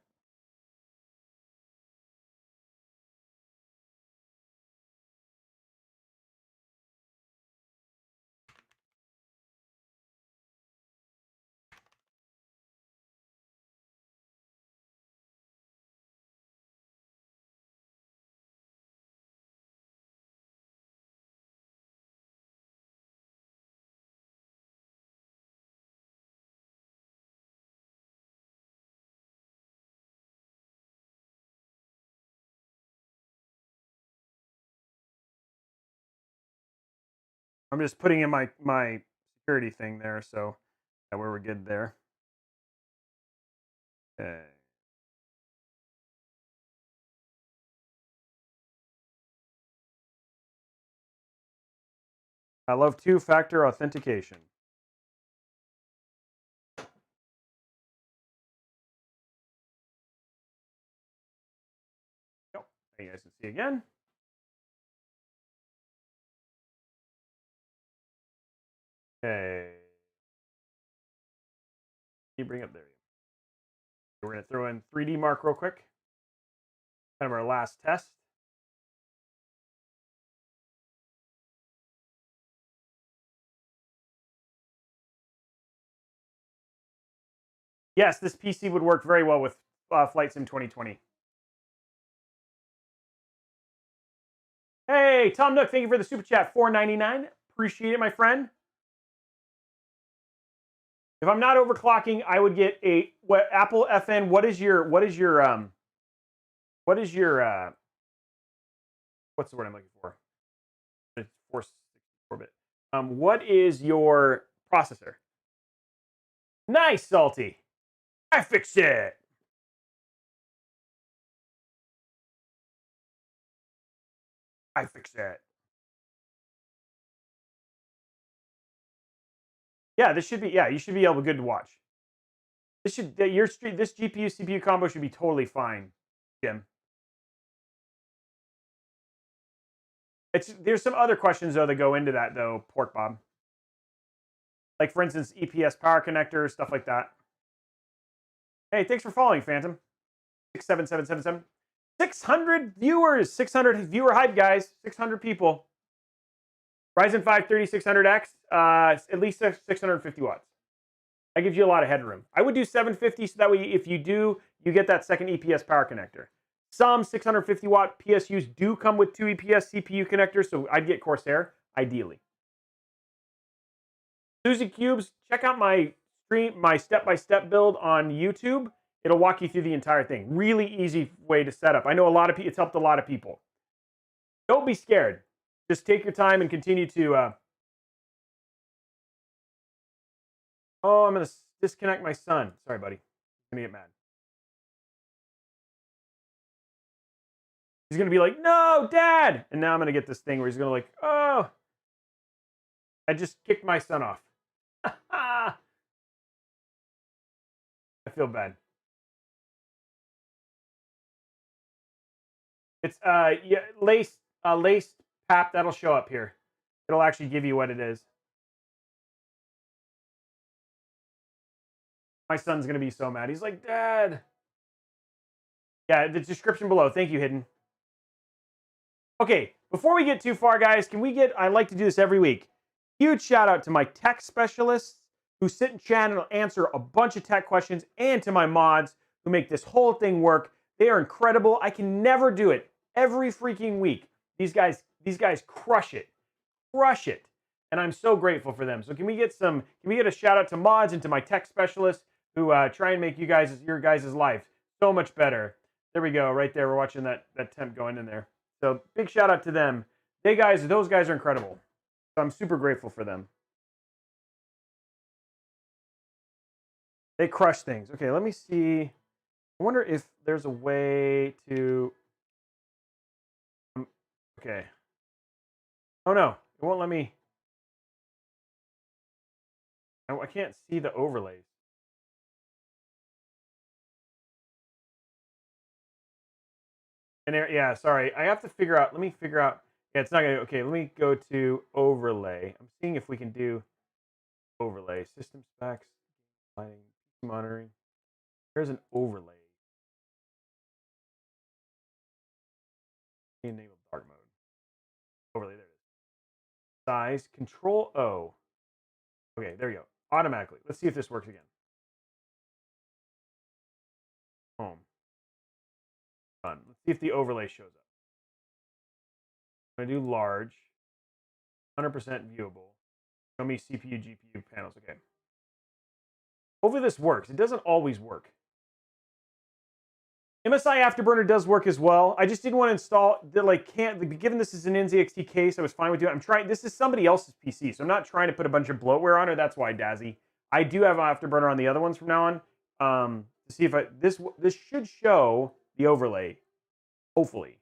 Speaker 1: I'm just putting in my security thing there, so that way we're good there. Okay. I love two-factor authentication. Yep. You guys can see again. Okay. You bring up there. We're going to throw in 3D Mark real quick. Kind of our last test. Yes, this PC would work very well with Flight Sim 2020. Hey, Tom Nook, thank you for the super chat, $4.99. Appreciate it, my friend. If I'm not overclocking, I would get a Apple FN. What is your what's the word I'm looking for? It's 464-bit. What is your processor? Nice, Salty. I fixed it. I fixed it. Yeah, this should be. Yeah, you should be able good to watch. This should this GPU CPU combo should be totally fine, Jim. There's some other questions though that go into that though, Pork Bob. Like for instance, EPS power connectors, stuff like that. Hey, thanks for following, Phantom. 67777. 600 viewers, 600 viewer hype, guys. 600 people. Ryzen 5 3600X, at least 650 watts. That gives you a lot of headroom. I would do 750 so that way if you do, you get that second EPS power connector. Some 650 watt PSUs do come with 2 EPS CPU connectors, so I'd get Corsair, ideally. Suzy Cubes, check out my stream, my step-by-step build on YouTube. It'll walk you through the entire thing. Really easy way to set up. I know a lot of people, it's helped a lot of people. Don't be scared. Just take your time and continue to... Oh, I'm going to disconnect my son. Sorry, buddy. He's going to get mad. He's going to be like, no, Dad! And now I'm going to get this thing where he's going to like, oh, I just kicked my son off. I feel bad. It's yeah, laced pap. That'll show up here. It'll actually give you what it is. My son's gonna be so mad. He's like, Dad. Yeah, the description below. Thank you, Hidden. Okay, before we get too far, guys, can we get? I like to do this every week. Huge shout out to my tech specialists who sit in chat and answer a bunch of tech questions, and to my mods who make this whole thing work. They are incredible. I can never do it every freaking week. These guys These guys crush it. Crush it. And I'm so grateful for them. So can we get a shout out to mods and to my tech specialists who try and make your guys' life so much better. There we go, right there. We're watching that temp going in there. So big shout out to them. Those guys are incredible. So I'm super grateful for them. They crush things. Okay, let me see. I wonder if there's a way to. Okay. Oh no, it won't let me. I can't see the overlays. And there, yeah, sorry. I have to figure out. Let me figure out. Yeah, it's not gonna. Okay, let me go to overlay. I'm seeing if we can do overlay system specs, lighting, monitoring. There's an overlay. Enable dark mode. Overlay. There it is. Size. Control O. Okay, there you go. Automatically. Let's see if this works again. Home. Done. Let's see if the overlay shows up. I'm going to do large. 100% viewable. Show me CPU, GPU panels. Okay. Hopefully this works. It doesn't always work. MSI Afterburner does work as well. I just didn't want to install. Given this is an NZXT case, I was fine with doing it. I'm trying. This is somebody else's PC, so I'm not trying to put a bunch of bloatware on it. That's why, Dazzy. I do have Afterburner on the other ones from now on. To see if this should show the overlay. Hopefully.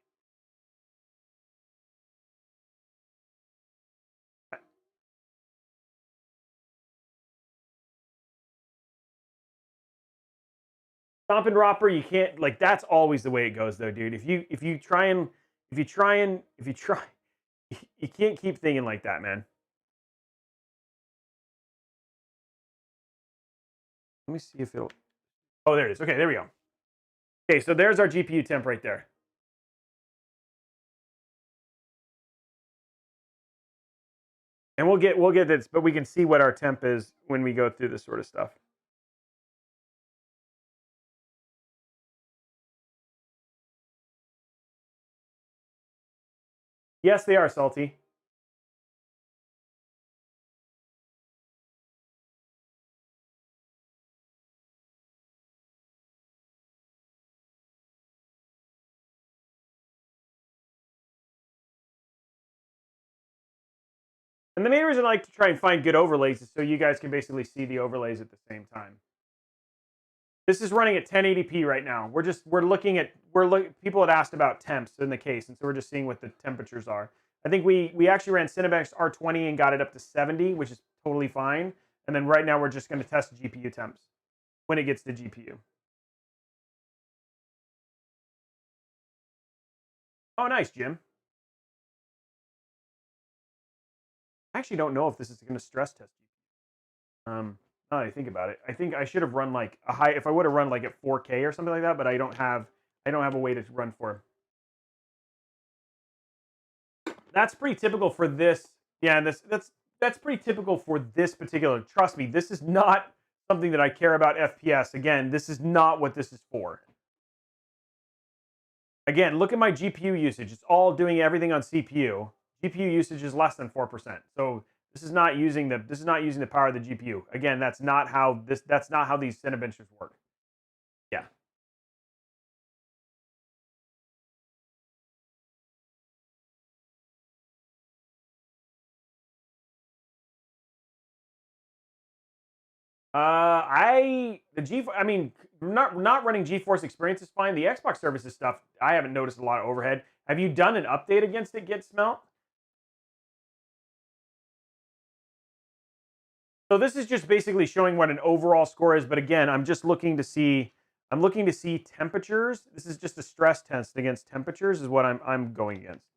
Speaker 1: Stomp and Ropper, you can't that's always the way it goes though, dude. If you try, you can't keep thinking like that, man. Let me see if it'll. Oh, there it is. Okay, there we go. Okay, so there's our GPU temp right there. And we'll get this, but we can see what our temp is when we go through this sort of stuff. Yes, they are salty. And the main reason I like to try and find good overlays is so you guys can basically see the overlays at the same time. This is running at 1080p right now. People had asked about temps in the case, and so we're just seeing what the temperatures are. I think we actually ran Cinebench R20 and got it up to 70, which is totally fine. And then right now we're just going to test GPU temps when it gets to GPU. Oh, nice, Jim. I actually don't know if this is going to stress test. Now that I think about it, I think I should have run like a high. If I would have run like at 4K or something like that, but I don't have a way to run for. That's pretty typical for this. Yeah, that's pretty typical for this particular. Trust me, this is not something that I care about FPS. Again, this is not what this is for. Again, look at my GPU usage. It's all doing everything on CPU. GPU usage is less than 4%. So this is not using the power of the GPU. Again, that's not how these Cinebenches work. Yeah. I mean, not running GeForce Experience is fine. The Xbox services stuff, I haven't noticed a lot of overhead. Have you done an update against it? Get smelt? So this is just basically showing what an overall score is. But again, I'm looking to see temperatures. This is just a stress test against temperatures is what I'm going against.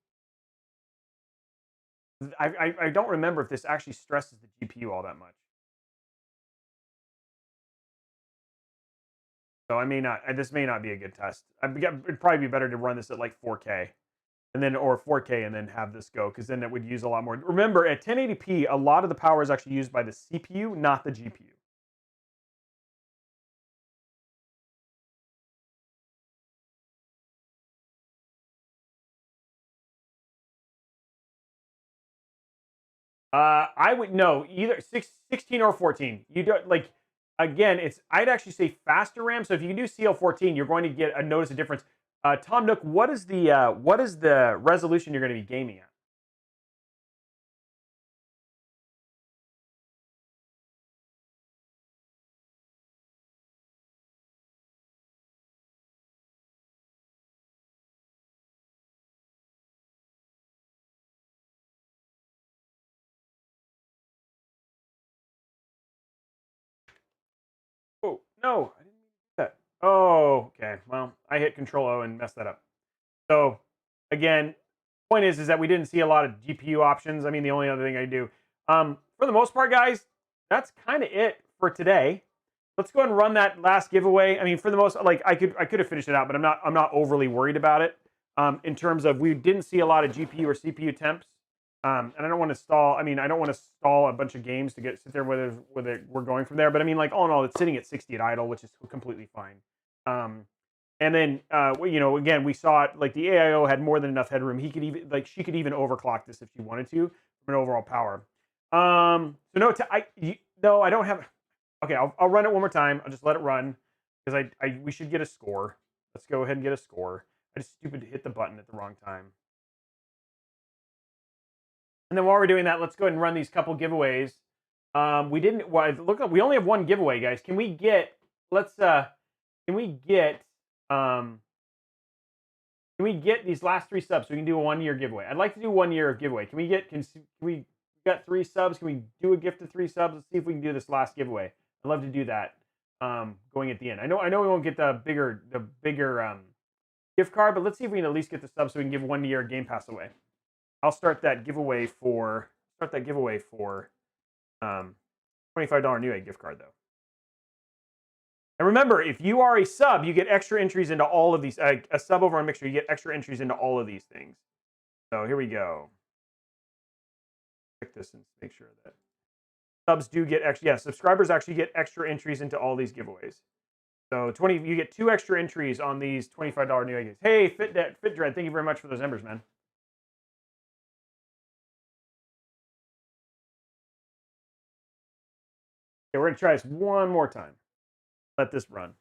Speaker 1: I don't remember if this actually stresses the GPU all that much. So I may not. This may not be a good test. It'd probably be better to run this at like 4K, or 4K, and then have this go, because then it would use a lot more. Remember, at 1080p, a lot of the power is actually used by the CPU, not the GPU. I would no either 16 or 14. You don't like again. I'd actually say faster RAM. So if you can do CL14, you're going to get a notice a difference. Tom Nook, what is the resolution you're going to be gaming at? Oh no, I didn't mean to do that. Oh, okay. Well, I hit Control O and messed that up. So again, point is that we didn't see a lot of GPU options. I mean, the only other thing I do, for the most part, guys, that's kind of it for today. Let's go ahead and run that last giveaway. I mean, for the most, like I could have finished it out, but I'm not overly worried about it. In terms of we didn't see a lot of GPU or CPU temps, and I don't want to stall. I mean, I don't want to stall a bunch of games to sit there whether we're going from there. But I mean, like all in all, it's sitting at 60 at idle, which is completely fine. And then, you know, again, we saw it like the AIO had more than enough headroom. He could even she could even overclock this if she wanted to from an overall power. So no, no, I don't have. Okay, I'll run it one more time. I'll just let it run because we should get a score. Let's go ahead and get a score. I just stupid hit the button at the wrong time. And then while we're doing that, let's go ahead and run these couple giveaways. We didn't. Well, look, we only have one giveaway, guys. Can we get? Can we get? Can we get these last 3 subs so we can do a 1-year giveaway? I'd like to do 1 year of giveaway. Can we got 3 subs? Can we do a gift of 3 subs? Let's see if we can do this last giveaway. I'd love to do that. Going at the end. I know we won't get the bigger gift card, but let's see if we can at least get the subs so we can give 1 year Game Pass away. I'll start that giveaway for $25 Newegg gift card though. And remember, if you are a sub, you get extra entries into all of these. A sub over on Mixer, you get extra entries into all of these things. So here we go. Check this and make sure that subs do get extra. Yeah, subscribers actually get extra entries into all these giveaways. So you get 2 extra entries on these $25 Newegg. Hey, FitDread, thank you very much for those embers, man. Okay, we're gonna try this one more time. Let this run.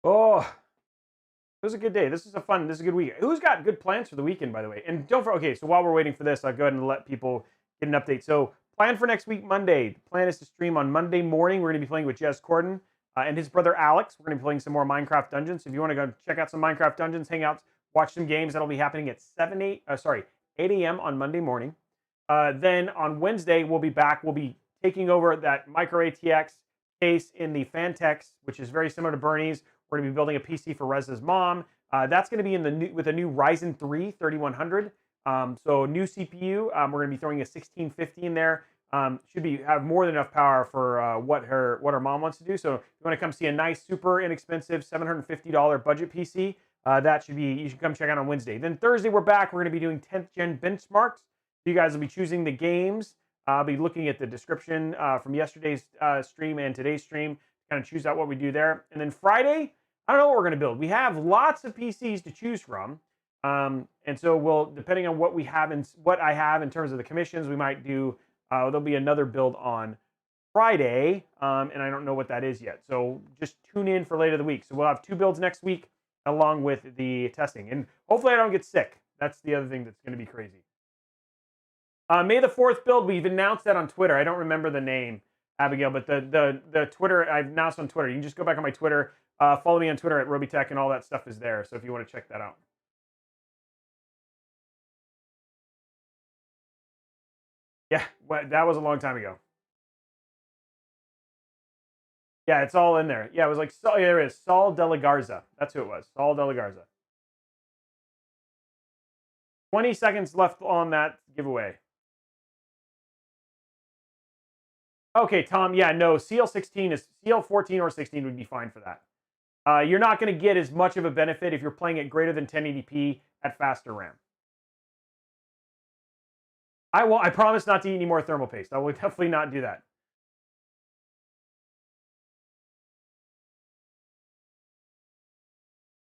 Speaker 1: Oh, it was a good day. This is a good week. Who's got good plans for the weekend, by the way? And don't forget, okay, so while we're waiting for this, I'll go ahead and let people get an update. So plan for next week, Monday. The plan is to stream on Monday morning. We're going to be playing with Jez Corden and his brother Alex. We're going to be playing some more Minecraft Dungeons. So if you want to go check out some Minecraft Dungeons, hang out, watch some games, that'll be happening at 8 a.m. on Monday morning. Then on Wednesday, we'll be back. We'll be taking over that micro ATX case in the Fantex, which is very similar to Bernie's. We're going to be building a PC for Rez's mom. That's going to be with a new Ryzen 3100. So new CPU. We're going to be throwing a 1650 in there. Should have more than enough power for what her mom wants to do. So if you want to come see a nice, super inexpensive $750 budget PC, you should come check out on Wednesday. Then Thursday we're back. We're going to be doing 10th gen benchmarks. You guys will be choosing the games. I'll be looking at the description from yesterday's stream and today's stream. Kind of choose out what we do there. And then Friday, I don't know what we're going to build. We have lots of PCs to choose from. And so depending on what I have in terms of the commissions, we might do, there'll be another build on Friday. And I don't know what that is yet. So just tune in for later in the week. So we'll have 2 builds next week along with the testing. And hopefully I don't get sick. That's the other thing that's going to be crazy. May the 4th build, we've announced that on Twitter. I don't remember the name, Abigail, but the Twitter, I've announced on Twitter. You can just go back on my Twitter. Follow me on Twitter at Robeytech, and all that stuff is there. So if you want to check that out. Yeah, that was a long time ago. Yeah, it's all in there. Yeah, it was like, there it is. Saul De La Garza. That's who it was. Saul De La Garza. 20 seconds left on that giveaway. Okay, Tom. Yeah, no, CL14 or 16 would be fine for that. You're not going to get as much of a benefit if you're playing at greater than 1080p at faster RAM. I promise not to eat any more thermal paste. I will definitely not do that.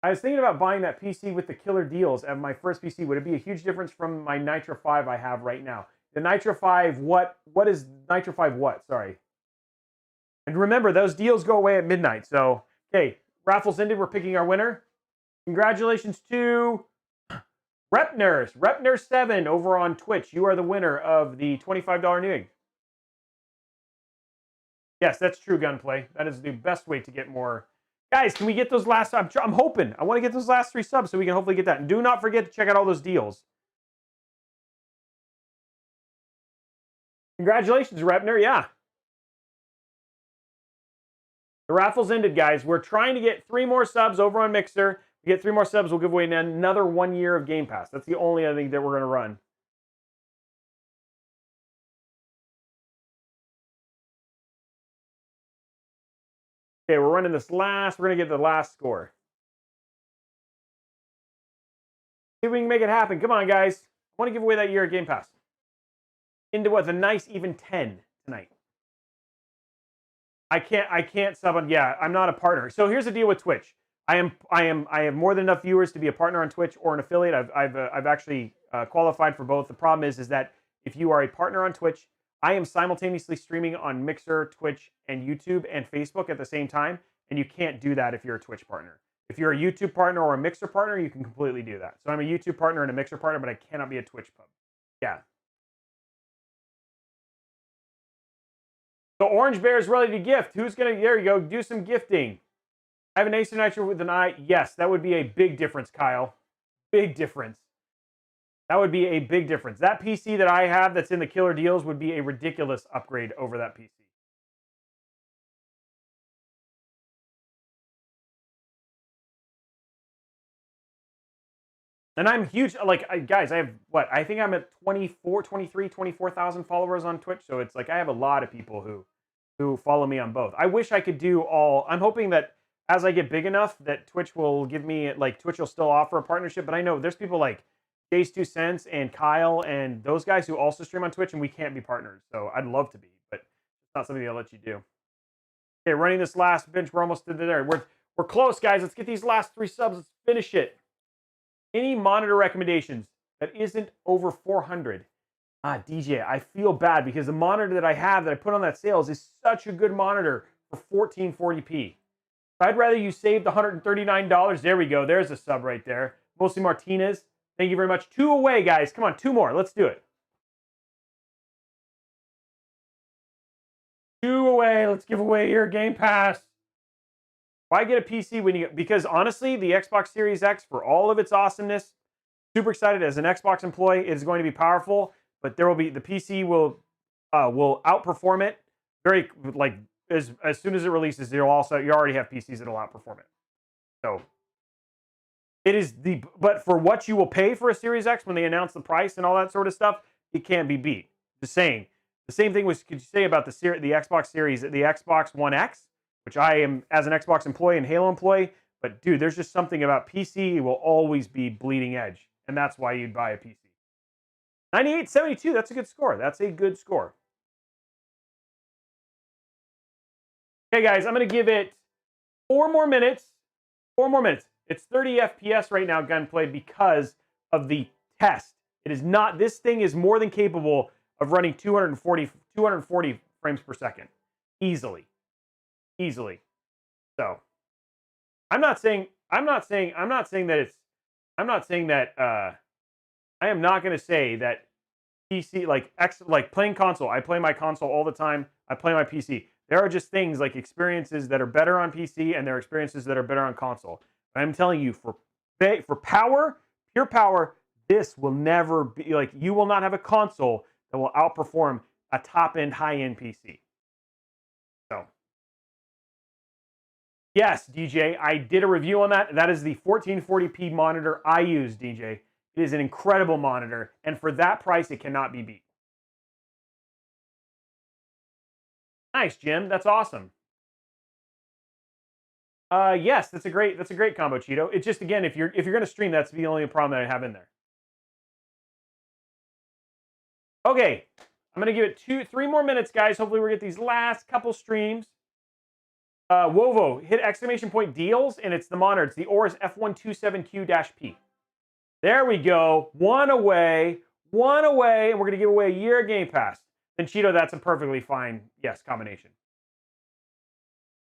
Speaker 1: I was thinking about buying that PC with the killer deals of my first PC. Would it be a huge difference from my Nitro 5 I have right now? The Nitro 5, what is Nitro 5 what? Sorry. And remember, those deals go away at midnight. So, okay, raffles ended. We're picking our winner. Congratulations to Repner7 over on Twitch. You are the winner of the $25 Newegg. Yes, that's true, Gunplay. That is the best way to get more. Guys, can we get those last? I'm hoping. I want to get those last 3 subs so we can hopefully get that. And do not forget to check out all those deals. Congratulations, Repner. Yeah. The raffle's ended, guys. We're trying to get 3 more subs over on Mixer. We get 3 more subs, we'll give away another 1 year of Game Pass. That's the only other thing that we're going to run. Okay, we're running this last. We're going to get the last score. See if we can make it happen. Come on, guys. I want to give away that year of Game Pass. Into what? The nice even 10 tonight. I can't sub on. Yeah, I'm not a partner. So here's the deal with Twitch. I have more than enough viewers to be a partner on Twitch or an affiliate. I've actually qualified for both. The problem is that if you are a partner on Twitch, I am simultaneously streaming on Mixer, Twitch, and YouTube and Facebook at the same time, and you can't do that if you're a Twitch partner. If you're a YouTube partner or a Mixer partner, you can completely do that. So I'm a YouTube partner and a Mixer partner, but I cannot be a Twitch pub. Yeah. So Orange Bear is ready to gift. Who's gonna? There you go. Do some gifting. I have an Acer Nitro with an i. Yes, that would be a big difference, Kyle. Big difference. That would be a big difference. That PC that I have that's in the killer deals would be a ridiculous upgrade over that PC. And I'm huge. Like, guys, I have what? I think I'm at 24,000 followers on Twitch. So it's like I have a lot of people who follow me on both. I wish I could do all. I'm hoping that as I get big enough that Twitch will give me, like, Twitch will still offer a partnership. But I know there's people like Jay's 2 Cents and Kyle and those guys who also stream on Twitch, and we can't be partners. So I'd love to be, but it's not something I'll let you do. Okay, running this last bench. We're almost to there. We're close, guys. Let's get these last 3 subs. Let's finish it. Any monitor recommendations that isn't over 400? DJ, I feel bad because the monitor that I have that I put on that sales is such a good monitor for 1440p. I'd rather you save the $139. There we go. There's a sub right there. Mostly Martinez. Thank you very much. 2 away, guys. Come on, 2 more. Let's do it. 2 away. Let's give away your Game Pass. Why get a PC when you... Because honestly, the Xbox Series X, for all of its awesomeness, super excited as an Xbox employee, it is going to be powerful, but there will be... The PC will outperform it very... Like, as soon as it releases, you already have PCs that'll outperform it. So... It is the... But for what you will pay for a Series X when they announce the price and all that sort of stuff, it can't be beat. Just saying. The same thing could you say about the Xbox Series, the Xbox One X, which I am as an Xbox employee and Halo employee. But dude, there's just something about PC will always be bleeding edge, and that's why you'd buy a PC. 98.72, that's a good score. That's a good score. Okay, guys, I'm going to give it 4 more minutes. 4 more minutes. It's 30 FPS right now, Gunplay, because of the test. It is not. This thing is more than capable of running 240 frames per second, easily. So, I am not going to say that PC, like playing console. I play my console all the time. I play my PC. There are just things like experiences that are better on PC, and there are experiences that are better on console. But I'm telling you, for power, pure power, this will never be like, you will not have a console that will outperform a top-end, high-end PC. So, yes, DJ, I did a review on that. That is the 1440p monitor I use, DJ. It is an incredible monitor, and for that price, it cannot be beat. Nice, Jim. That's awesome. Yes, that's a great combo, Cheeto. It's just, again, if you're gonna stream, that's the only problem that I have in there. Okay, I'm gonna give it 3 more minutes, guys. Hopefully we get these last couple streams. Wovo, hit exclamation point deals, and it's the monitor. It's the Oris F127Q-P. There we go. One away, and we're going to give away a year of Game Pass. Then Cheeto, that's a perfectly fine, yes, combination.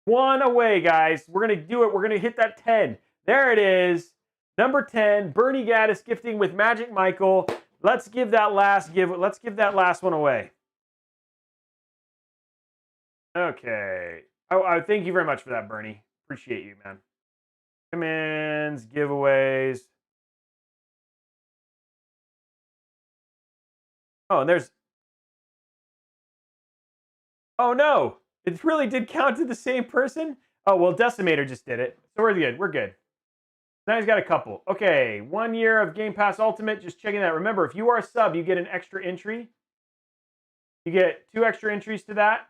Speaker 1: One away, guys. We're going to do it. We're going to hit that 10. There it is. Number 10, Bernie Gaddis gifting with Magic Michael. Let's give that last one away. Okay. Oh, thank you very much for that, Bernie. Appreciate you, man. Commands, giveaways. Oh, and there's... Oh, no. It really did count to the same person? Oh, well, Decimator just did it. So we're good. We're good. Now he's got a couple. Okay, 1 year of Game Pass Ultimate. Just checking that. Remember, if you are a sub, you get an extra entry. You get 2 extra entries to that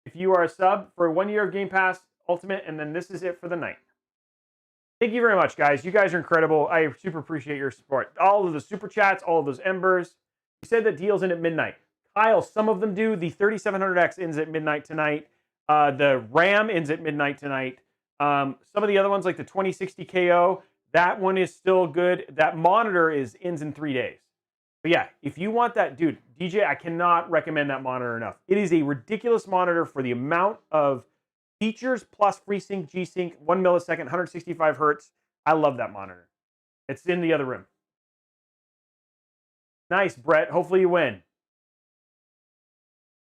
Speaker 1: if you are a sub for 1 year of Game Pass Ultimate, and then this is it for the night. Thank you very much, guys. You guys are incredible. I super appreciate your support. All of the super chats, all of those embers. You said that deals in at midnight. Kyle, some of them do. The 3700X ends at midnight tonight. The RAM ends at midnight tonight. Some of the other ones, like the 2060 KO, that one is still good. That monitor ends in 3 days. But yeah, if you want that, dude, DJ, I cannot recommend that monitor enough. It is a ridiculous monitor for the amount of features plus FreeSync, G-Sync, 1 millisecond, 165 hertz. I love that monitor. It's in the other room. Nice, Brett. Hopefully you win.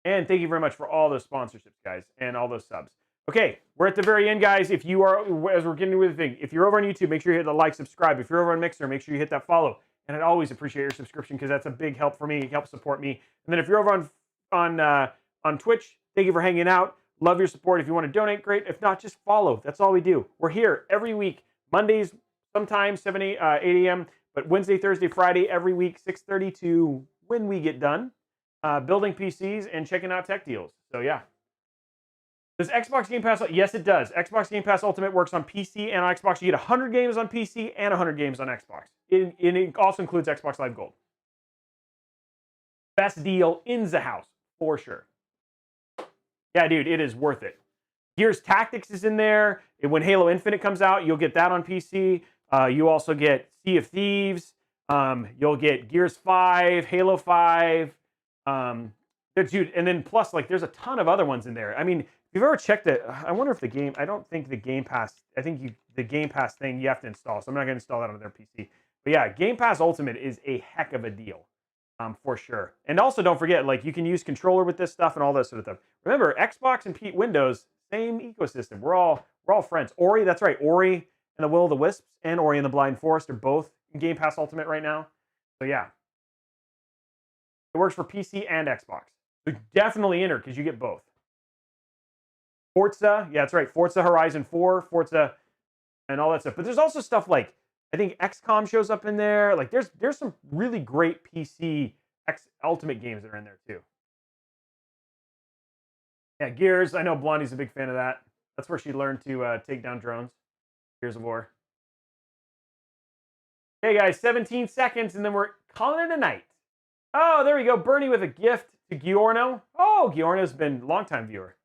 Speaker 1: And thank you very much for all those sponsorships, guys, and all those subs. Okay, we're at the very end, guys. If you are, as we're getting with the thing, if you're over on YouTube, make sure you hit the like, subscribe. If you're over on Mixer, make sure you hit that follow. And I'd always appreciate your subscription because that's a big help for me. It helps support me. And then if you're over on Twitch, thank you for hanging out. Love your support. If you want to donate, great. If not, just follow. That's all we do. We're here every week. Mondays, sometimes 8 a.m., but Wednesday, Thursday, Friday, every week, 6:30 to when we get done, building PCs and checking out tech deals. So yeah. Does Xbox Game Pass? Yes, it does. Xbox Game Pass Ultimate works on PC and on Xbox. You get 100 games on PC and 100 games on Xbox. It also includes Xbox Live Gold. Best deal in the house, for sure. Yeah, dude, it is worth it. Gears Tactics is in there. When Halo Infinite comes out, you'll get that on PC. You also get Sea of Thieves. You'll get Gears 5, Halo 5. Dude, and then plus, like, there's a ton of other ones in there. I mean, if you've ever checked it, I wonder if the game, I don't think the Game Pass, I think the Game Pass thing you have to install, so I'm not going to install that on their PC. But yeah, Game Pass Ultimate is a heck of a deal, for sure. And also, don't forget, like, you can use controller with this stuff and all that sort of stuff. Remember, Xbox and Windows, same ecosystem. We're all friends. Ori, that's right, Ori and the Will of the Wisps and Ori and the Blind Forest are both in Game Pass Ultimate right now. So yeah, it works for PC and Xbox. So definitely enter because you get both. Forza, yeah, that's right. Forza Horizon 4, Forza, and all that stuff. But there's also stuff like, I think XCOM shows up in there. Like, there's some really great PC Ultimate games that are in there too. Yeah, Gears. I know Blondie's a big fan of that. That's where she learned to take down drones. Gears of War. Hey guys, 17 seconds, and then we're calling it a night. Oh, there we go. Bernie with a gift to Giorno. Oh, Giorno's been a longtime viewer.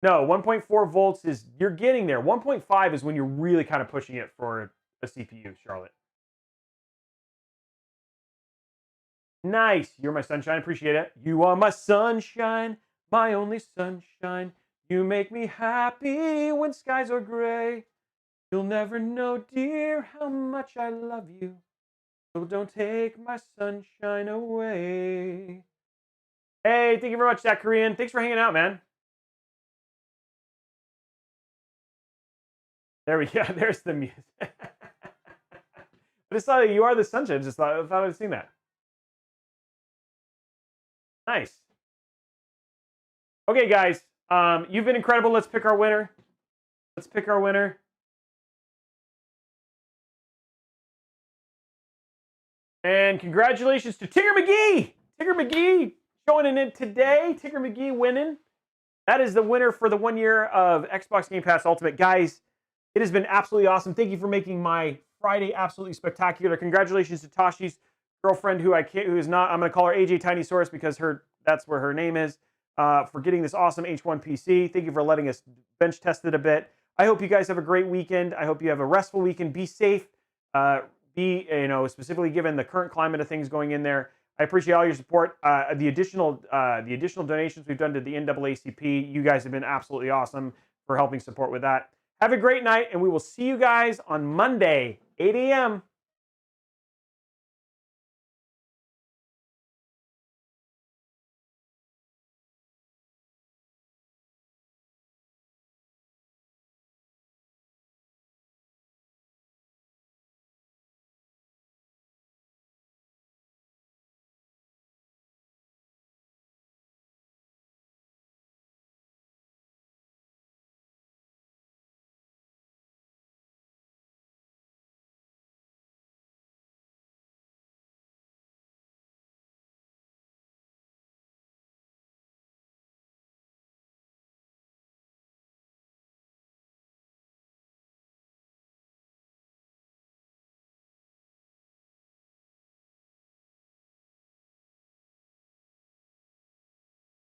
Speaker 1: No, 1.4 volts is, you're getting there. 1.5 is when you're really kind of pushing it for a CPU, Charlotte. Nice. You're my sunshine. Appreciate it. You are my sunshine, my only sunshine. You make me happy when skies are gray. You'll never know, dear, how much I love you. So don't take my sunshine away. Hey, thank you very much, Zach Korean. Thanks for hanging out, man. There we go. There's the music. I just saw that you are the sunshine. I thought I'd seen that. Nice. Okay, guys. You've been incredible. Let's pick our winner. Let's pick our winner. And congratulations to Tigger McGee. Tigger McGee joining in today. Tigger McGee winning. That is the winner for the 1 year of Xbox Game Pass Ultimate. Guys, It has been absolutely awesome. Thank you for making my Friday absolutely spectacular. Congratulations to Tashi's girlfriend, who is not, I'm going to call her AJ Tinysaurus because that's where her name is, for getting this awesome H1 PC. Thank you for letting us bench test it a bit. I hope you guys have a great weekend. I hope you have a restful weekend. Be safe. Specifically given the current climate of things going in there. I appreciate all your support. The additional donations we've done to the NAACP, you guys have been absolutely awesome for helping support with that. Have a great night, and we will see you guys on Monday, 8 a.m.